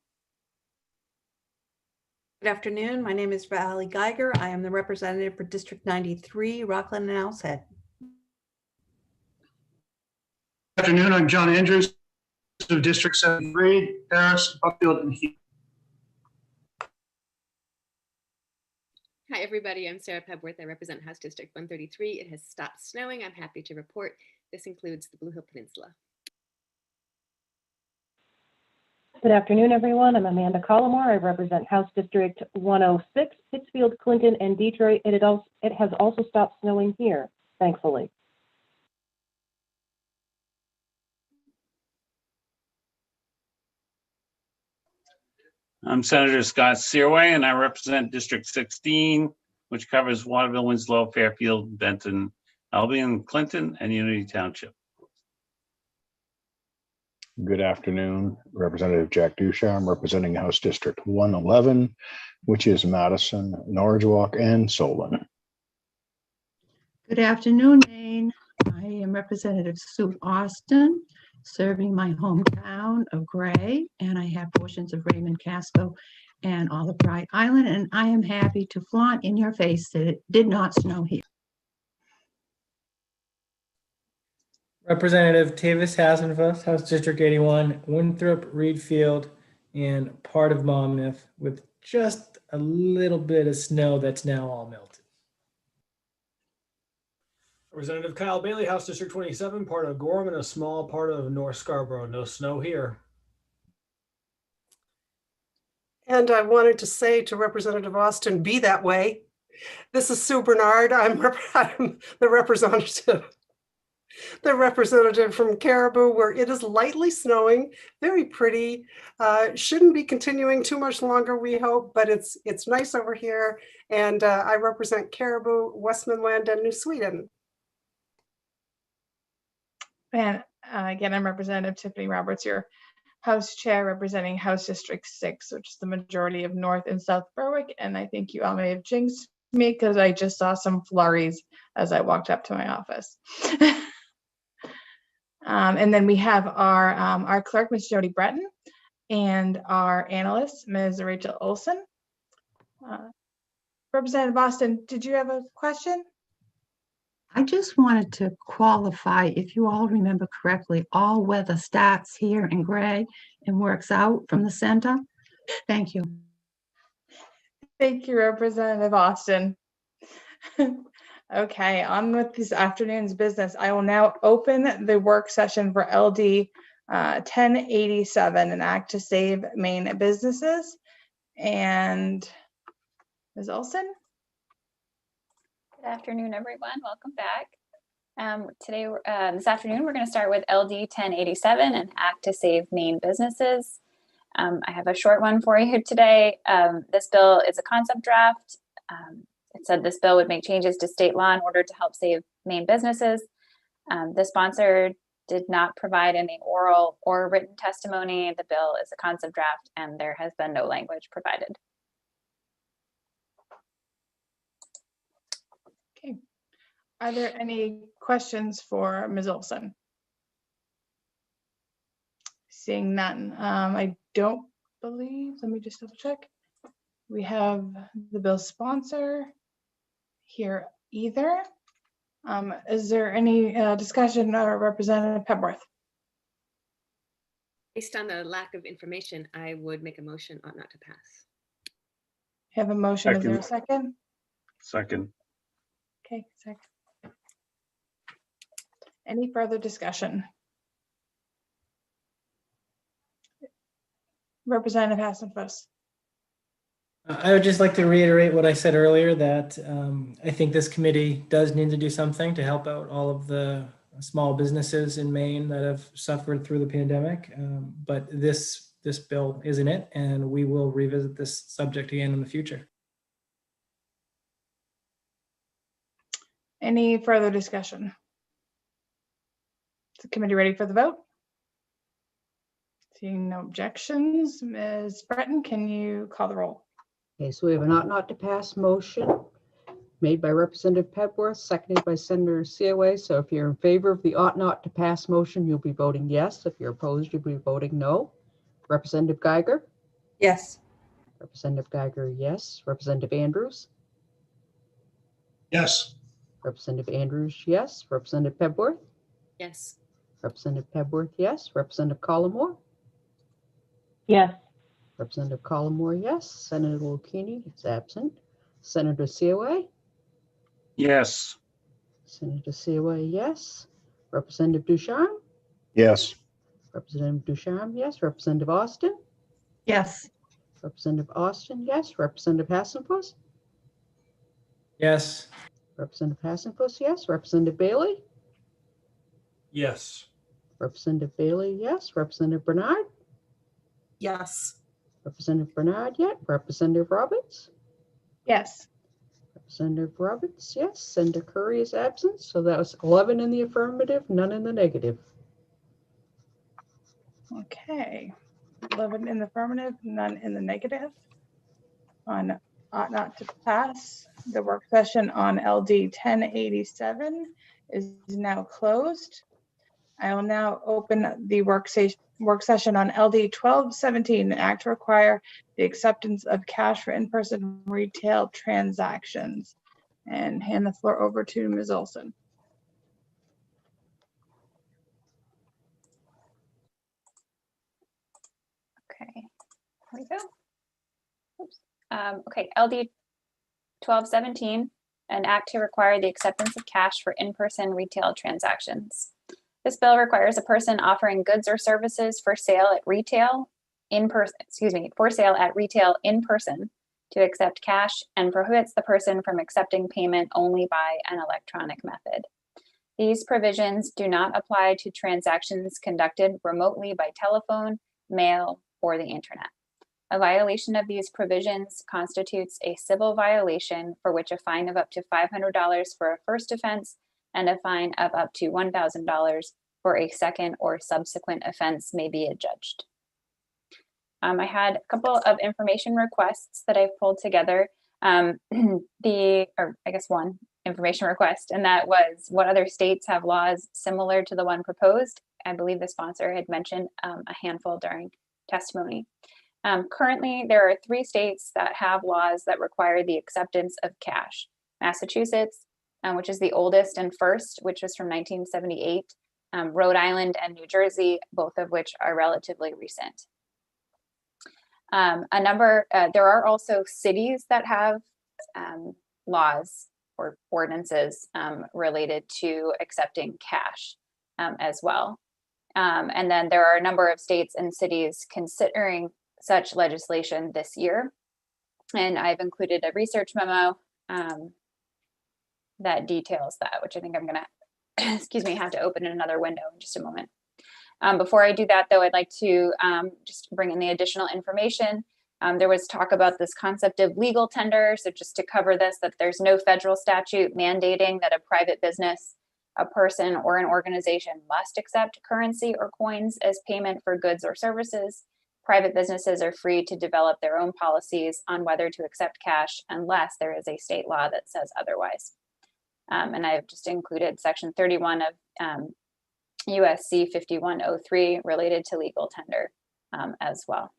Good afternoon. My name is Valley Geiger. I am the representative for District 93, Rockland and Owl's Head. Good afternoon, I'm John Andrews of District 73, Paris, Buckfield, and Heath. Hi, everybody. I'm Sarah Pebworth. I represent House District 133. It has stopped snowing. I'm happy to report. This includes the Blue Hill Peninsula. Good afternoon, everyone. I'm Amanda Collmore. I represent House District 106, Pittsfield, Clinton, and Detroit. It has also stopped snowing here, thankfully. I'm Senator Scott Searway, and I represent District 16, which covers Waterville, Winslow, Fairfield, Benton, Albion, Clinton, and Unity Township. Good afternoon, Representative Jack Ducharme, representing House District 111, which is Madison, Norridgewock, and Solon. Good afternoon, Maine. I am Representative Sue Austin, serving my hometown of Gray, and I have portions of Raymond, Casco, and all of Rhode Island, and I am happy to flaunt in your face that it did not snow here. Representative Tavis Hassenfuss, House District 81, Winthrop, Reed Field, and part of Monmouth, with just a little bit of snow that's now all melted. Representative Kyle Bailey, House District 27, part of Gorham and a small part of North Scarborough. No snow here. And I wanted to say to Representative Austin, be that way. This is Sue Bernard. I'm the representative from Caribou, where it is lightly snowing, very pretty. Shouldn't be continuing too much longer, we hope, but it's nice over here. And I represent Caribou, Westmoreland, and New Sweden. And again, I'm Representative Tiffany Roberts, your House Chair, representing House District 6, which is the majority of North and South Berwick. And I think you all may have jinxed me because I just saw some flurries as I walked up to my office. And then we have our clerk, Ms. Jody Breton, and our analyst, Ms. Rachel Olson. Representative Austin, did you have a question? I just wanted to qualify, if you all remember correctly, all weather starts here in gray and works out from the center. Thank you. Thank you, Representative Austin. Okay, on with this afternoon's business. I will now open the work session for LD 1087, an act to save Maine businesses. And Ms. Olson? Good afternoon, everyone. Welcome back. This afternoon, we're going to start with LD 1087, an act to save Maine businesses. I have a short one for you today. This bill is a concept draft. It said this bill would make changes to state law in order to help save Maine businesses. The sponsor did not provide any oral or written testimony. The bill is a concept draft and there has been no language provided. Okay. Are there any questions for Ms. Olson? Seeing none. I don't believe, let me just double check. We have the bill sponsor here either. Is there any discussion, Representative Pepworth? Based on the lack of information, I would make a motion ought not to pass. Have a motion, is there a second? Second. Okay, second. Any further discussion? Representative Hassan-Fuss. I would just like to reiterate what I said earlier, that I think this committee does need to do something to help out all of the small businesses in Maine that have suffered through the pandemic. But this bill isn't it, and we will revisit this subject again in the future. Any further discussion? Is the committee ready for the vote? Seeing no objections, Ms. Breton, can you call the roll? Okay, so we have an ought not to pass motion made by Representative Pepworth, seconded by Senator Seaway. So if you're in favor of the ought not to pass motion, you'll be voting yes. If you're opposed, you'll be voting no. Representative Geiger? Yes. Representative Geiger, yes. Representative Andrews? Yes. Representative Andrews, yes. Representative Pepworth? Yes. Representative Pepworth, yes. Representative Collmore? Yes. Representative Collmore, yes. Senator Lucchini is absent. Senator Seaway? Yes. Senator Seaway, yes. Representative Ducharme? Yes. Representative Ducharme, yes. Representative Austin? Yes. Representative Austin, yes. Representative Hassan-Fuss? Yes. Representative Hassan-Fuss, yes. Representative Bailey? Yes. Representative Bailey, yes. Representative Bernard? Yes. Representative Bernard, yes. Representative Roberts? Yes. Representative Roberts, yes. Senator Curry is absent, so that was 11 in the affirmative, none in the negative. Okay, 11 in the affirmative, none in the negative. On ought not to pass, the work session on LD 1087 is now closed. I will now open the work session on LD 1217, an act to require the acceptance of cash for in-person retail transactions, and hand the floor over to Ms. Olson. Okay, here we go. Oops. Okay, LD 1217, an act to require the acceptance of cash for in-person retail transactions. This bill requires a person offering goods or services for sale at retail in person, for sale at retail in person to accept cash, and prohibits the person from accepting payment only by an electronic method. These provisions do not apply to transactions conducted remotely by telephone, mail, or the internet. A violation of these provisions constitutes a civil violation for which a fine of up to $500 for a first offense and a fine of up to $1,000 for a second or subsequent offense may be adjudged. I had a couple of information requests that I've pulled together. One information request, and that was what other states have laws similar to the one proposed. I believe the sponsor had mentioned a handful during testimony. Currently, there are 3 states that have laws that require the acceptance of cash: Massachusetts, which is the oldest and first, which was from 1978, Rhode Island and New Jersey, both of which are relatively recent. There are also cities that have laws or ordinances related to accepting cash as well. And then there are a number of states and cities considering such legislation this year. And I've included a research memo that details that, which I think I'm gonna, excuse me, have to open in another window in just a moment. Before I do that though, I'd like to just bring in the additional information. There was talk about this concept of legal tender. So just to cover this, that there's no federal statute mandating that a private business, a person, or an organization must accept currency or coins as payment for goods or services. Private businesses are free to develop their own policies on whether to accept cash unless there is a state law that says otherwise. And I've just included section 31 of USC 5103 related to legal tender as well.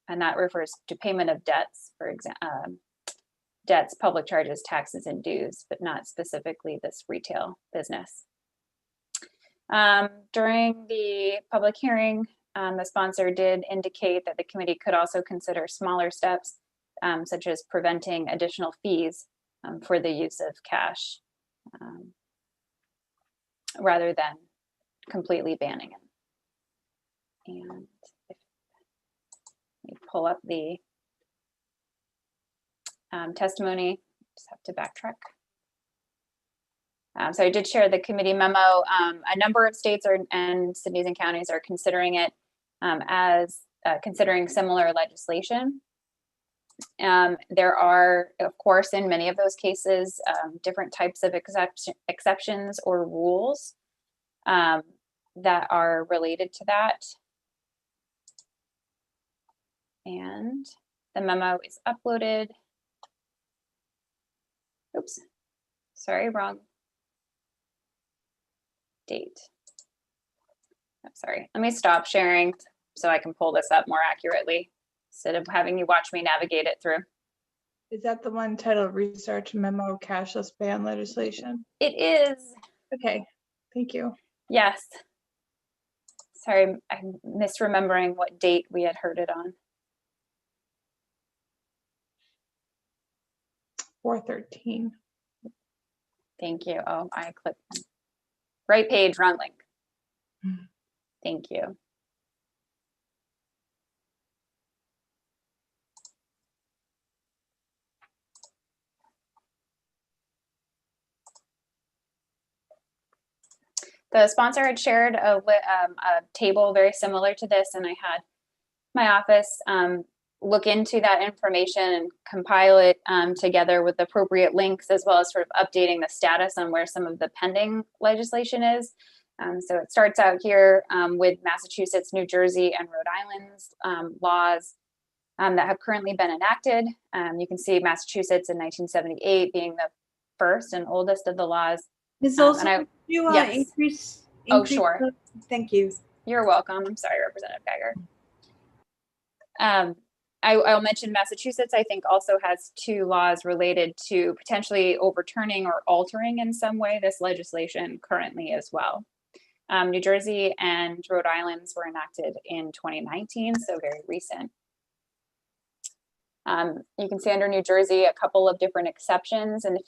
And that refers to payment of debts, for example, debts, public charges, taxes, and dues, but not specifically this retail business. During the public hearing, the sponsor did indicate that the committee could also consider smaller steps, such as preventing additional fees for the use of cash, rather than completely banning it. And let me pull up the testimony, just have to backtrack. So I did share the committee memo. A number of states and cities and counties are considering it as considering similar legislation. There are, of course, in many of those cases, different types of exceptions or rules that are related to that. And the memo is uploaded. Oops, sorry, wrong date. I'm sorry, let me stop sharing so I can pull this up more accurately instead of having you watch me navigate it through. Is that the one titled Research Memo Cashless Ban Legislation? It is. Okay, thank you. Yes. Sorry, I'm misremembering what date we had heard it on. 4/13. Thank you. Oh, I clicked. Right page, wrong link. Thank you. The sponsor had shared a table very similar to this, and I had my office look into that information and compile it together with appropriate links, as well as sort of updating the status on where some of the pending legislation is. So it starts out here with Massachusetts, New Jersey, and Rhode Island's laws that have currently been enacted. You can see Massachusetts in 1978 being the first and oldest of the laws. Ms. Olson, could you yes. increase? Oh, sure. Thank you. You're welcome. I'm sorry, Representative Geiger. I'll mention Massachusetts, I think, also has two laws related to potentially overturning or altering in some way this legislation currently as well. New Jersey and Rhode Island's were enacted in 2019, so very recent. You can see under New Jersey a couple of different exceptions, and if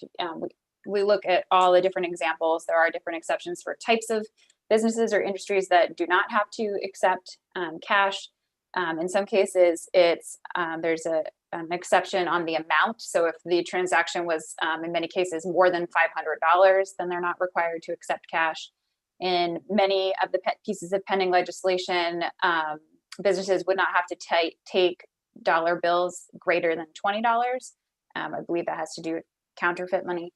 we look at all the different examples, there are different exceptions for types of businesses or industries that do not have to accept cash. In some cases, it's there's an exception on the amount. So if the transaction was, in many cases, more than $500, then they're not required to accept cash. In many of the pieces of pending legislation, businesses would not have to take dollar bills greater than $20. I believe that has to do with counterfeit money.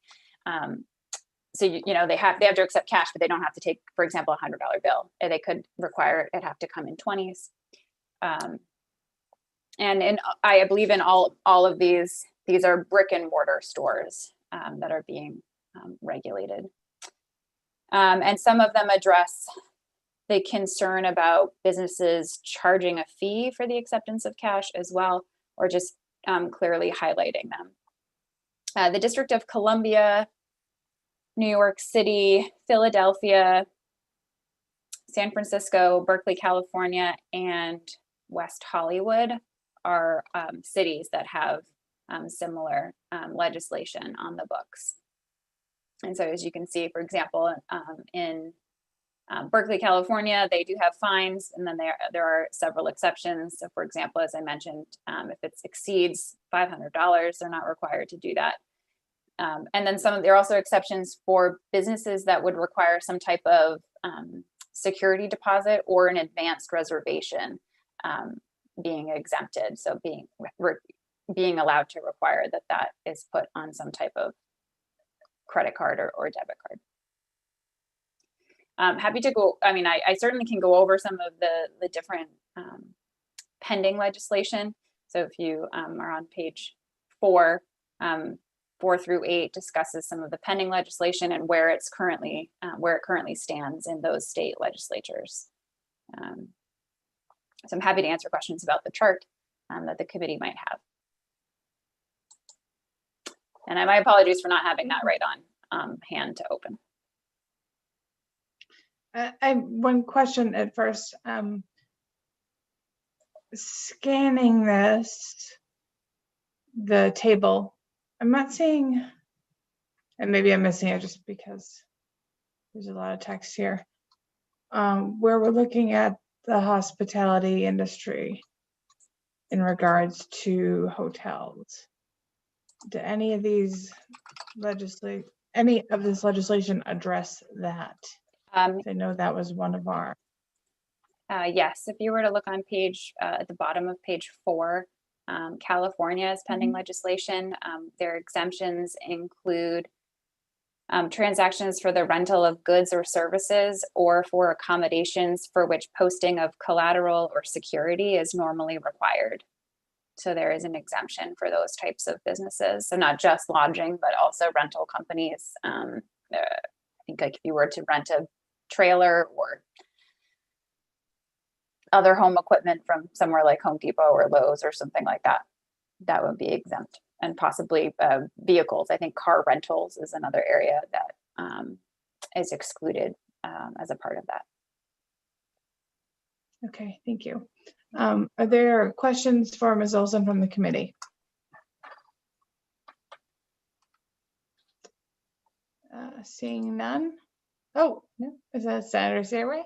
So they have to accept cash, but they don't have to take, for example, a $100 bill. They could require it have to come in 20s. And I believe in all of these are brick and mortar stores that are being regulated. And some of them address the concern about businesses charging a fee for the acceptance of cash as well, or just clearly highlighting them. The District of Columbia New York City, Philadelphia, San Francisco, Berkeley, California, and West Hollywood are cities that have similar legislation on the books. And so as you can see, for example, in Berkeley, California, they do have fines, and then there are several exceptions. So for example, as I mentioned, if it exceeds $500, they're not required to do that. And then there are also exceptions for businesses that would require some type of security deposit or an advanced reservation being exempted. So being allowed to require that is put on some type of credit card or debit card. Happy to go, I mean, I certainly can go over some of the different pending legislation. So if you are on page 4, 4 through 8 discusses some of the pending legislation and where it currently stands in those state legislatures. So I'm happy to answer questions about the chart that the committee might have. And my apologies for not having that right on hand to open. I have one question at first. Scanning the table, I'm not seeing, and maybe I'm missing it just because there's a lot of text here, where we're looking at the hospitality industry in regards to hotels. Do any of this legislation address that? I know that was one of our. Yes, if you were to look on page, at the bottom of page 4, California's pending legislation, their exemptions include transactions for the rental of goods or services or for accommodations for which posting of collateral or security is normally required. So there is an exemption for those types of businesses. So not just lodging, but also rental companies. I think like if you were to rent a trailer or other home equipment from somewhere like Home Depot or Lowe's or something like that, that would be exempt. And possibly vehicles. I think car rentals is another area that is excluded as a part of that. Okay, thank you. Are there questions for Ms. Olson from the committee? Seeing none. Oh, no, is that Senator Sayre?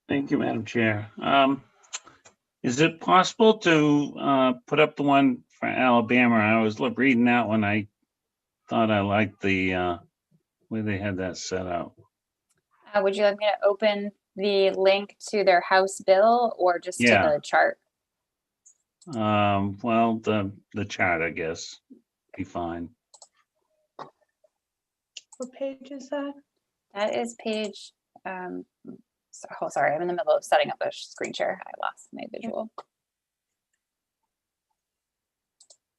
Thank you, Madam Chair. Is it possible to put up the one for Alabama? I was reading that one. I thought I liked the way they had that set up. Would you like me to open the link to their House bill or just to the chart? Well, the chart, I guess, be fine. What page is that? That is page, sorry, I'm in the middle of setting up a screen share. I lost my visual.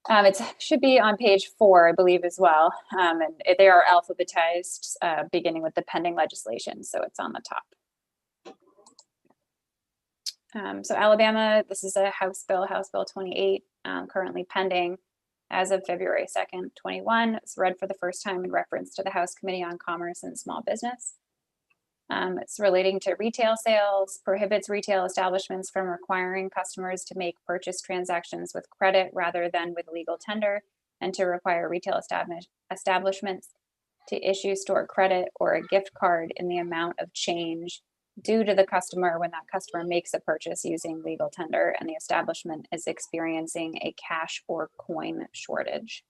It should be on page 4, I believe, as well. And they are alphabetized, beginning with the pending legislation, so it's on the top. So Alabama, this is a House Bill 28, currently pending as of February 2nd, 21. It's read for the first time in reference to the House Committee on Commerce and Small Business. It's relating to retail sales, prohibits retail establishments from requiring customers to make purchase transactions with credit rather than with legal tender, and to require retail establishments to issue store credit or a gift card in the amount of change due to the customer when that customer makes a purchase using legal tender and the establishment is experiencing a cash or coin shortage.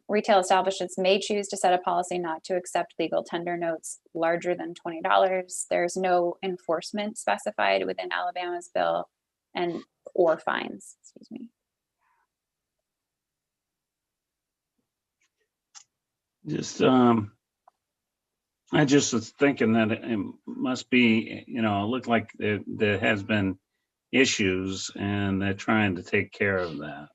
Retail establishments may choose to set a policy not to accept legal tender notes larger than $20. There's no enforcement specified within Alabama's bill or fines, excuse me. I just was thinking that it must be, it looked like there has been issues and they're trying to take care of that.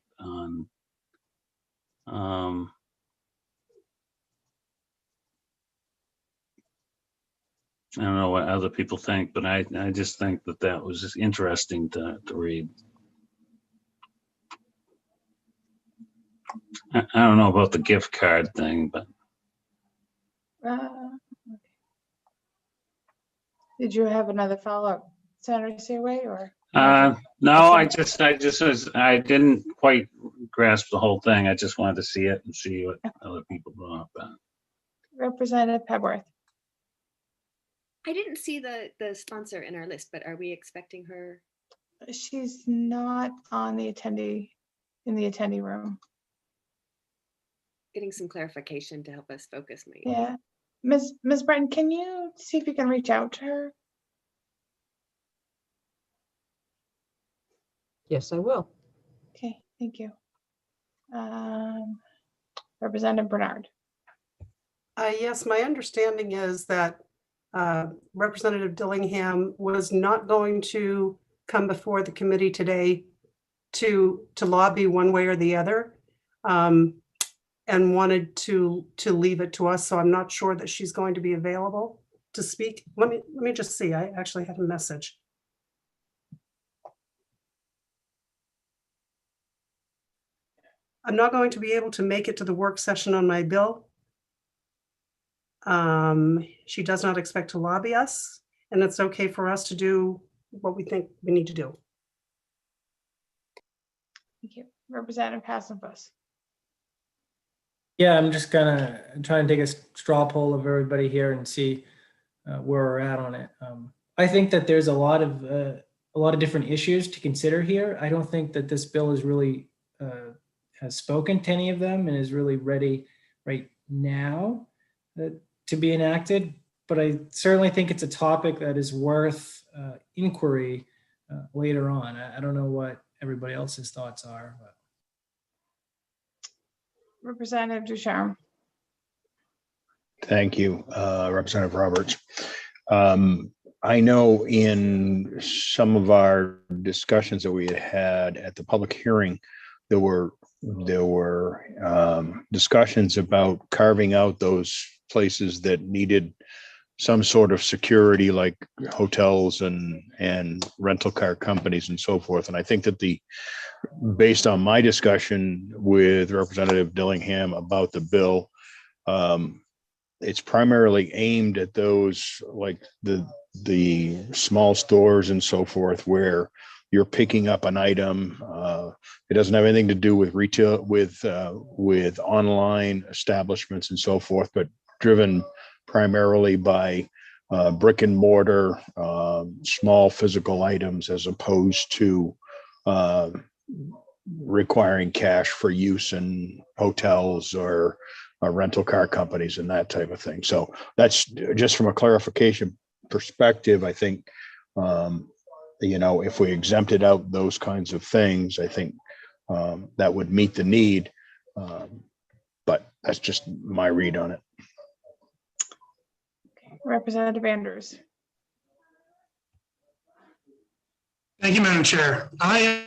I don't know what other people think, but I just think that was just interesting to read. I don't know about the gift card thing, but Okay. Did you have another follow-up, Senator Seaway, or? no, I didn't quite grasp the whole thing. I just wanted to see it and see what other people brought up. Representative Pebworth? I didn't see the sponsor in our list, but are we expecting her? She's not on the attendee, in the attendee room. Getting some clarification to help us focus, maybe. Yeah. Ms. Breton, can you see if you can reach out to her? Yes, I will. Okay, thank you. Representative Bernard? Yes, my understanding is that Representative Dillingham was not going to come before the committee today to lobby one way or the other, and wanted to leave it to us. So I'm not sure that she's going to be available to speak. Let me just see. I actually had a message. I'm not going to be able to make it to the work session on my bill. She does not expect to lobby us, and it's okay for us to do what we think we need to do. Thank you. Representative Hassenfuss? Yeah, I'm just gonna try and take a straw poll of everybody here and see where we're at on it. I think that there's a lot of different issues to consider here. I don't think that this bill is really has spoken to any of them and is really ready right now to be enacted. But I certainly think it's a topic that is worth inquiry later on. I don't know what everybody else's thoughts are. But. Representative Ducharme? Thank you, Representative Roberts. I know in some of our discussions that we had at the public hearing, there were discussions about carving out those places that needed some sort of security, like hotels and rental car companies and so forth. And I think that based on my discussion with Representative Dillingham about the bill, it's primarily aimed at those like the small stores and so forth, where you're picking up an item. It doesn't have anything to do with retail, with online establishments and so forth, but driven primarily by brick and mortar, small physical items, as opposed to requiring cash for use in hotels or rental car companies and that type of thing. So that's just from a clarification perspective. I think, if we exempted out those kinds of things, I think that would meet the need. But that's just my read on it. Representative Andrews? Thank you, Madam Chair. I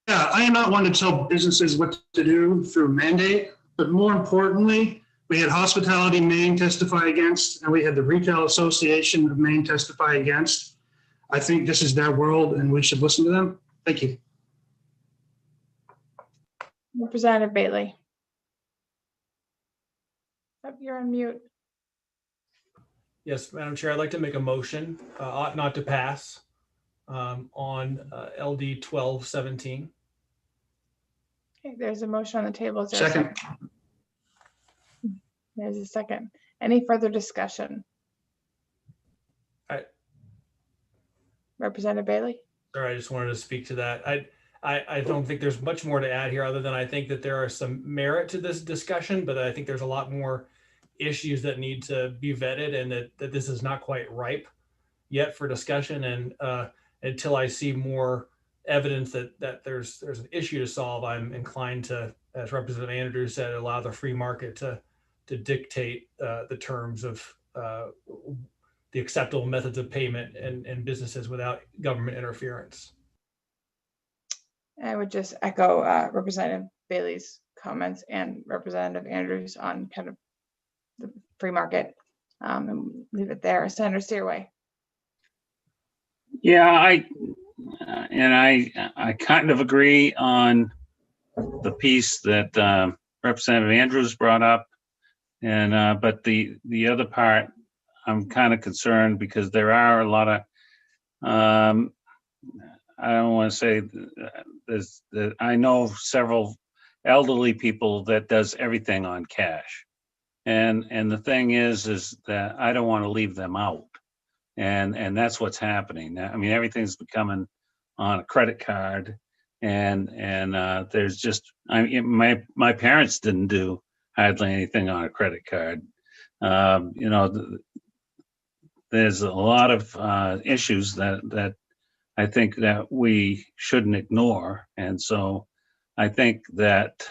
am not one to tell businesses what to do through mandate, but more importantly, we had Hospitality Maine testify against, and we had the Retail Association of Maine testify against. I think this is their world and we should listen to them. Thank you. Representative Bailey? Oh, you're on mute. Yes, Madam Chair, I'd like to make a motion, ought not to pass on LD 1217. Okay, there's a motion on the table. Is there a Second. There's a second. Any further discussion? Representative Bailey? Sorry, I just wanted to speak to that. I don't think there's much more to add here, other than I think that there are some merit to this discussion, but I think there's a lot more issues that need to be vetted, and that this is not quite ripe yet for discussion. And until I see more evidence that there's an issue to solve, I'm inclined to, as Representative Andrews said, allow the free market to dictate the terms of the acceptable methods of payment and businesses without government interference. I would just echo Representative Bailey's comments and Representative Andrews on kind of the free market, and leave it there. Senator Seaway? Yeah, I kind of agree on the piece that Representative Andrews brought up. And, but the other part, I'm kind of concerned because there are a lot of, I don't want to say I know several elderly people that does everything on cash. And the thing is that I don't want to leave them out. And that's what's happening. Now, I mean, everything's becoming on a credit card and there's just, my parents didn't do hardly anything on a credit card. You know, there's a lot of issues that I think that we shouldn't ignore. And so I think that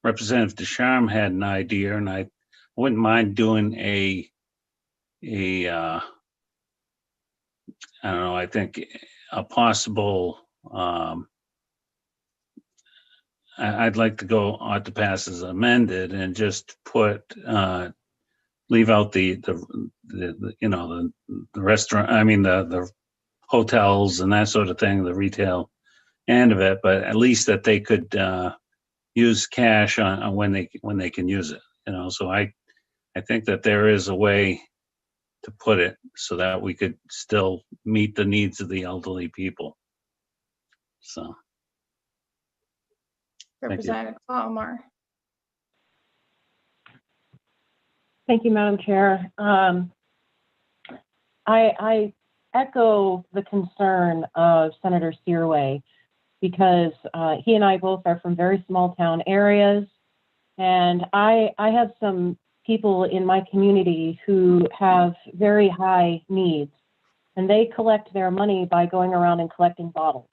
Representative Deschamps had an idea, and I wouldn't mind doing I don't know, I think a possible, I'd like to go ought to pass as amended and just put, leave out the you know, the restaurant, I mean, the hotels and that sort of thing, the retail end of it, but at least that they could use cash on when they can use it, you know. So I think that there is a way to put it so that we could still meet the needs of the elderly people. So. Thank you. Representative Palmer. Thank you, Madam Chair. I echo the concern of Senator Searway because he and I both are from very small town areas. And I have some people in my community who have very high needs, and they collect their money by going around and collecting bottles.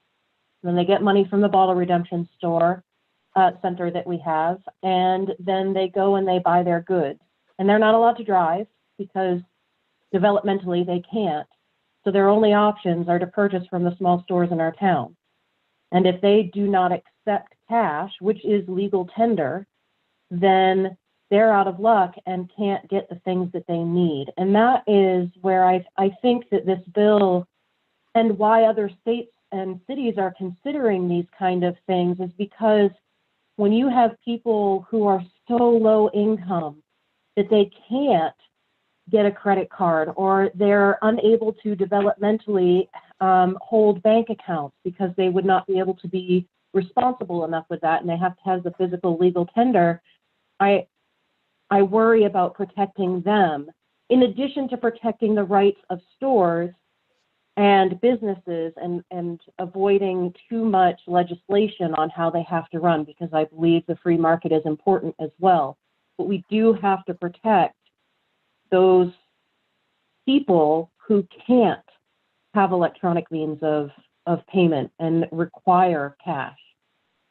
And then they get money from the bottle redemption center that we have, and then they go and they buy their goods. And they're not allowed to drive because developmentally they can't. So their only options are to purchase from the small stores in our town. And if they do not accept cash, which is legal tender, then they're out of luck and can't get the things that they need. And that is where I think that this bill, and why other states and cities are considering these kind of things, is because when you have people who are so low income that they can't get a credit card, or they're unable to developmentally hold bank accounts because they would not be able to be responsible enough with that, and they have to have the physical legal tender, I worry about protecting them, in addition to protecting the rights of stores and businesses, and avoiding too much legislation on how they have to run, because I believe the free market is important as well. But we do have to protect those people who can't have electronic means of payment and require cash.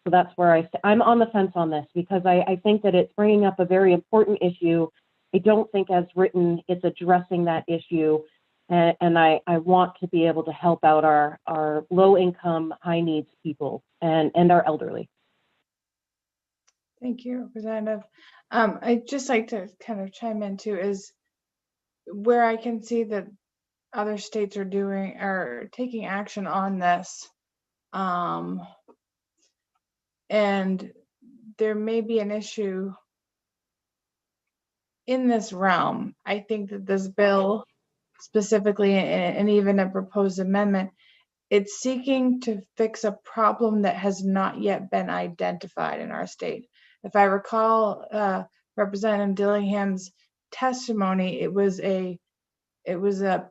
So that's where I'm on the fence on this, because I think that it's bringing up a very important issue. I don't think as written it's addressing that issue. And I want to be able to help out our low income, high needs people and our elderly. Thank you, Representative. I'd just like to kind of chime in too, is where I can see that other states are taking action on this. And there may be an issue in this realm. I think that this bill specifically, and even a proposed amendment, it's seeking to fix a problem that has not yet been identified in our state. If I recall Representative Dillingham's testimony, it was a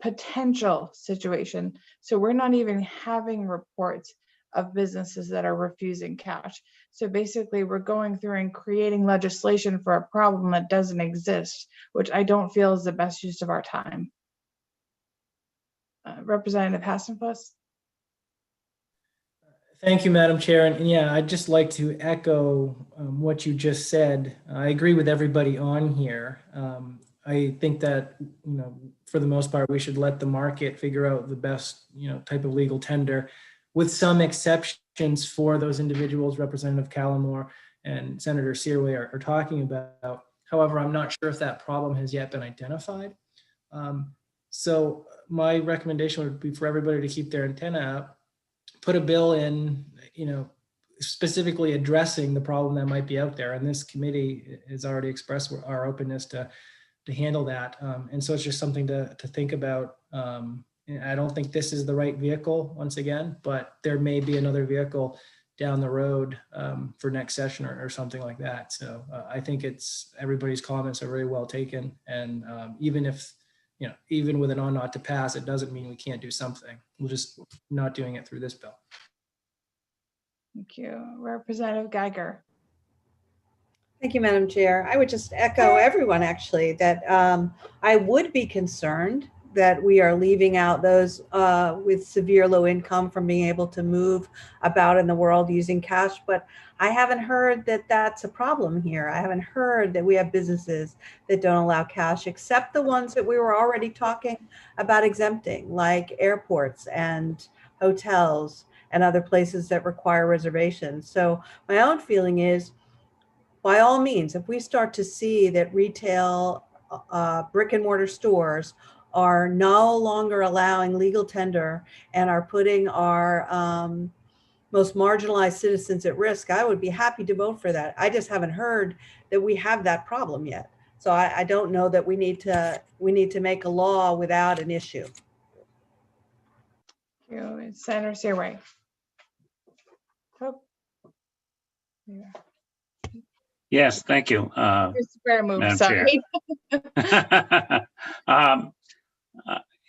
potential situation. So we're not even having reports of businesses that are refusing cash. So basically we're going through and creating legislation for a problem that doesn't exist, which I don't feel is the best use of our time. Representative Hassenfuss. Thank you, Madam Chair. And yeah, I'd just like to echo what you just said. I agree with everybody on here. I think that, for the most part, we should let the market figure out the best, type of legal tender, with some exceptions for those individuals Representative Callamore and Senator Searway are talking about. However, I'm not sure if that problem has yet been identified. So my recommendation would be for everybody to keep their antenna up, put a bill in, specifically addressing the problem that might be out there. And this committee has already expressed our openness to handle that. And so it's just something to think about. And I don't think this is the right vehicle once again, but there may be another vehicle down the road for next session or something like that. So I think everybody's comments are very well taken. And even if, even with an on not to pass, it doesn't mean we can't do something. We're just not doing it through this bill. Thank you. Representative Geiger. Thank you, Madam Chair. I would just echo everyone actually that I would be concerned that we are leaving out those with severe low income from being able to move about in the world using cash. But I haven't heard that that's a problem here. I haven't heard that we have businesses that don't allow cash, except the ones that we were already talking about exempting, like airports and hotels and other places that require reservations. So my own feeling is, by all means, if we start to see that retail brick and mortar stores are no longer allowing legal tender and are putting our most marginalized citizens at risk, I would be happy to vote for that. I just haven't heard that we have that problem yet. So I don't know that we need to make a law without an issue. Thank you. Senator Seaway. Oh. Yeah. Yes, thank you. Mr. Bear move, Madam sorry.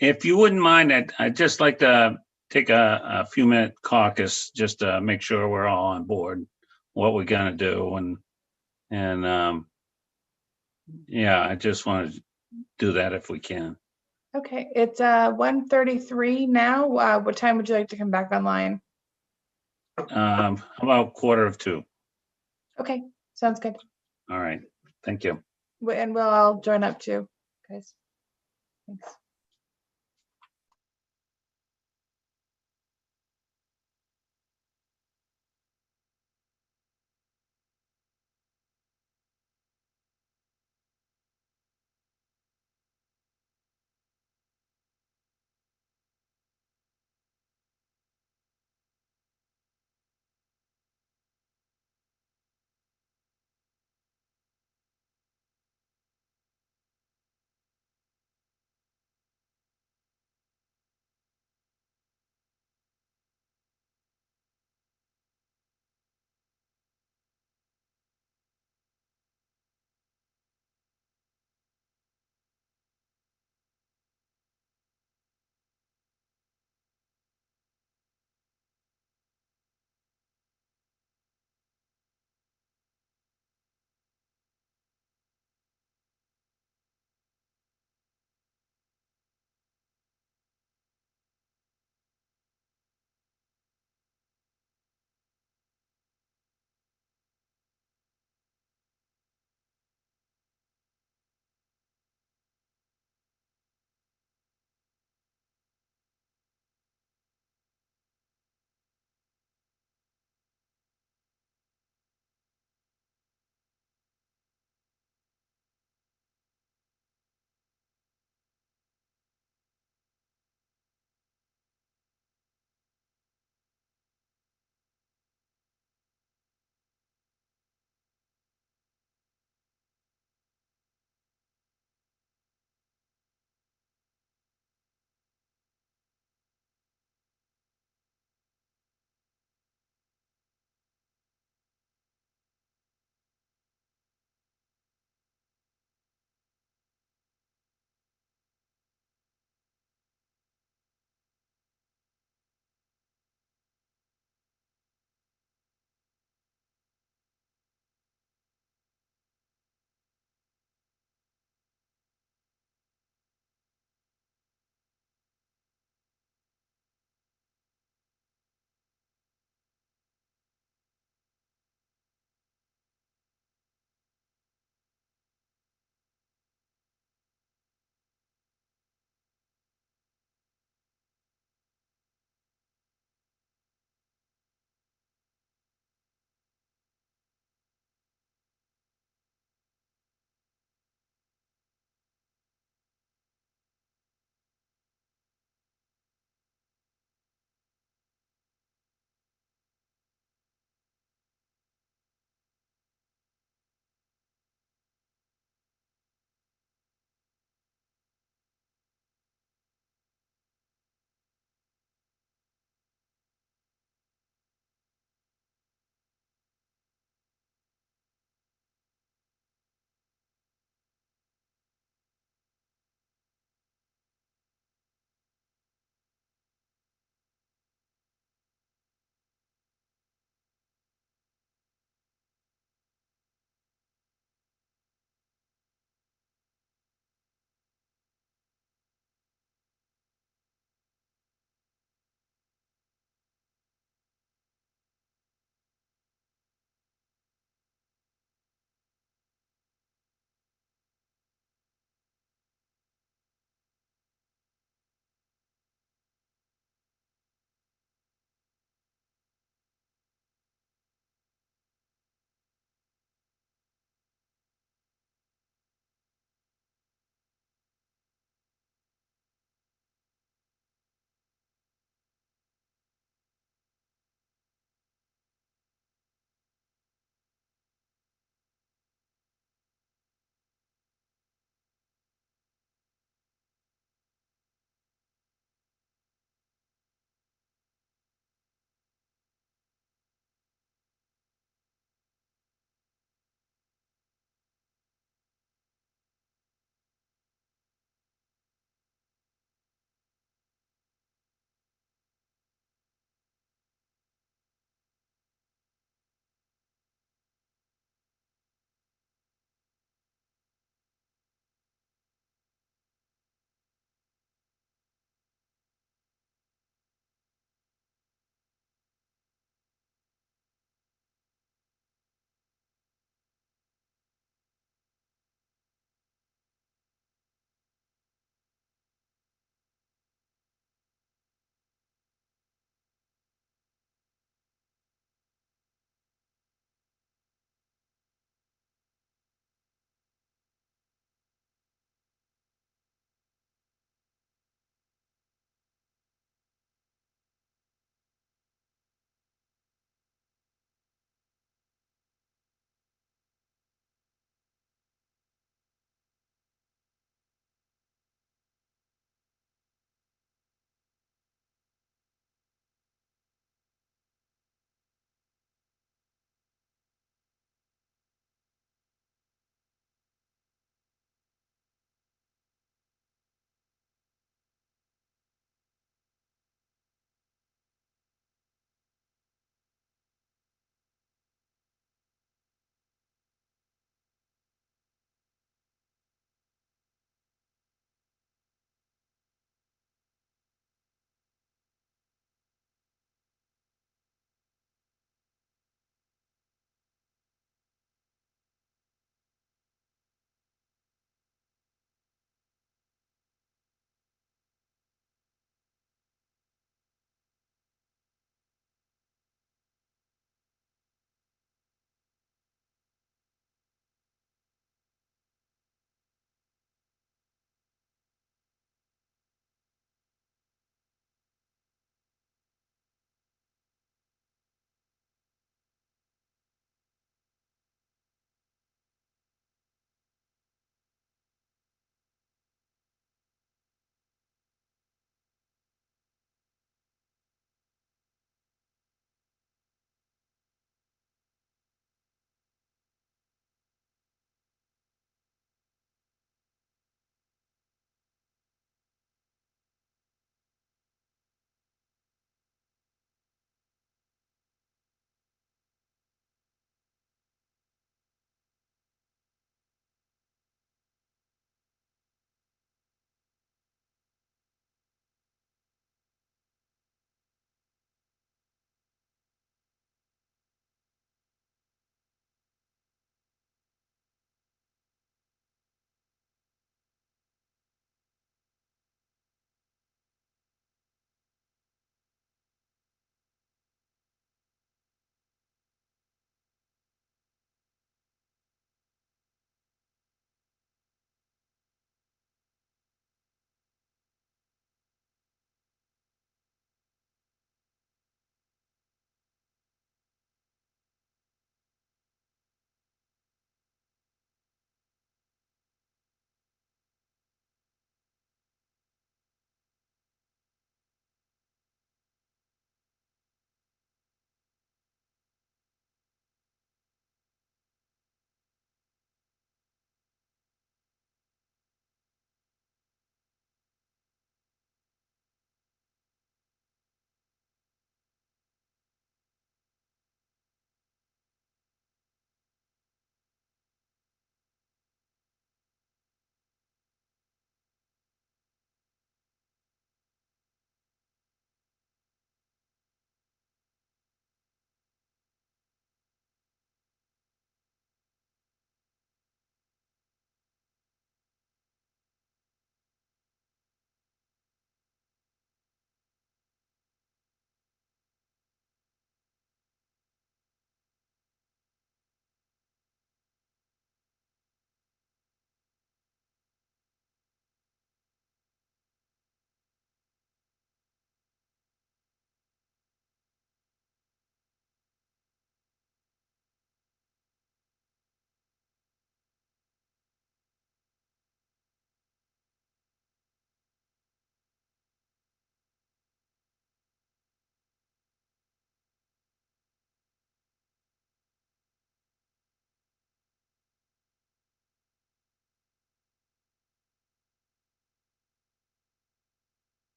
If you wouldn't mind, I'd just like to take a few minute caucus just to make sure we're all on board what we're gonna do, and yeah, I just want to do that if we can. Okay, it's 1:33 now. What time would you like to come back online? How about 1:45? Okay, sounds good. All right, thank you. And we'll all join up too, guys. Thanks.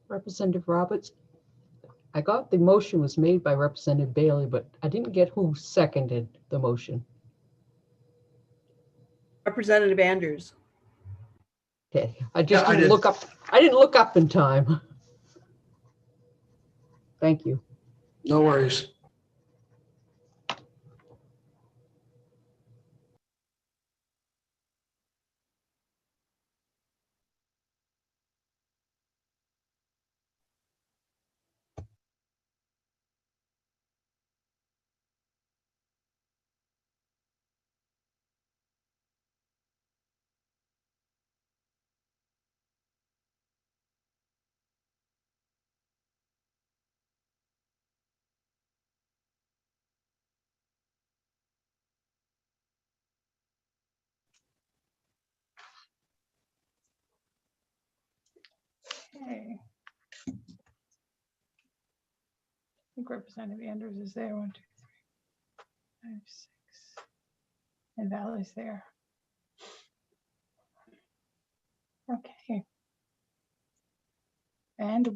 Representative Roberts. I got the motion was made by Representative Bailey, but I didn't get who seconded the motion. Representative Andrews. Okay, I just Yeah, I didn't did. look up. I didn't look up in time. Thank you. No worries. Okay. I think Representative Andrews is there. 1, 2, 3, 5, 6. And Valley's there. Okay. And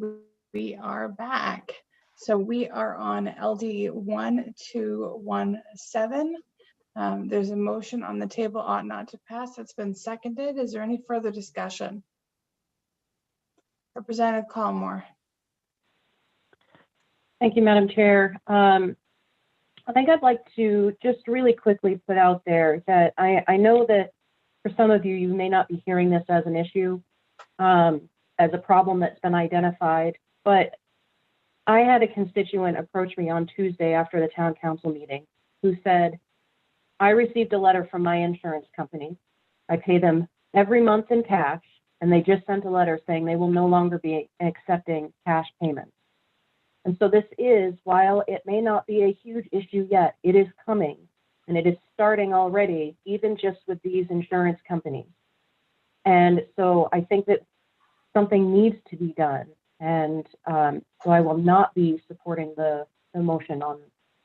we are back. So we are on LD 1217. There's a motion on the table ought not to pass. That's been seconded. Is there any further discussion? Representative Collmore. Thank you, Madam Chair. I think I'd like to just really quickly put out there that I know that for some of you, you may not be hearing this as an issue, as a problem that's been identified, but I had a constituent approach me on Tuesday after the town council meeting who said, I received a letter from my insurance company. I pay them every month in cash, and they just sent a letter saying they will no longer be accepting cash payments. And so this is, while it may not be a huge issue yet, it is coming, and it is starting already, even just with these insurance companies. And so I think that something needs to be done. And so I will not be supporting the motion on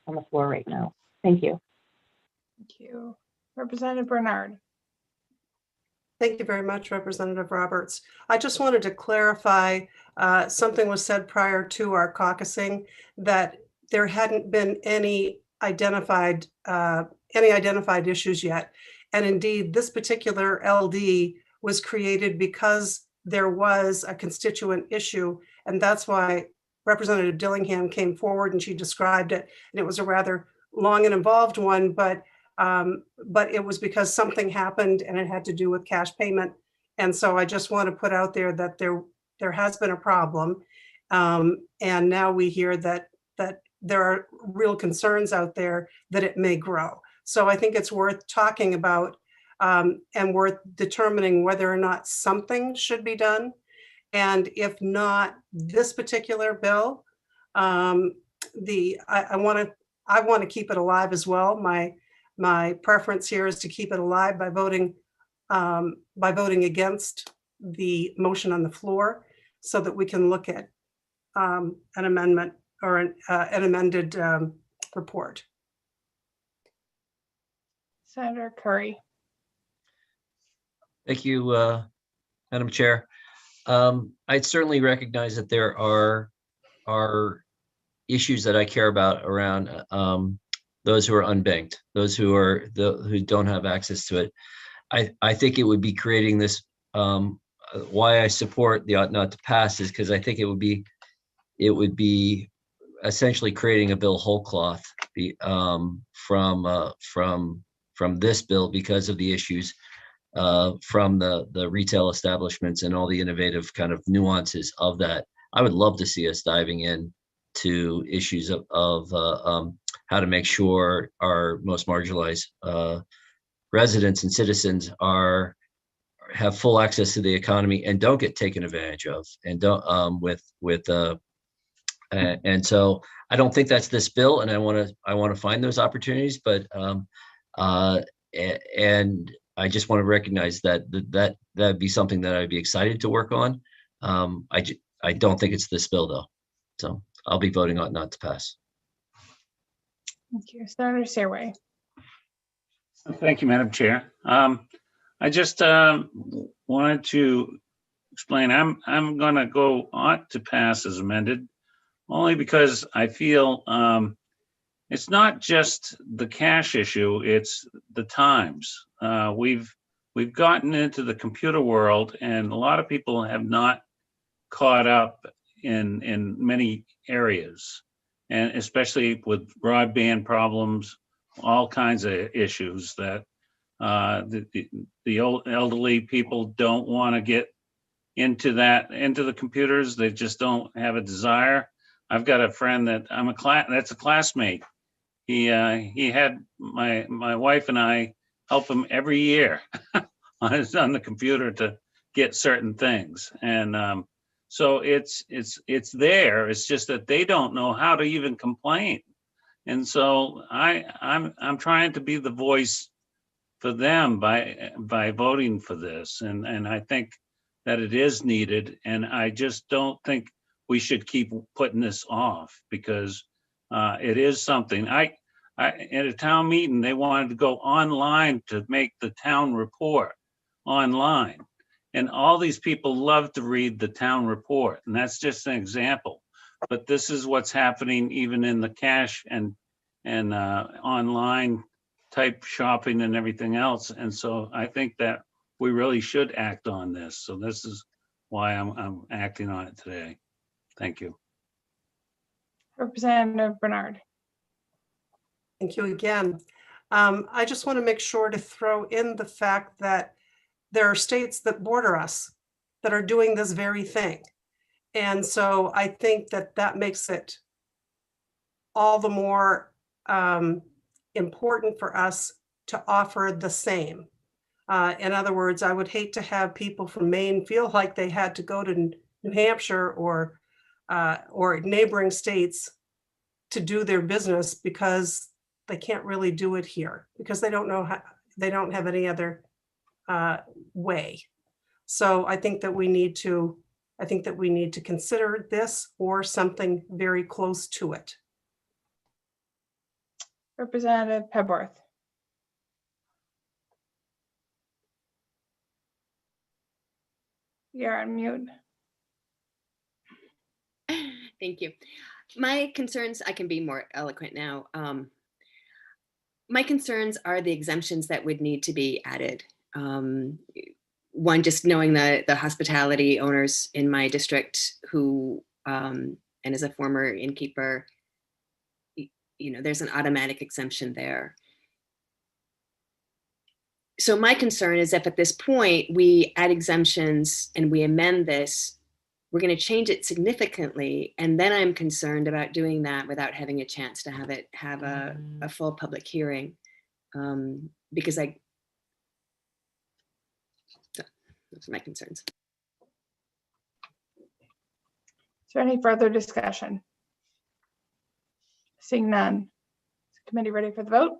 the floor right now. Thank you. Thank you. Representative Bernard. Thank you very much, Representative Roberts. I just wanted to clarify, something was said prior to our caucusing that there hadn't been any identified issues yet. And indeed, this particular LD was created because there was a constituent issue. And that's why Representative Dillingham came forward and she described it. And it was a rather long and involved one, but it was because something happened and it had to do with cash payment. And so I just want to put out there that there has been a problem. And now we hear that there are real concerns out there that it may grow. So I think it's worth talking about and worth determining whether or not something should be done. And if not this particular bill, I want to keep it alive as well. My preference here is to keep it alive by voting against the motion on the floor so that we can look at an amendment or an amended report. Senator Curry. Thank you, Madam Chair. I certainly recognize that there are issues that I care about around those who are unbanked, those who don't have access to it. I think it would be creating this. Why I support the ought not to pass is because I think it would be essentially creating a bill whole cloth from this bill because of the issues from the retail establishments and all the innovative kind of nuances of that. I would love to see us diving in to issues of how to make sure our most marginalized residents and citizens have full access to the economy and don't get taken advantage of, and don't and so I don't think that's this bill, and I want to find those opportunities, but and I just want to recognize that'd be something that I'd be excited to work on. I don't think it's this bill though, so I'll be voting ought not to pass. Thank you. Senator Serway. Thank you, Madam Chair. I just wanted to explain. I'm gonna go ought to pass as amended, only because I feel it's not just the cash issue, it's the times. We've gotten into the computer world, and a lot of people have not caught up in many areas, and especially with broadband problems, all kinds of issues that the old elderly people don't want to get into the computers. They just don't have a desire. I've got a friend that's a classmate. He had my wife and I help him every year on the computer to get certain things. And so it's there. It's just that they don't know how to even complain. And so I'm trying to be the voice for them by voting for this. And I think that it is needed. And I just don't think we should keep putting this off, because it is something. At a town meeting, they wanted to go online to make the town report online. And all these people love to read the town report. And that's just an example. But this is what's happening even in the cash and online type shopping and everything else. And so I think that we really should act on this. So this is why I'm acting on it today. Thank you. Representative Bernard. Thank you again. I just want to make sure to throw in the fact that there are states that border us that are doing this very thing. And so I think that that makes it all the more important for us to offer the same. In other words, I would hate to have people from Maine feel like they had to go to New Hampshire or neighboring states to do their business because they can't really do it here because they don't know how, they don't have any other way. So I think that we need to consider this or something very close to it. Representative Pebworth. You're on mute. Thank you. My concerns, I can be more eloquent now. My concerns are the exemptions that would need to be added. One, just knowing the hospitality owners in my district who, and as a former innkeeper, there's an automatic exemption there. So my concern is if at this point we add exemptions and we amend this, we're going to change it significantly. And then I'm concerned about doing that without having a chance to have a full public hearing. Because those are my concerns. Is there any further discussion? Seeing none. Is the committee ready for the vote?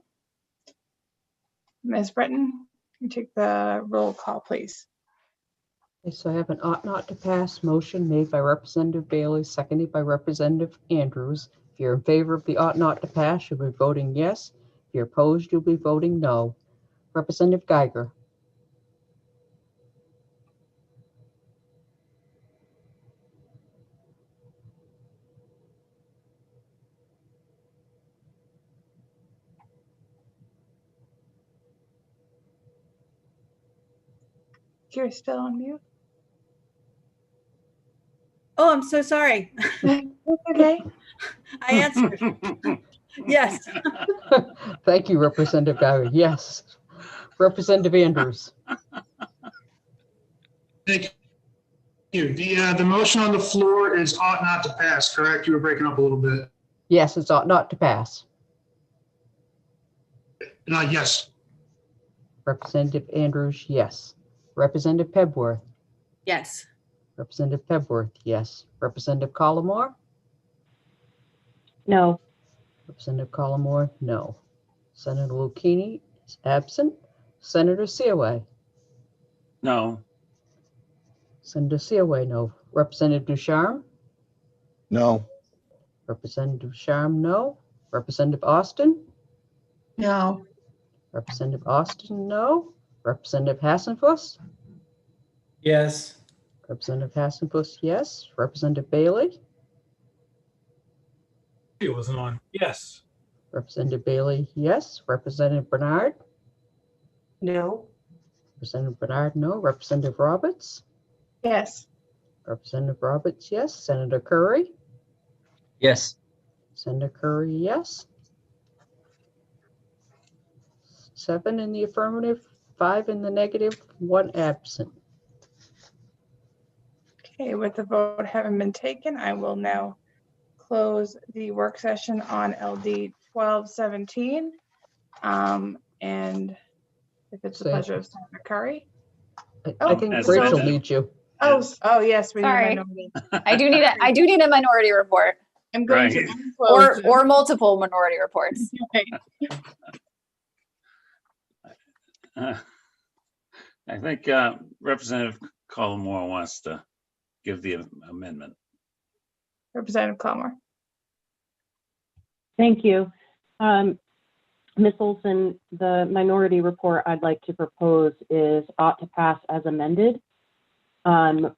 Ms. Britton, you take the roll call, please. Okay, so I have an ought not to pass motion made by Representative Bailey, seconded by Representative Andrews. If you're in favor of the ought not to pass, you'll be voting yes. If you're opposed, you'll be voting no. Representative Geiger. You're still on mute. Oh, I'm so sorry. Okay. I answered. Yes. Thank you, Representative Geiger. Yes. Representative Andrews. Thank you. The motion on the floor is ought not to pass, correct? You were breaking up a little bit. Yes, it's ought not to pass. Yes. Representative Andrews, yes. Representative Pebworth. Yes. Representative Pebworth, yes. Representative Collmore. No. Representative Collmore, no. Senator Lucchini is absent. Senator Seaway. No. Senator Seaway, no. Representative Ducharme. No. Representative Ducharme, no. Representative Austin. No. Representative Austin, no. Representative Hassenfuss. Yes. Representative Hassenfuss, yes. Representative Bailey? It wasn't on. Yes. Representative Bailey, yes. Representative Bernard? No. Representative Bernard, no. Representative Roberts? Yes. Representative Roberts, yes. Senator Curry? Yes. Senator Curry, yes. 7 in the affirmative, 5 in the negative, 1 absent. Okay, with the vote having been taken, I will now close the work session on LD 1217. And if it's the Say- pleasure of Senator Curry. I think As Rachel amended. needs you. Oh, yes, we need a Sorry. minority. I do need a minority report I'm going to Right. unclose or multiple minority reports. I think Representative Collmore wants to give the amendment. Representative Clammer. Thank you. Ms. Olson, the minority report I'd like to propose is ought to pass as amended,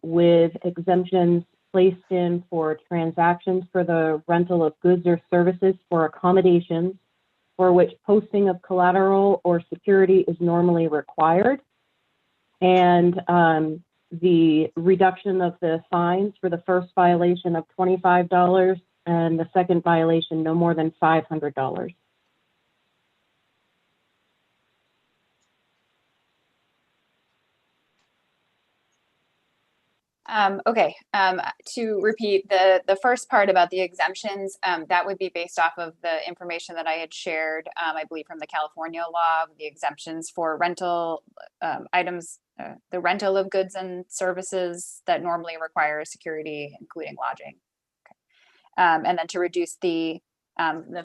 with exemptions placed in for transactions for the rental of goods or services for accommodations for which posting of collateral or security is normally required, and the reduction of the fines for the first violation of $25 and the second violation no more than $500. Okay, to repeat the first part about the exemptions, that would be based off of the information that I had shared, I believe from the California law, the exemptions for rental items, the rental of goods and services that normally require security, including lodging. Okay. And then to reduce the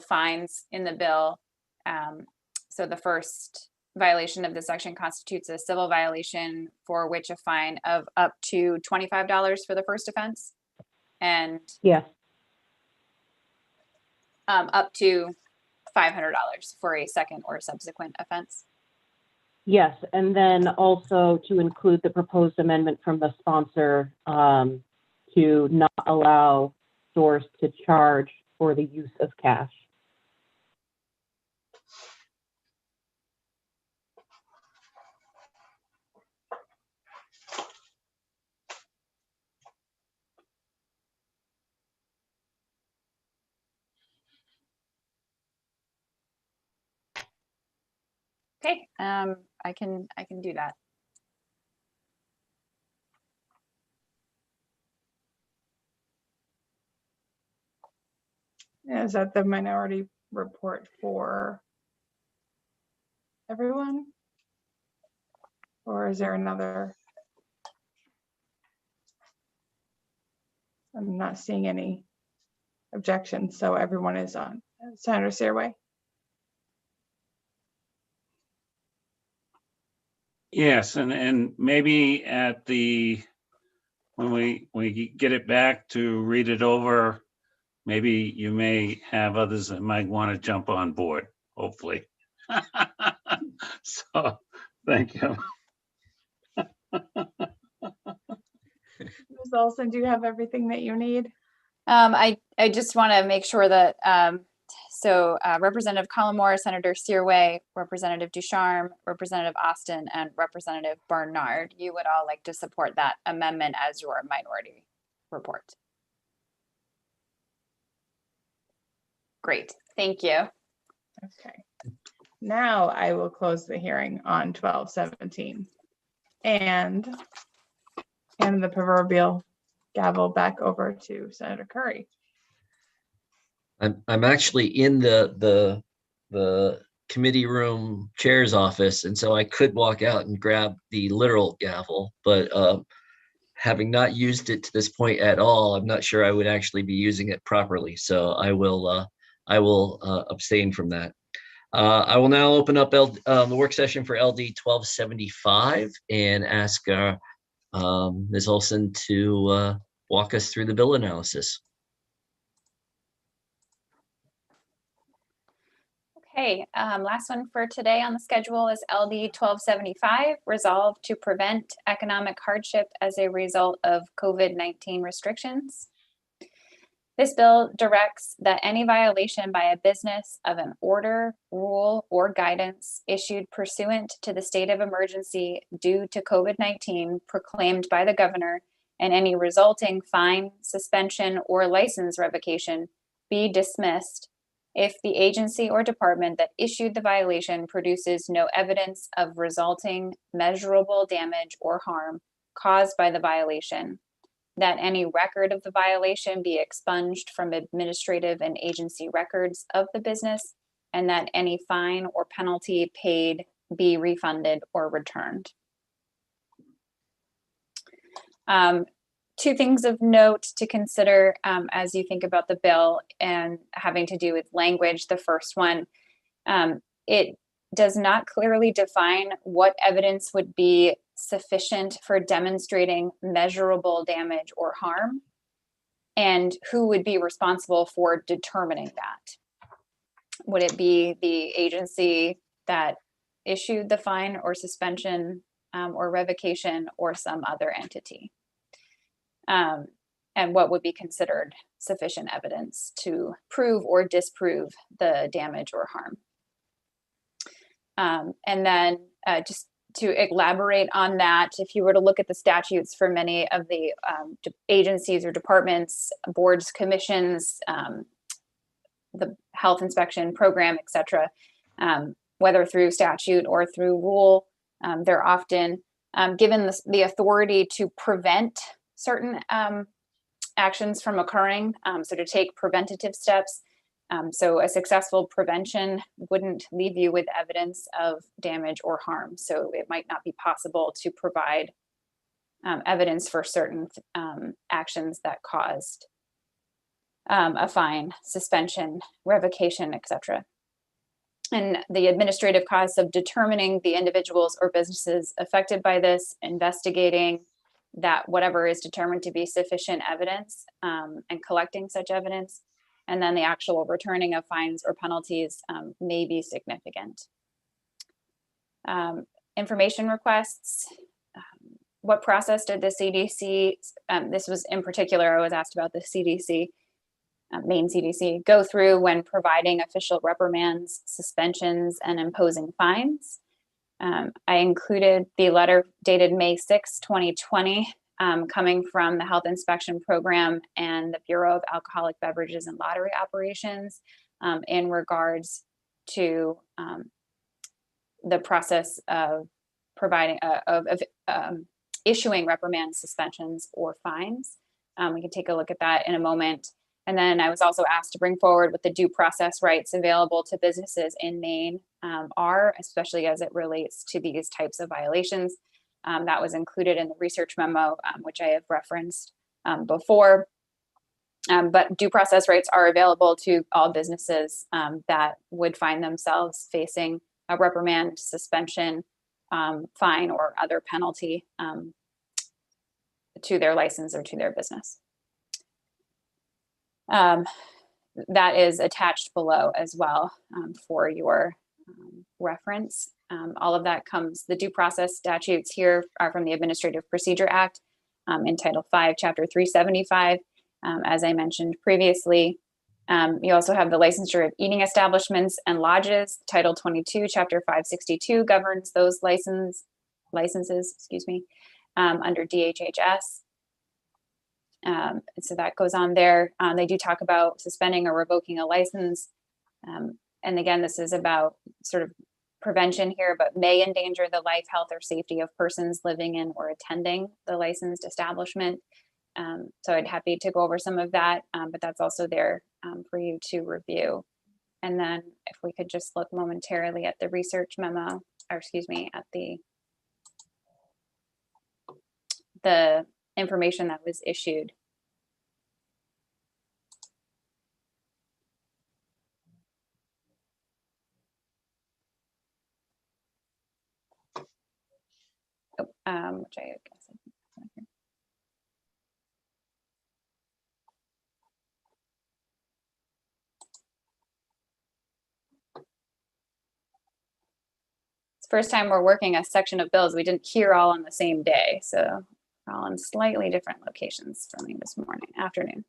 fines in the bill. So the first violation of this section constitutes a civil violation for which a fine of up to $25 for the first offense, and Yes. up to $500 for a second or subsequent offense. Yes, and then also to include the proposed amendment from the sponsor to not allow stores to charge for the use of cash. Okay, I can do that. Is that the minority report for everyone? Or is there another? I'm not seeing any objections, so everyone is on. Senator Searway? Yes, and maybe at when we get it back to read it over, maybe you may have others that might want to jump on board, hopefully. So, thank you. Ms. Olson, do you have everything that you need? I just want to make sure that Representative Collmore, Senator Searway, Representative Ducharme, Representative Austin, and Representative Bernard, you would all like to support that amendment as your minority report. Great, thank you. Okay. Now I will close the hearing on 1217 and hand the proverbial gavel back over to Senator Curry. I'm actually in the committee room chair's office, and so I could walk out and grab the literal gavel, but having not used it to this point at all, I'm not sure I would actually be using it properly. So I will abstain from that. I will now open up the work session for LD 1275 and ask Ms. Olson to walk us through the bill analysis. Okay, last one for today on the schedule is LD 1275, resolve to prevent economic hardship as a result of COVID-19 restrictions. This bill directs that any violation by a business of an order, rule, or guidance issued pursuant to the state of emergency due to COVID-19 proclaimed by the governor and any resulting fine, suspension, or license revocation be dismissed if the agency or department that issued the violation produces no evidence of resulting measurable damage or harm caused by the violation, that any record of the violation be expunged from administrative and agency records of the business, and that any fine or penalty paid be refunded or returned. Two things of note to consider as you think about the bill and having to do with language. The first one, it does not clearly define what evidence would be sufficient for demonstrating measurable damage or harm, and who would be responsible for determining that. Would it be the agency that issued the fine or suspension or revocation, or some other entity? And what would be considered sufficient evidence to prove or disprove the damage or harm? And then just to elaborate on that, if you were to look at the statutes for many of the agencies or departments, boards, commissions, the health inspection program, et cetera, whether through statute or through rule, they're often given the authority to prevent certain actions from occurring, so to take preventative steps. So a successful prevention wouldn't leave you with evidence of damage or harm. So it might not be possible to provide evidence for certain actions that caused a fine, suspension, revocation, etc. And the administrative costs of determining the individuals or businesses affected by this, investigating that whatever is determined to be sufficient evidence and collecting such evidence, and then the actual returning of fines or penalties may be significant. Information requests. What process did the CDC, this was in particular, I was asked about the CDC, Maine CDC, go through when providing official reprimands, suspensions, and imposing fines? I included the letter dated May 6, 2020, coming from the Health Inspection Program and the Bureau of Alcoholic Beverages and Lottery Operations in regards to the process of providing, issuing reprimands, suspensions, or fines. We can take a look at that in a moment. And then I was also asked to bring forward what the due process rights available to businesses in Maine are, especially as it relates to these types of violations. That was included in the research memo, which I have referenced before. But due process rights are available to all businesses that would find themselves facing a reprimand, suspension, fine, or other penalty to their license or to their business. That is attached below as well for your reference. All of that comes, the due process statutes here are from the Administrative Procedure Act in Title 5, Chapter 375. As I mentioned previously, you also have the licensure of eating establishments and lodges. Title 22, Chapter 562 governs those licenses, under DHHS. So that goes on there. They do talk about suspending or revoking a license. And again, this is about sort of prevention here, but may endanger the life, health, or safety of persons living in or attending the licensed establishment. So I'd happy to go over some of that, but that's also there for you to review. And then if we could just look momentarily at the research memo, or excuse me, at the information that was issued. Which I guess I think that's not here. It's the first time we're working a section of bills we didn't hear all on the same day. So we're all in slightly different locations for me this afternoon.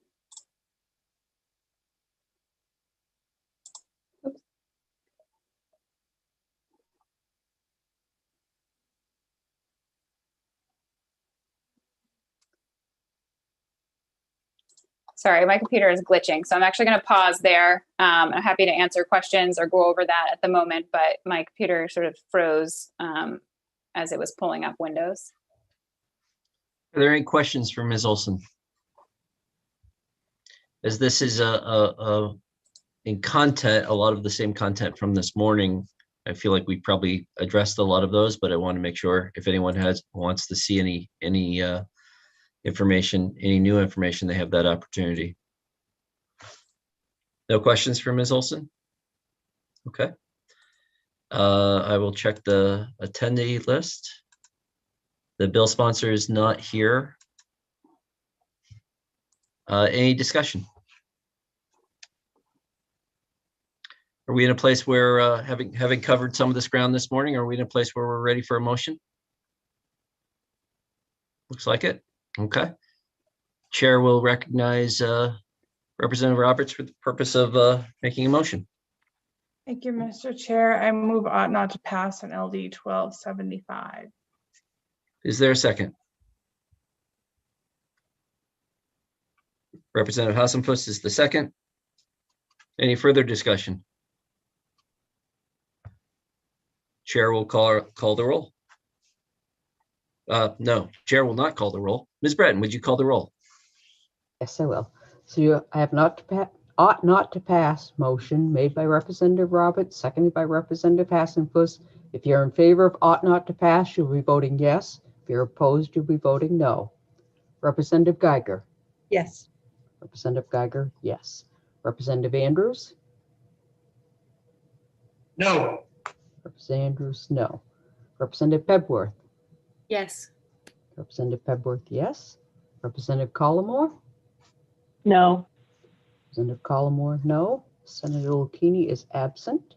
Sorry, my computer is glitching, so I'm actually going to pause there. I'm happy to answer questions or go over that at the moment, but my computer sort of froze as it was pulling up Windows. Are there any questions for Ms. Olson? As this is in content, a lot of the same content from this morning, I feel like we probably addressed a lot of those, but I want to make sure if anyone wants to see any information, any new information, they have that opportunity. No questions for Ms. Olson? Okay. I will check the attendee list. The bill sponsor is not here. Any discussion? Are we in a place where, having covered some of this ground this morning, are we in a place where we're ready for a motion? Looks like it. Okay. Chair will recognize Representative Roberts for the purpose of making a motion. Thank you, Mr. Chair. I move ought not to pass on LD 1275. Is there a second? Representative Hassenfuss is the second. Any further discussion? Chair will call the roll. No, Chair will not call the roll. Ms. Breton, would you call the roll? Yes, I will. So I have ought not to pass motion made by Representative Roberts, seconded by Representative Hassenfuss. If you're in favor of ought not to pass, you'll be voting yes. If you're opposed, you'll be voting no. Representative Geiger. Yes. Representative Geiger, yes. Representative Andrews. No. Representative Andrews, no. Representative Pebworth. Yes. Representative Pebworth, yes. Representative Collmore. No. Representative Collmore, no. Senator Lucchini is absent.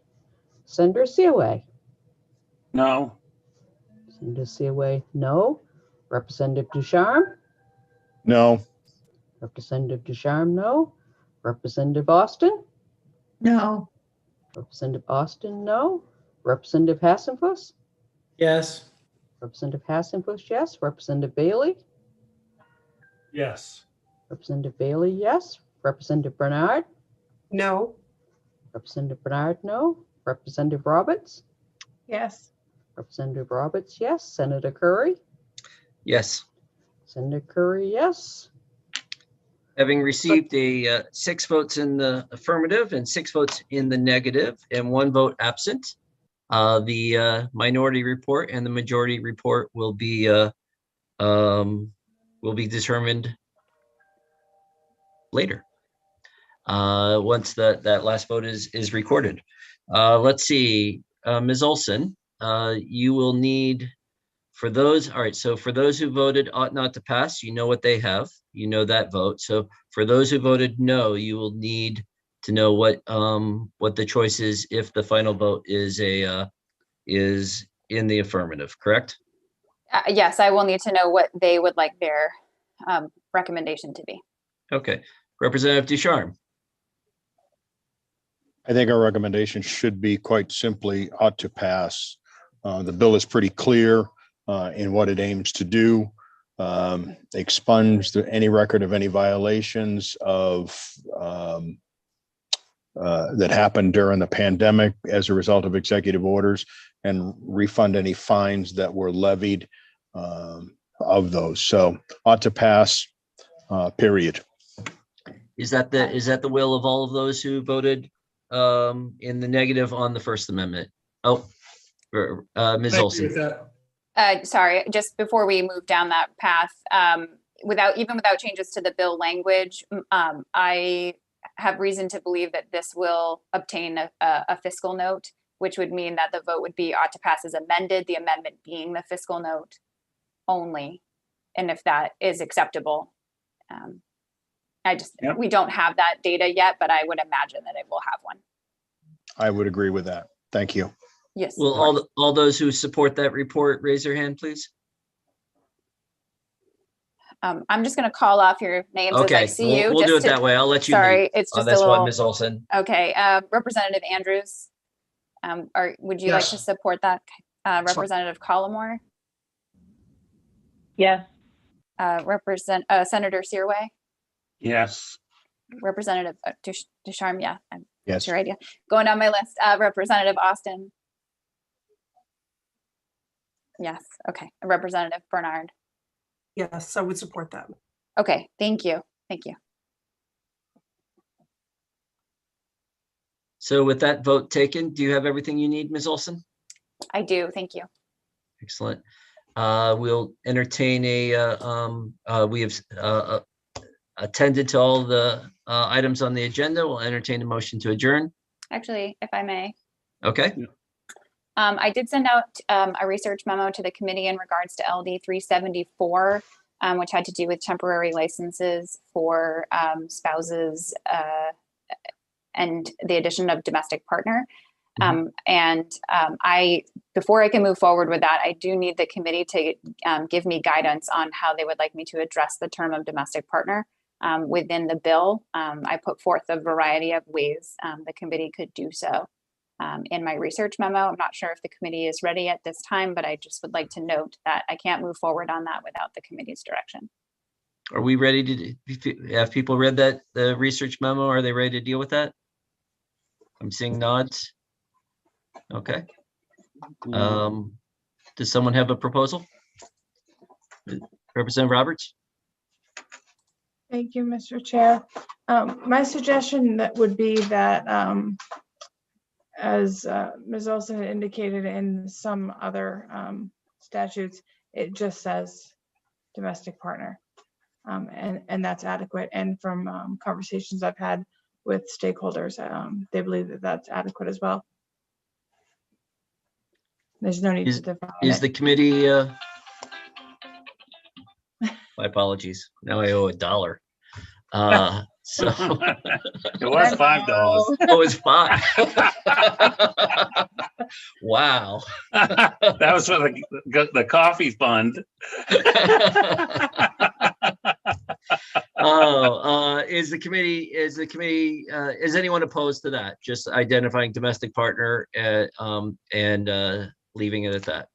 Senator Seaway. No. Senator Seaway, no. Representative Ducharme. No. Representative Ducharme, no. Representative Austin. No. Representative Austin, no. Representative Hassenfuss. Yes. Representative Hassenfuss, yes. Representative Bailey. Yes. Representative Bailey, yes. Representative Bernard. No. Representative Bernard, no. Representative Roberts. Yes. Representative Roberts, yes. Senator Curry. Yes. Senator Curry, yes. Having received 6 votes in the affirmative and 6 votes in the negative and 1 vote absent, the minority report and the majority report will be determined later once that last vote is recorded. Let's see, Ms. Olson, you will need for those. All right, so for those who voted ought not to pass, you know what they have. You know that vote. So for those who voted no, you will need to know what the choice is if the final vote is in the affirmative, correct? Yes, I will need to know what they would like their recommendation to be. Okay, Representative Ducharme. I think our recommendation should be quite simply ought to pass. The bill is pretty clear in what it aims to do. Expunge any record of any violations of that happened during the pandemic as a result of executive orders, and refund any fines that were levied of those. So ought to pass, period. Is that the will of all of those who voted in the negative on the First Amendment? Oh, Ms. Olson. Sorry, just before we move down that path, without changes to the bill language, I have reason to believe that this will obtain a fiscal note, which would mean that the vote would be ought to pass as amended, the amendment being the fiscal note only. And if that is acceptable, we don't have that data yet, but I would imagine that it will have one. I would agree with that. Thank you. Yes. Will all those who support that report raise their hand, please? I'm just going to call off your names as I Okay, see you. we'll do it just to- that way. I'll let you Sorry, lead it's on just a this one, little. Ms. Olson. Okay, Representative Andrews, would you like to Yes. support that? Representative Collmore, Yes. Senator Searway, Yes. Representative Ducharme, yeah, Yes. your idea. Going down my list, Representative Austin. Yes, okay. Representative Bernard. Yes, I would support that. Okay, thank you. Thank you. So with that vote taken, do you have everything you need, Ms. Olson? I do, thank you. Excellent. We'll entertain we have attended to all the items on the agenda. We'll entertain a motion to adjourn. Actually, if I may. Okay. I did send out a research memo to the committee in regards to LD 374, which had to do with temporary licenses for spouses and the addition of domestic partner. Before I can move forward with that, I do need the committee to give me guidance on how they would like me to address the term of domestic partner within the bill. I put forth a variety of ways the committee could do so. In my research memo, I'm not sure if the committee is ready at this time, but I just would like to note that I can't move forward on that without the committee's direction. Are we ready to, have people read the research memo? Are they ready to deal with that? I'm seeing nods. Okay. Does someone have a proposal? Representative Roberts? Thank you, Mr. Chair. My suggestion that would be that, as Ms. Olson indicated in some other statutes, it just says domestic partner, and that's adequate. And from conversations I've had with stakeholders, they believe that that's adequate as well. There's no need to define Is it. the committee, my apologies. Now I owe $1. So It was $5. Oh, it's $5. Wow. That was for the coffee fund. Is anyone opposed to that? Just identifying domestic partner and leaving it at that?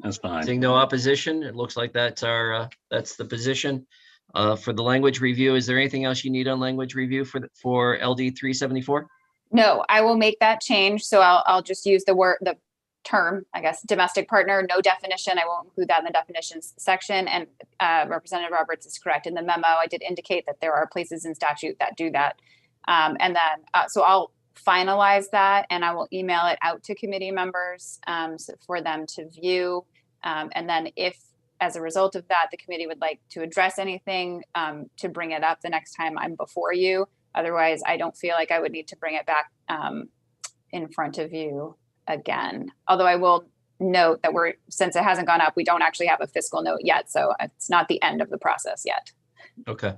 That's fine. Seeing no opposition, it looks like that's the position. For the language review, is there anything else you need on language review for LD 374? No, I will make that change. So I'll just use the term, I guess, domestic partner, no definition. I won't include that in the definitions section. And Representative Roberts is correct. In the memo, I did indicate that there are places in statute that do that. So I'll finalize that and I will email it out to committee members for them to view. And then if, as a result of that, the committee would like to address anything to bring it up the next time I'm before you. Otherwise, I don't feel like I would need to bring it back in front of you again. Although I will note that since it hasn't gone up, we don't actually have a fiscal note yet. So it's not the end of the process yet. Okay.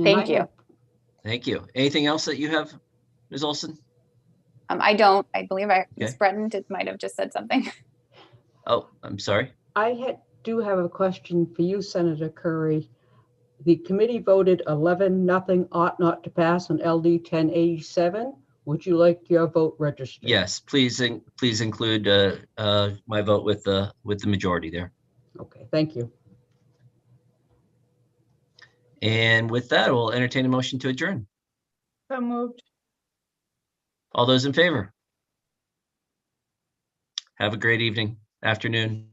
Thank you. Thank you. Anything else that you have, Ms. Olson? I don't. I believe Ms. Breton might have just said something. Oh, I'm sorry. I do have a question for you, Senator Curry. The committee voted 11-0 ought not to pass on LD 1087. Would you like your vote registered? Yes, please include my vote with the majority there. Okay, thank you. And with that, we'll entertain a motion to adjourn. So moved. All those in favor? Have a great evening, afternoon.